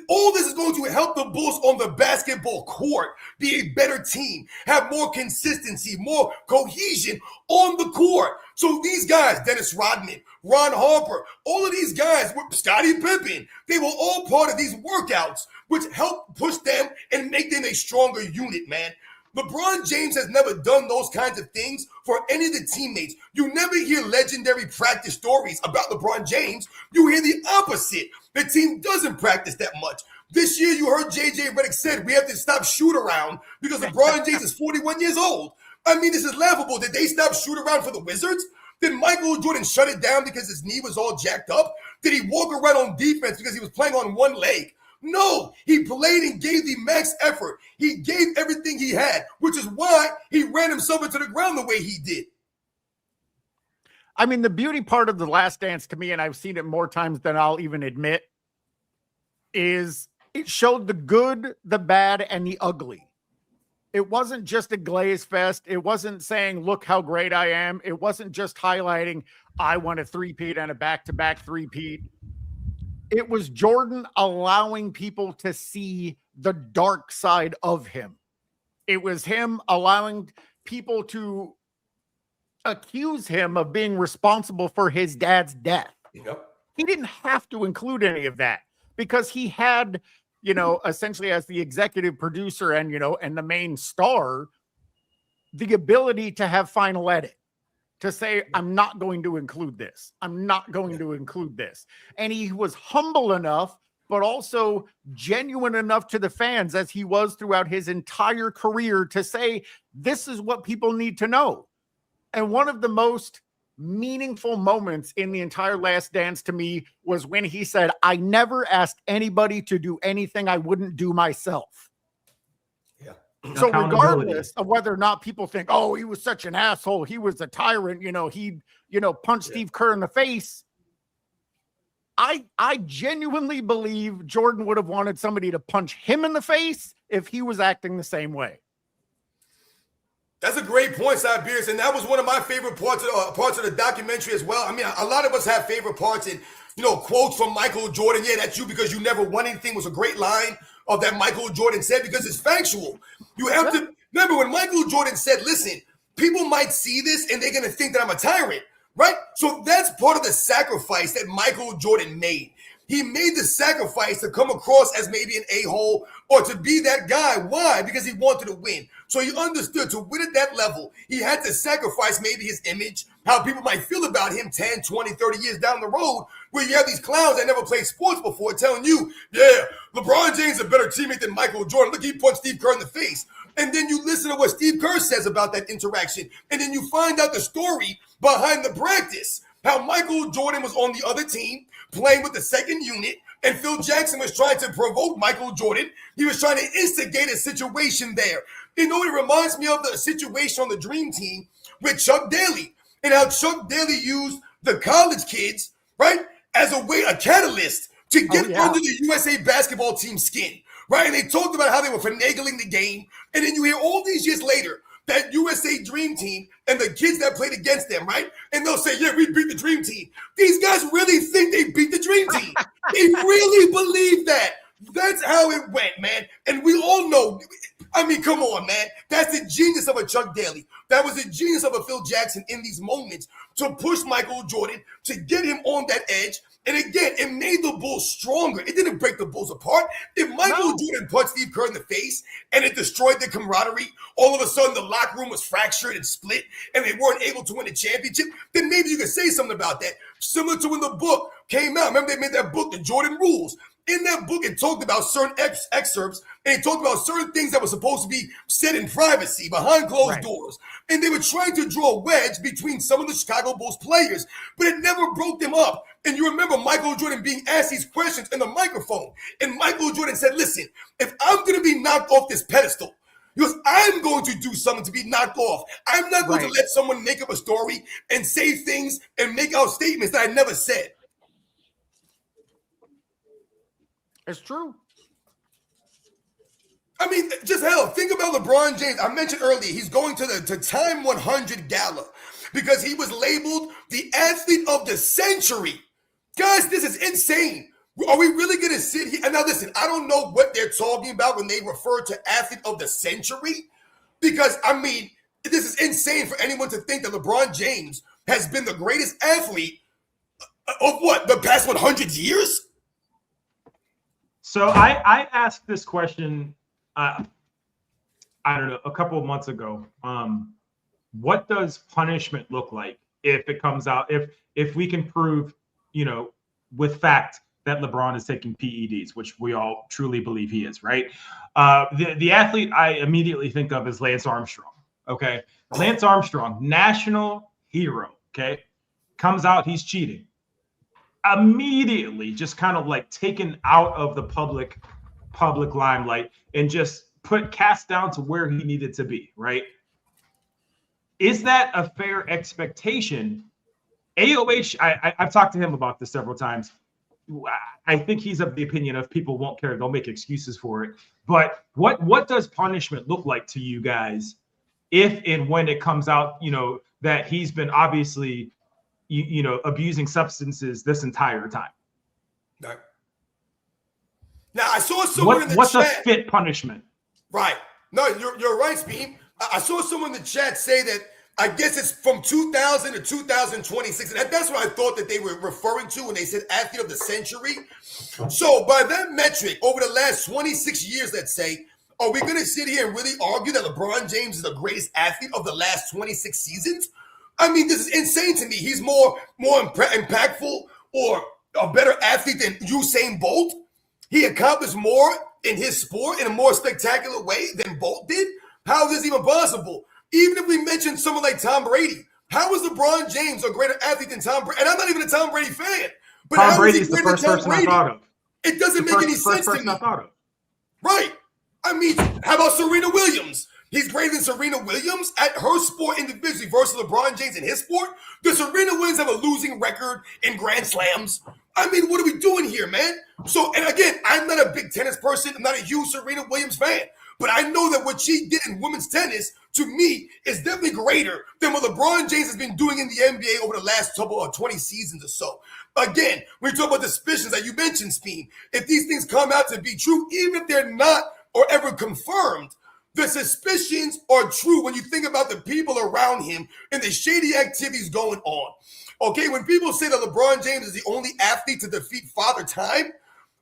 All this is going to help the Bulls on the basketball court be a better team, have more consistency, more cohesion on the court. So these guys, Dennis Rodman, Ron Harper, all of these guys, Scottie Pippen, they were all part of these workouts, which helped push them and make them a stronger unit, man. LeBron James has never done those kinds of things for any of the teammates. You never hear legendary practice stories about LeBron James. You hear the opposite. The team doesn't practice that much. This year, you heard JJ Redick said we have to stop shoot around because LeBron James is 41 years old. I mean, this is laughable. Did they stop shoot around for the Wizards? Did Michael Jordan shut it down because his knee was all jacked up? Did he walk around on defense because he was playing on one leg? No, he played and gave the max effort. He gave everything he had, which is why he ran himself into the ground the way he did. I mean, the beauty part of The Last Dance to me, and I've seen it more times than I'll even admit, is it showed the good, the bad, and the ugly. It wasn't just a glaze fest. It wasn't saying, look how great I am. It wasn't just highlighting, I won a three-peat and a back-to-back three-peat. It was Jordan allowing people to see the dark side of him. It was him allowing people to accuse him of being responsible for his dad's death. Yep. He didn't have to include any of that because he had, essentially as the executive producer and, and the main star, the ability to have final edit. To say, I'm not going to include this. I'm not going to include this. And he was humble enough, but also genuine enough to the fans as he was throughout his entire career to say, this is what people need to know. And one of the most meaningful moments in the entire Last Dance to me was when he said, I never asked anybody to do anything I wouldn't do myself. Yeah. So regardless of whether or not people think, oh, he was such an asshole, he was a tyrant, he punched Steve Kerr in the face. I genuinely believe Jordan would have wanted somebody to punch him in the face if he was acting the same way. That's a great point, Cyberius, and that was one of my favorite parts of the documentary as well. I mean, a lot of us have favorite parts, and quotes from Michael Jordan. Yeah, that's you because you never won anything was a great line of that Michael Jordan said because it's factual. You have to remember when Michael Jordan said, "Listen, people might see this and they're gonna think that I'm a tyrant." Right? So that's part of the sacrifice that Michael Jordan made. He made the sacrifice to come across as maybe an a-hole or to be that guy. Why? Because he wanted to win. So he understood to win at that level, he had to sacrifice maybe his image, how people might feel about him 10, 20, 30 years down the road, where you have these clowns that never played sports before telling you, yeah, LeBron James is a better teammate than Michael Jordan. Look, he punched Steve Kerr in the face. And then you listen to what Steve Kerr says about that interaction. And then you find out the story behind the practice, how Michael Jordan was on the other team playing with the second unit, and Phil Jackson was trying to provoke Michael Jordan. He was trying to instigate a situation there. It reminds me of the situation on the Dream Team with Chuck Daly and how Chuck Daly used the college kids, right, as a catalyst to get under the USA basketball team's skin, right? And they talked about how they were finagling the game. And then you hear all these years later, that USA Dream Team and the kids that played against them, right? And they'll say, yeah, we beat the Dream Team. These guys really think they beat the Dream Team. They really believe that. That's how it went, man. And we all know, I mean, come on, man. That's the genius of a Chuck Daly. That was the genius of a Phil Jackson in these moments to push Michael Jordan, to get him on that edge. And again, it made the Bulls stronger. It didn't break the Bulls apart. If Michael Jordan punched Steve Kerr in the face and it destroyed the camaraderie, all of a sudden the locker room was fractured and split and they weren't able to win a championship, then maybe you could say something about that. Similar to when the book came out. Remember they made that book, The Jordan Rules. In that book, it talked about certain excerpts, and it talked about certain things that were supposed to be said in privacy, behind closed doors. And they were trying to draw a wedge between some of the Chicago Bulls players, but it never broke them up. And you remember Michael Jordan being asked these questions in the microphone. And Michael Jordan said, listen, if I'm going to be knocked off this pedestal, because I'm going to do something to be knocked off. I'm not going to let someone make up a story and say things and make out statements that I never said. It's true. I mean, just hell, think about LeBron James. I mentioned earlier, he's going to the Time 100 Gala because he was labeled the athlete of the century. Guys, this is insane. Are we really going to sit here? And now listen, I don't know what they're talking about when they refer to athlete of the century because, I mean, this is insane for anyone to think that LeBron James has been the greatest athlete of what, the past 100 years? So I asked this question, I don't know, a couple of months ago. What does punishment look like if it comes out, if we can prove, with fact that LeBron is taking PEDs, which we all truly believe he is, right? The athlete I immediately think of is Lance Armstrong, okay? Lance Armstrong, national hero, okay? Comes out, he's cheating. Immediately just kind of like taken out of the public limelight and just cast down to where he needed to be, right? Is that a fair expectation? AOH, I've talked to him about this several times. I think he's of the opinion of people won't care, they'll make excuses for it. But what does punishment look like to you guys if and when it comes out, that he's been obviously abusing substances this entire time? Right. Now, I saw someone in the what's chat. What's a fit punishment? Right. No, you're right, Speam. I saw someone in the chat say that I guess it's from 2000 to 2026. And that's what I thought that they were referring to when they said athlete of the century. So by that metric, over the last 26 years, let's say, are we going to sit here and really argue that LeBron James is the greatest athlete of the last 26 seasons? I mean, this is insane to me. He's more impactful or a better athlete than Usain Bolt. He accomplished more in his sport in a more spectacular way than Bolt did. How is this even possible? Even if we mention someone like Tom Brady, how is LeBron James a greater athlete than Tom Brady? And I'm not even a Tom Brady fan. But Tom Brady is the first person I thought of. It doesn't make any sense to me. Right. I mean, how about Serena Williams? He's greater than Serena Williams at her sport individually versus LeBron James in his sport. Does Serena Williams have a losing record in Grand Slams? I mean, what are we doing here, man? So, and again, I'm not a big tennis person. I'm not a huge Serena Williams fan. But I know that what she did in women's tennis, to me, is definitely greater than what LeBron James has been doing in the NBA over the last couple of 20 seasons or so. Again, when you talk about the suspicions that you mentioned, Speam, if these things come out to be true, even if they're not or ever confirmed, the suspicions are true when you think about the people around him and the shady activities going on. Okay, when people say that LeBron James is the only athlete to defeat Father Time,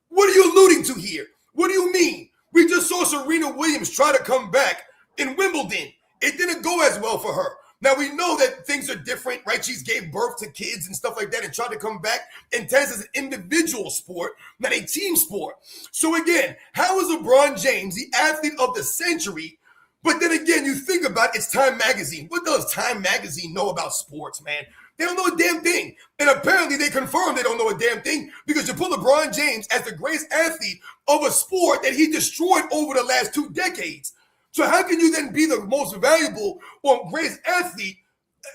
what are you alluding to here? What do you mean? We just saw Serena Williams try to come back in Wimbledon. It didn't go as well for her. Now, we know that things are different, right? She's gave birth to kids and stuff like that and tried to come back. And tennis is an individual sport, not a team sport. So again, how is LeBron James the athlete of the century? But then again, you think about it's Time Magazine. What does Time Magazine know about sports, man? They don't know a damn thing. And apparently they confirmed they don't know a damn thing because you put LeBron James as the greatest athlete of a sport that he destroyed over the last 2 decades. So how can you then be the most valuable or greatest athlete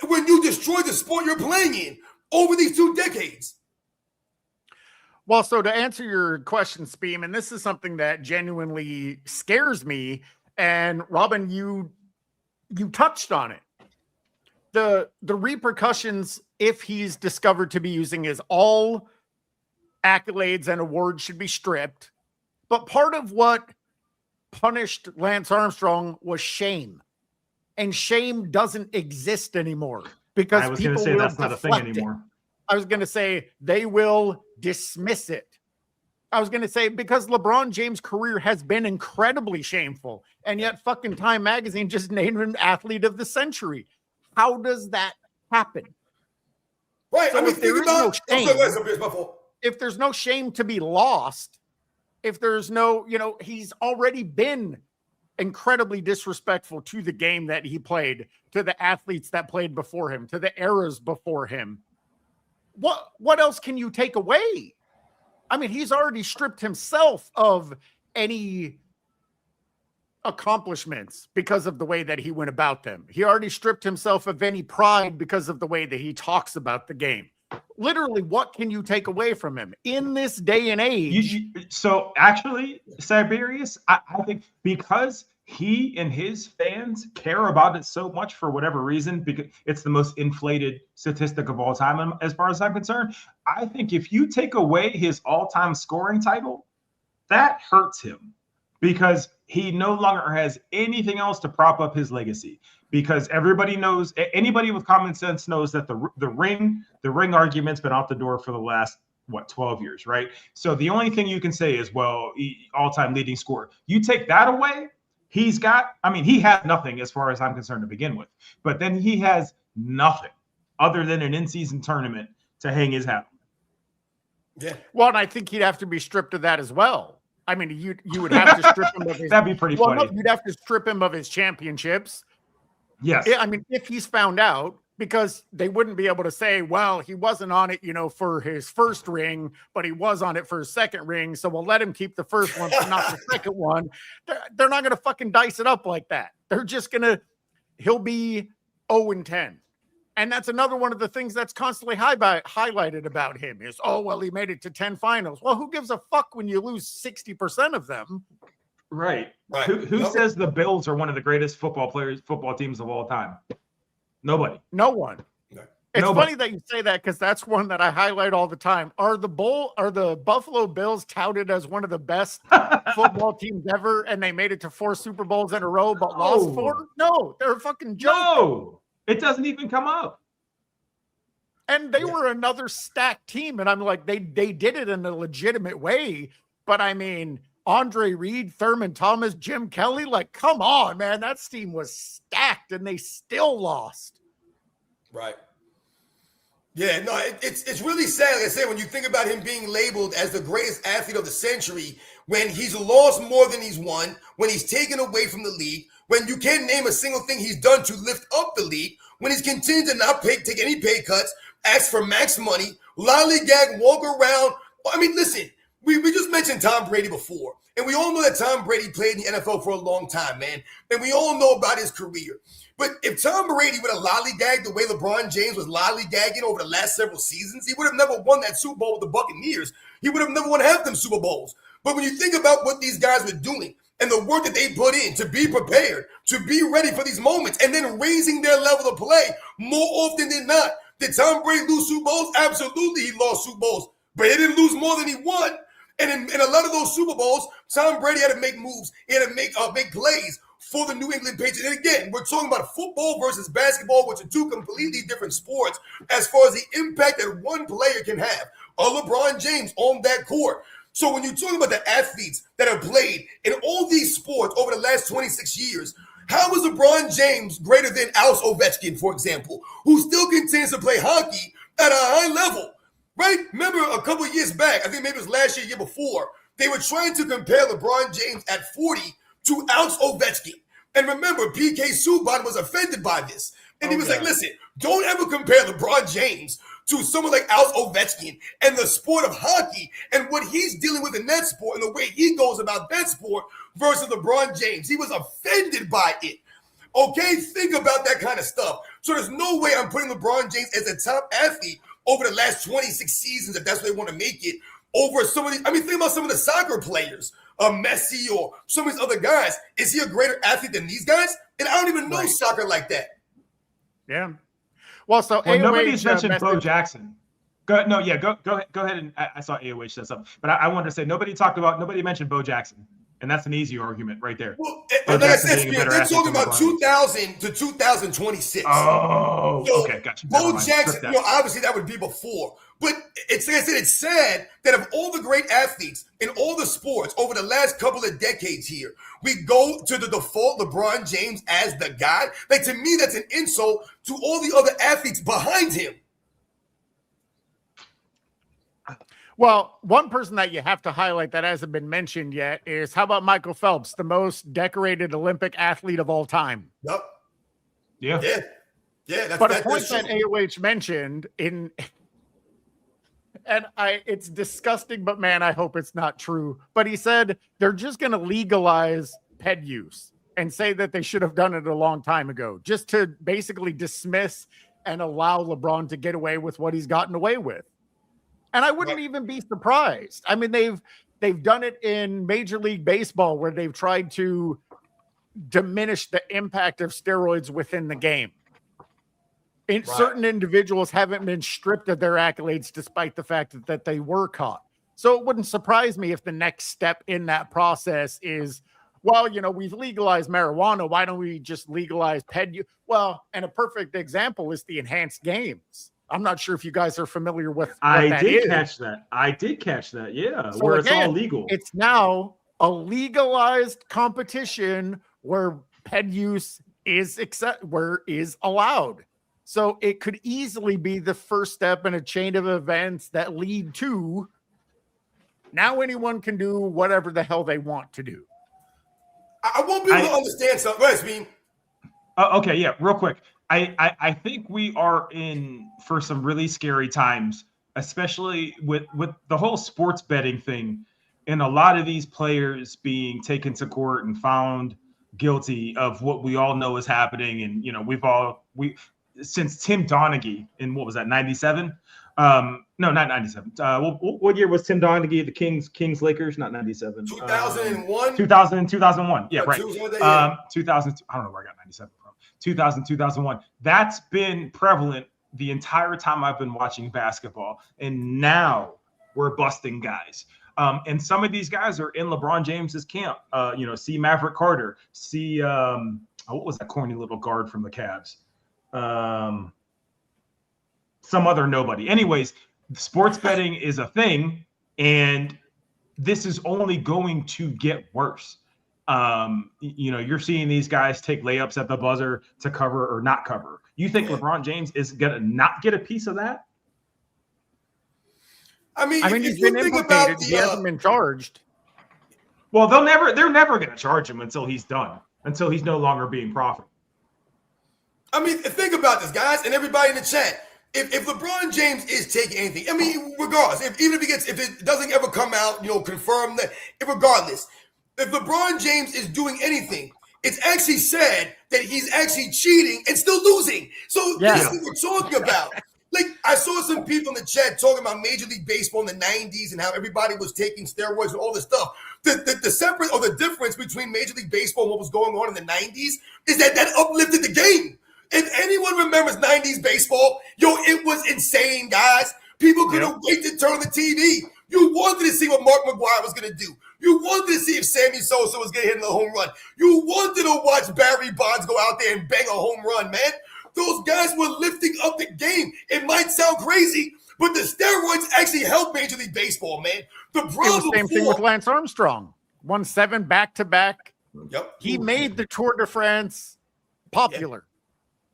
when you destroy the sport you're playing in over these 2 decades? Well, so to answer your question, Speam, and this is something that genuinely scares me, and Robin, you touched on it. The repercussions if he's discovered to be using his all accolades and awards should be stripped. But part of what punished Lance Armstrong was shame. And shame doesn't exist anymore because I was going to say that's not a thing anymore. I was going to say they will dismiss it. I was going to say because LeBron James' career has been incredibly shameful, and yet fucking Time Magazine just named him athlete of the century. How does that happen? Right. So I mean, if there is no shame, if there's no shame to be lost, if there's no, he's already been incredibly disrespectful to the game that he played, to the athletes that played before him, to the eras before him. What else can you take away? I mean, he's already stripped himself of any accomplishments because of the way that he went about them. He already stripped himself of any pride because of the way that he talks about the game. Literally, what can you take away from him in this day and age? So actually, Cyberius, I think because he and his fans care about it so much for whatever reason, because it's the most inflated statistic of all time, as far as I'm concerned, I think if you take away his all-time scoring title, that hurts him because he no longer has anything else to prop up his legacy. Because everybody knows, anybody with common sense knows that the ring argument's been out the door for the last 12 years, right? So the only thing you can say is, well, all-time leading scorer. You take that away, he has nothing as far as I'm concerned to begin with. But then he has nothing other than an in-season tournament to hang his hat on. Yeah. Well, and I think he'd have to be stripped of that as well. I mean, you would have to strip him of his. That'd be pretty funny. No, you'd have to strip him of his championships. Yes. I mean, if he's found out, because they wouldn't be able to say, well, he wasn't on it, for his first ring, but he was on it for his second ring. So we'll let him keep the first one, but not the second one. They're not going to fucking dice it up like that. They're just he'll be 0-10. And that's another one of the things that's constantly highlighted about him is, oh, well, he made it to 10 finals. Well, who gives a fuck when you lose 60% of them? Right. Who says the Bills are one of the greatest football teams of all time? Nobody. No one. It's funny that you say that because that's one that I highlight all the time. Are the Buffalo Bills touted as one of the best football teams ever, and they made it to 4 Super Bowls in a row but lost 4? No, they're a fucking joke. No, it doesn't even come up. And they were another stacked team, and I'm like, they did it in a legitimate way. But I mean, Andre Reed, Thurman Thomas, Jim Kelly, like, come on, man. That team was stacked, and they still lost. Right. Yeah, no, it's really sad. Like I said, when you think about him being labeled as the greatest athlete of the century, when he's lost more than he's won, when he's taken away from the league, when you can't name a single thing he's done to lift up the league, when he's continued to not take any pay cuts, ask for max money, lollygag, walk around. I mean, listen, we just mentioned Tom Brady before. And we all know that Tom Brady played in the NFL for a long time, man. And we all know about his career. But if Tom Brady would have lollygagged the way LeBron James was lollygagging over the last several seasons, he would have never won that Super Bowl with the Buccaneers. He would have never won half them Super Bowls. But when you think about what these guys were doing and the work that they put in to be prepared, to be ready for these moments, and then raising their level of play more often than not, did Tom Brady lose Super Bowls? Absolutely, he lost Super Bowls. But he didn't lose more than he won. And in a lot of those Super Bowls, Tom Brady had to make moves. He had to make plays for the New England Patriots. And again, we're talking about football versus basketball, which are two completely different sports as far as the impact that one player can have. A LeBron James on that court. So when you're talking about the athletes that have played in all these sports over the last 26 years, how is LeBron James greater than Alex Ovechkin, for example, who still continues to play hockey at a high level? Right? Remember a couple of years back, I think maybe it was last year before, they were trying to compare LeBron James at 40 to Alex Ovechkin. And remember, PK Subban was offended by this. And he was like, listen, don't ever compare LeBron James to someone like Alex Ovechkin and the sport of hockey and what he's dealing with in that sport and the way he goes about that sport versus LeBron James. He was offended by it. Okay? Think about that kind of stuff. So there's no way I'm putting LeBron James as a top athlete over the last 26 seasons, if that's what they want to make it, over some of these. I mean, think about some of the soccer players, Messi or some of these other guys. Is he a greater athlete than these guys? And I don't even know soccer like that. Yeah. Well, so well, AOH, nobody's mentioned Bo Jackson. Go ahead. And I saw AOH said something, but I wanted to say nobody mentioned Bo Jackson. And that's an easy argument right there. Well, like I said, they're talking about 2000 to 2026. Oh, so okay, gotcha. Bo Jackson, obviously that would be before. But it's, like I said, it's sad that of all the great athletes in all the sports over the last couple of decades here, we go to the default LeBron James as the guy. Like, to me, that's an insult to all the other athletes behind him. Well, one person that you have to highlight that hasn't been mentioned yet is, how about Michael Phelps, the most decorated Olympic athlete of all time? Yep. Yeah. But a point that AOH mentioned and it's disgusting, but man, I hope it's not true. But he said they're just going to legalize ped use and say that they should have done it a long time ago, just to basically dismiss and allow LeBron to get away with what he's gotten away with. And I wouldn't even be surprised. I mean, they've done it in Major League Baseball where they've tried to diminish the impact of steroids within the game. Certain individuals haven't been stripped of their accolades despite the fact that they were caught. So it wouldn't surprise me if the next step in that process is, well, we've legalized marijuana. Why don't we just legalize ped use? Well, and a perfect example is the enhanced games. I'm not sure if you guys are familiar with what that is. I did catch that. Yeah. So where again, it's all legal. It's now a legalized competition where ped use is allowed. So it could easily be the first step in a chain of events that lead to now anyone can do whatever the hell they want to do. I won't be able to understand something. What does it mean? Okay, yeah, real quick. I think we are in for some really scary times, especially with the whole sports betting thing and a lot of these players being taken to court and found guilty of what we all know is happening. And, since Tim Donaghy in, what was that, 97? No, not 97. What year was Tim Donaghy, the Kings Lakers? Not 97. 2001? 2001. Yeah, right. 2000, I don't know where I got 97 from. 2001. That's been prevalent the entire time I've been watching basketball. And now we're busting guys. And some of these guys are in LeBron James's camp. See Maverick Carter. See, what was that corny little guard from the Cavs? Some other nobody. Anyways, sports betting is a thing, and this is only going to get worse. You're seeing these guys take layups at the buzzer to cover or not cover. You think LeBron James is gonna not get a piece of that? I mean, he's been implicated. He hasn't been charged. Well, they're never gonna charge him until he's done, until he's no longer being profitable. I mean, think about this, guys, and everybody in the chat. If LeBron James is taking anything, I mean, regardless, if it doesn't ever come out, confirm that, regardless, if LeBron James is doing anything, it's actually sad that he's actually cheating and still losing. So this is what we're talking about. Like, I saw some people in the chat talking about Major League Baseball in the 90s and how everybody was taking steroids and all this stuff. The separate or the difference between Major League Baseball and what was going on in the 90s is that uplifted the game. If anyone remembers 90s baseball, it was insane, guys. People couldn't wait to turn on the TV. You wanted to see what Mark McGwire was going to do. You wanted to see if Sammy Sosa was going to hit in the home run. You wanted to watch Barry Bonds go out there and bang a home run, man. Those guys were lifting up the game. It might sound crazy, but the steroids actually helped Major League Baseball, man. The problem same thing with Lance Armstrong. Won 7 back-to-back. Yep. He made the Tour de France popular.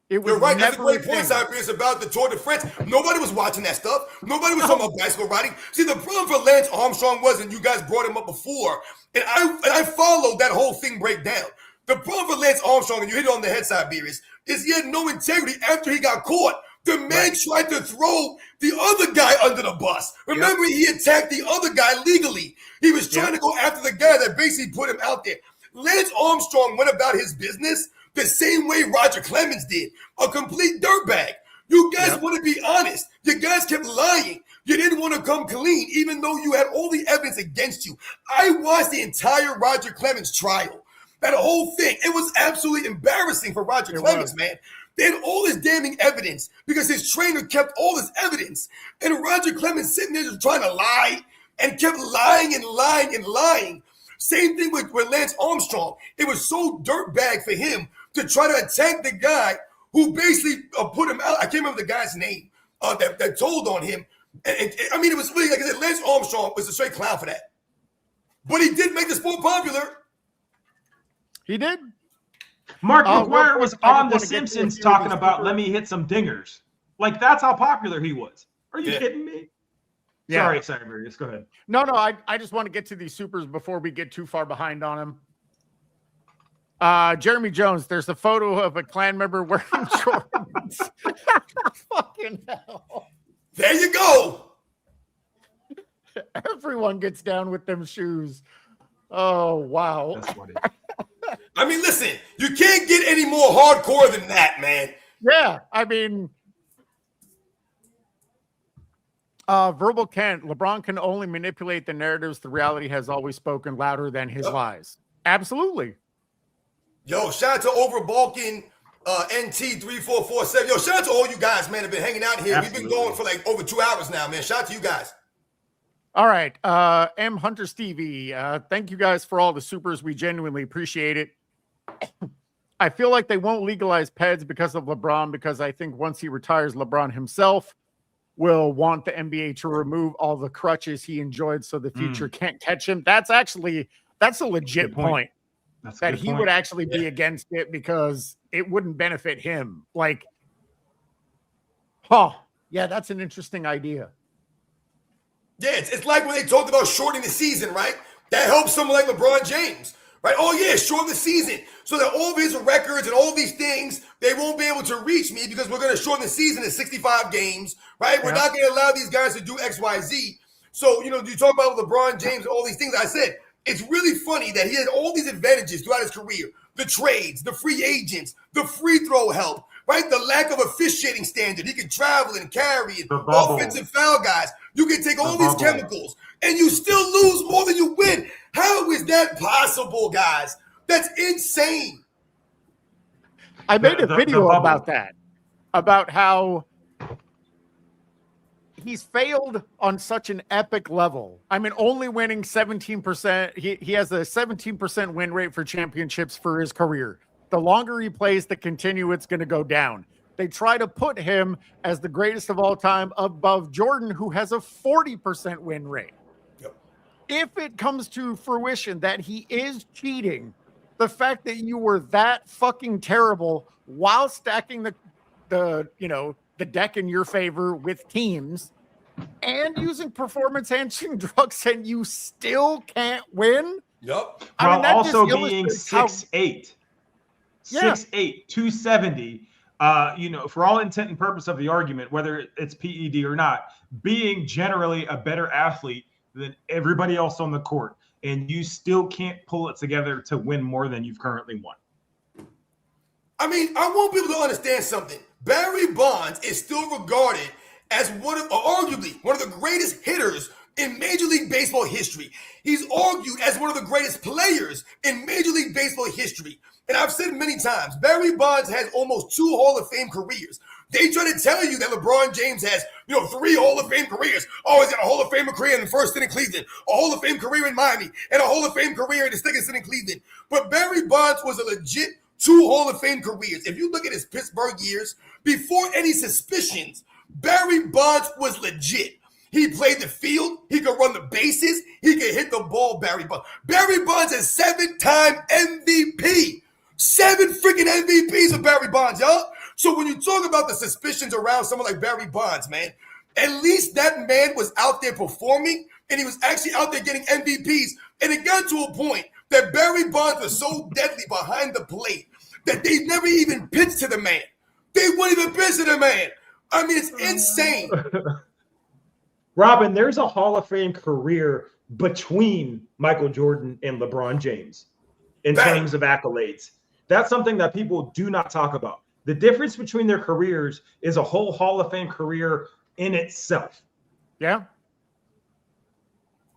It was You're right. That's a never great point, Cyberius, about the Tour de France. Nobody was watching that stuff. Nobody was talking about bicycle riding. See, the problem for Lance Armstrong was, and you guys brought him up before, and I followed that whole thing breakdown. The problem for Lance Armstrong, and you hit it on the head, Cyberius, is he had no integrity after he got caught. The man tried to throw the other guy under the bus. Remember, he attacked the other guy legally. He was trying to go after the guy that basically put him out there. Lance Armstrong went about his business the same way Roger Clemens did, a complete dirtbag. You guys want to be honest. You guys kept lying. You didn't want to come clean, even though you had all the evidence against you. I watched the entire Roger Clemens trial. That whole thing. It was absolutely embarrassing for Roger Clemens, man. They had all this damning evidence because his trainer kept all this evidence. And Roger Clemens sitting there just trying to lie and kept lying and lying and lying. Same thing with Lance Armstrong. It was so dirtbag for him to try to attack the guy who basically put him out. I can't remember the guy's name that told on him. And I mean, it was really, like I said, Lance Armstrong was a straight clown for that. But he did make the sport popular. He did. Mark McGwire was on The Simpsons talking about, let me hit some dingers. Like, that's how popular he was. Are you kidding me? Sorry, Cyberius, go ahead. No, I just want to get to these supers before we get too far behind on him. Jeremy Jones, there's a photo of a clan member wearing Jordans. Fucking hell. There you go. Everyone gets down with them shoes. Oh, wow. That's funny. I mean, listen, you can't get any more hardcore than that, man. Yeah, I mean, Verbal Kent, LeBron can only manipulate the narratives. The reality has always spoken louder than his lies. Absolutely. Yo, shout out to Overbalking NT3447. Yo, shout out to all you guys, man, have been hanging out here. Absolutely. We've been going for like over 2 hours now, man. Shout out to you guys. All right. M. Hunter Stevie, thank you guys for all the supers. We genuinely appreciate it. I feel like they won't legalize PEDs because of LeBron, because I think once he retires, LeBron himself will want the NBA to remove all the crutches he enjoyed so the future can't catch him. That's a legit point. That he would actually be against it because it wouldn't benefit him. Like, yeah, that's an interesting idea. Yeah, it's like when they talked about shortening the season, right? That helps someone like LeBron James, right? Oh, yeah, shorten the season so that all of his records and all these things, they won't be able to reach me because we're going to shorten the season to 65 games, right? We're not going to allow these guys to do X, Y, Z. So, you talk about LeBron James and all these things. I said, it's really funny that he had all these advantages throughout his career. The trades, the free agents, the free throw help, right? The lack of officiating standard. He could travel and carry and offensive foul guys. You can take all these chemicals and you still lose more than you win. How is that possible, guys? That's insane. I made a video about that, about how he's failed on such an epic level. I mean, only winning 17%. He has a 17% win rate for championships for his career. The longer he plays, the continue it's going to go down. They try to put him as the greatest of all time above Jordan, who has a 40% win rate. Yep. If it comes to fruition that he is cheating, the fact that you were that fucking terrible while stacking the deck in your favor with teams and using performance-enhancing drugs, and you still can't win. Yep. While also being 6'8", 6'8", 270. For all intent and purpose of the argument, whether it's PED or not, being generally a better athlete than everybody else on the court. and you still can't pull it together to win more than you've currently won. I mean, I want people to understand something. Barry Bonds is still regarded as arguably one of the greatest hitters in Major League Baseball history. He's argued as one of the greatest players in Major League Baseball history. And I've said many times, Barry Bonds has almost 2 Hall of Fame careers. They try to tell you that LeBron James has, 3 Hall of Fame careers. Oh, he's got a Hall of Fame career in the first in Cleveland, a Hall of Fame career in Miami, and a Hall of Fame career in the second in Cleveland. But Barry Bonds was a legit 2 Hall of Fame careers. If you look at his Pittsburgh years, before any suspicions, Barry Bonds was legit. He played the field. He could run the bases. He could hit the ball, Barry Bonds. Barry Bonds is 7-time MVP. 7 freaking MVPs of Barry Bonds, y'all. So when you talk about the suspicions around someone like Barry Bonds, man, at least that man was out there performing, and he was actually out there getting MVPs. And it got to a point that Barry Bonds was so deadly behind the plate that they never even pitched to the man. They wouldn't even pitch to the man. I mean, it's insane. Robin, there's a Hall of Fame career between Michael Jordan and LeBron James in terms of accolades. That's something that people do not talk about. The difference between their careers is a whole Hall of Fame career in itself. Yeah.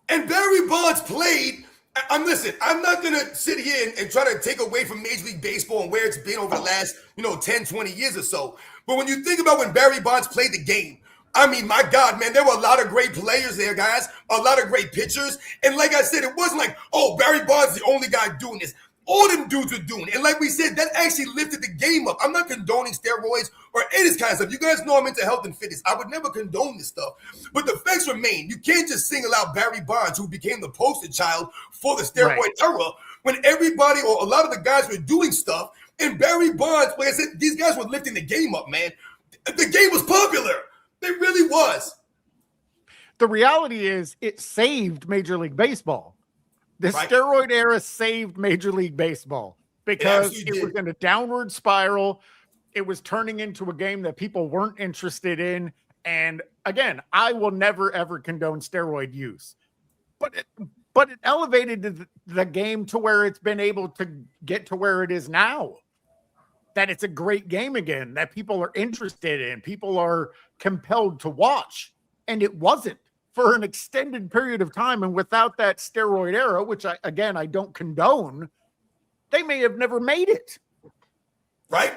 And Barry Bonds played. Listen, I'm not going to sit here and try to take away from Major League Baseball and where it's been over the last, 10, 20 years or so. But when you think about when Barry Bonds played the game, I mean, my God, man, there were a lot of great players there, guys, a lot of great pitchers. And like I said, it wasn't like, oh, Barry Bonds is the only guy doing this. All them dudes were doing it. And like we said, that actually lifted the game up. I'm not condoning steroids or any of this kind of stuff. You guys know I'm into health and fitness. I would never condone this stuff. But the facts remain. You can't just single out Barry Bonds, who became the poster child for the steroid era, when everybody or a lot of the guys were doing stuff. And Barry Bonds, like I said, these guys were lifting the game up, man. The game was popular. It really was. The reality is it saved Major League Baseball. The steroid era saved Major League Baseball because it was in a downward spiral. It was turning into a game that people weren't interested in. And again, I will never, ever condone steroid use. But it elevated the game to where it's been able to get to where it is now. That it's a great game again, that people are interested in, people are compelled to watch. And it wasn't for an extended period of time. And without that steroid era, which I don't condone, they may have never made it. Right?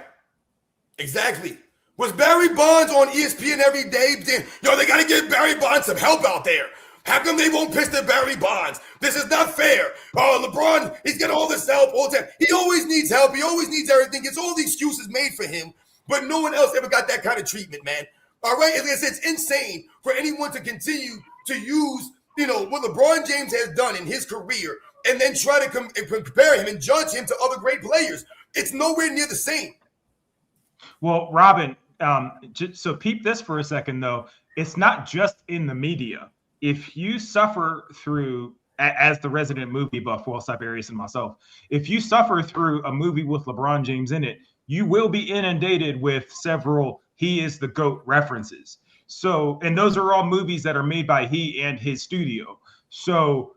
Exactly. Was Barry Bonds on ESPN every day? They got to give Barry Bonds some help out there. How come they won't pitch to Barry Bonds? This is not fair. Oh, LeBron, he's getting all this help all the time. He always needs help. He always needs everything. It's all the excuses made for him, but no one else ever got that kind of treatment, man. All right? As I said, it's insane for anyone to continue to use, what LeBron James has done in his career and then try to compare him and judge him to other great players. It's nowhere near the same. Well, Robin, so peep this for a second, though. It's not just in the media. If you suffer through, as the resident movie buff, well, Cyberius and myself, if you suffer through a movie with LeBron James in it, you will be inundated with several "he is the GOAT" references. So, and those are all movies that are made by he and his studio. So,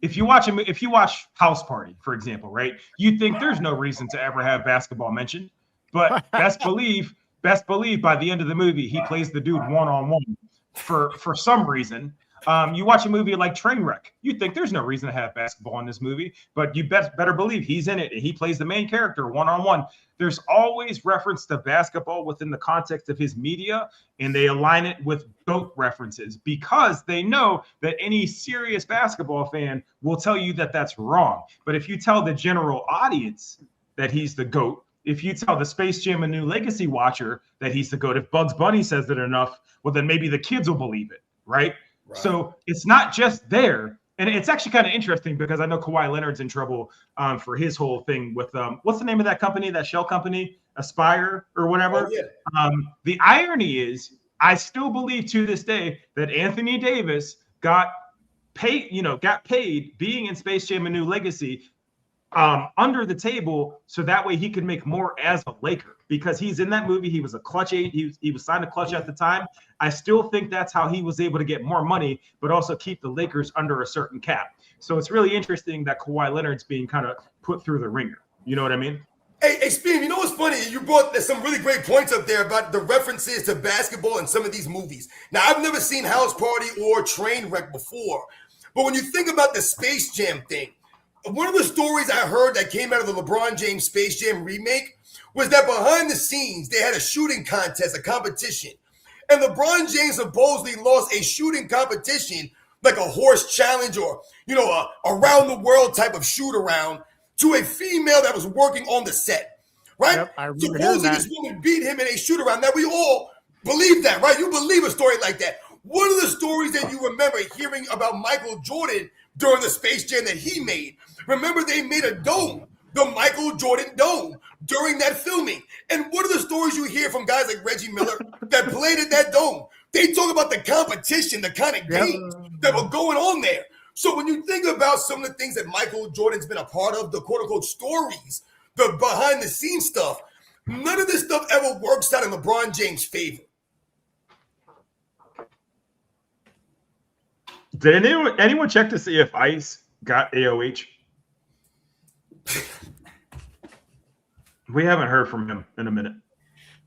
if you watch House Party, for example, right, you think there's no reason to ever have basketball mentioned, but best believe by the end of the movie, he plays the dude one-on-one for some reason. You watch a movie like Trainwreck, you think there's no reason to have basketball in this movie, but you better believe he's in it and he plays the main character one-on-one. There's always reference to basketball within the context of his media, and they align it with GOAT references because they know that any serious basketball fan will tell you that that's wrong. But if you tell the general audience that he's the GOAT, if you tell the Space Jam: A New Legacy watcher that he's the GOAT, if Bugs Bunny says it enough, well, then maybe the kids will believe it, right? So it's not just there. And it's actually kind of interesting because I know Kawhi Leonard's in trouble for his whole thing with, what's the name of that company, that shell company, Aspire or whatever? Oh, yeah. The irony is, I still believe to this day that Anthony Davis got paid being in Space Jam: A New Legacy under the table, so that way he could make more as a Laker, because he's in that movie. He was a clutch agent. He was signed to Clutch at the time. I still think that's how he was able to get more money, but also keep the Lakers under a certain cap. So it's really interesting that Kawhi Leonard's being kind of put through the ringer. You know what I mean? Hey, Speam, you know what's funny? You brought some really great points up there about the references to basketball in some of these movies. Now, I've never seen House Party or Trainwreck before, but when you think about the Space Jam thing, one of the stories I heard that came out of the LeBron James Space Jam remake was that behind the scenes, they had a shooting contest, a competition. And LeBron James supposedly lost a shooting competition, like a horse challenge or, a around the world type of shoot around, to a female that was working on the set, right? Yep, I remember Supposedly this woman beat him in a shoot around. Now, we all believe that, right? You believe a story like that. What are the stories that you remember hearing about Michael Jordan during the Space Jam that he made? Remember, they made a dome, the Michael Jordan Dome, during that filming. And what are the stories you hear from guys like Reggie Miller that played at that dome? They talk about the competition, the kind of games that were going on there. So when you think about some of the things that Michael Jordan's been a part of, the quote-unquote stories, the behind-the-scenes stuff, none of this stuff ever works out in LeBron James' favor. Did anyone check to see if Ice got AOH? We haven't heard from him in a minute.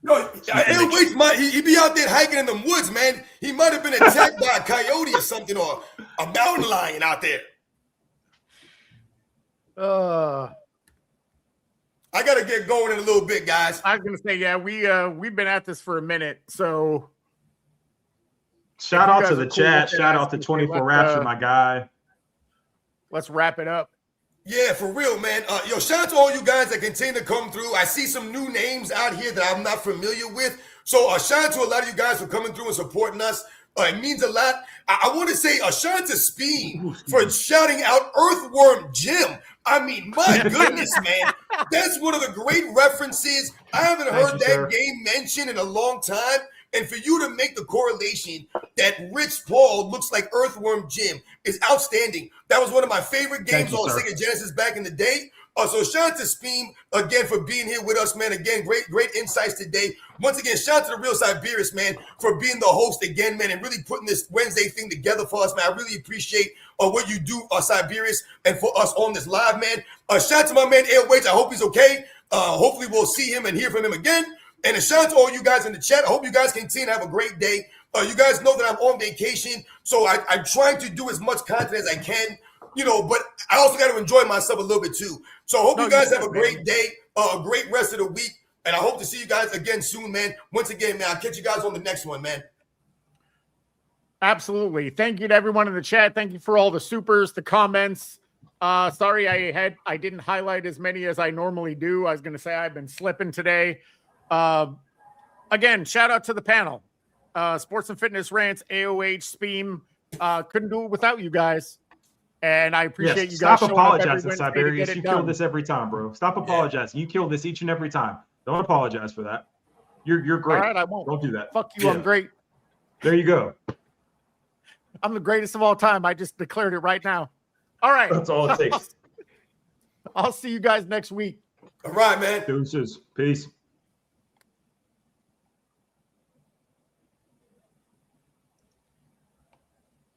No, AOH he'd be out there hiking in the woods, man. He might have been attacked by a coyote or something, or a mountain lion out there. I gotta get going in a little bit, guys. I was gonna say, yeah, we've been at this for a minute, so shout out to the chat. Shout out to 24 Rapture, my guy. Let's wrap it up. Yeah, for real, man. Shout out to all you guys that continue to come through. I see some new names out here that I'm not familiar with. So shout out to a lot of you guys for coming through and supporting us. It means a lot. I want to say shout out to Speam for shouting out Earthworm Jim. I mean, my goodness, man. That's one of the great references. I haven't heard that game mentioned in a long time. And for you to make the correlation that Rich Paul looks like Earthworm Jim is outstanding. That was one of my favorite games on Sega Genesis back in the day. So shout out to Speam again for being here with us, man. Again, great insights today. Once again, shout out to the real Cyberius, man, for being the host again, man, and really putting this Wednesday thing together for us, man. I really appreciate what you do, Cyberius, and for us on this live, man. Shout out to my man AOH. I hope he's okay. Hopefully we'll see him and hear from him again. And a shout out to all you guys in the chat. I hope you guys continue to have a great day. You guys know that I'm on vacation, so I'm trying to do as much content as I can, but I also got to enjoy myself a little bit too. So I hope you guys have a great day, a great rest of the week, and I hope to see you guys again soon, man. Once again, man, I'll catch you guys on the next one, man. Absolutely. Thank you to everyone in the chat. Thank you for all the supers, the comments. Sorry I didn't highlight as many as I normally do. I was going to say I've been slipping today. Again, shout out to the panel. Sports and Fitness Rants, AOH, Speam. Couldn't do it without you guys. And I appreciate you guys. Stop apologizing, Cyberius. You kill this every time, bro. Stop apologizing. You kill this each and every time. Don't apologize for that. You're great. All right, I won't. Don't do that. Fuck you, I'm great. There you go. I'm the greatest of all time. I just declared it right now. All right. That's all it takes. I'll see you guys next week. All right, man. Deuces. Peace.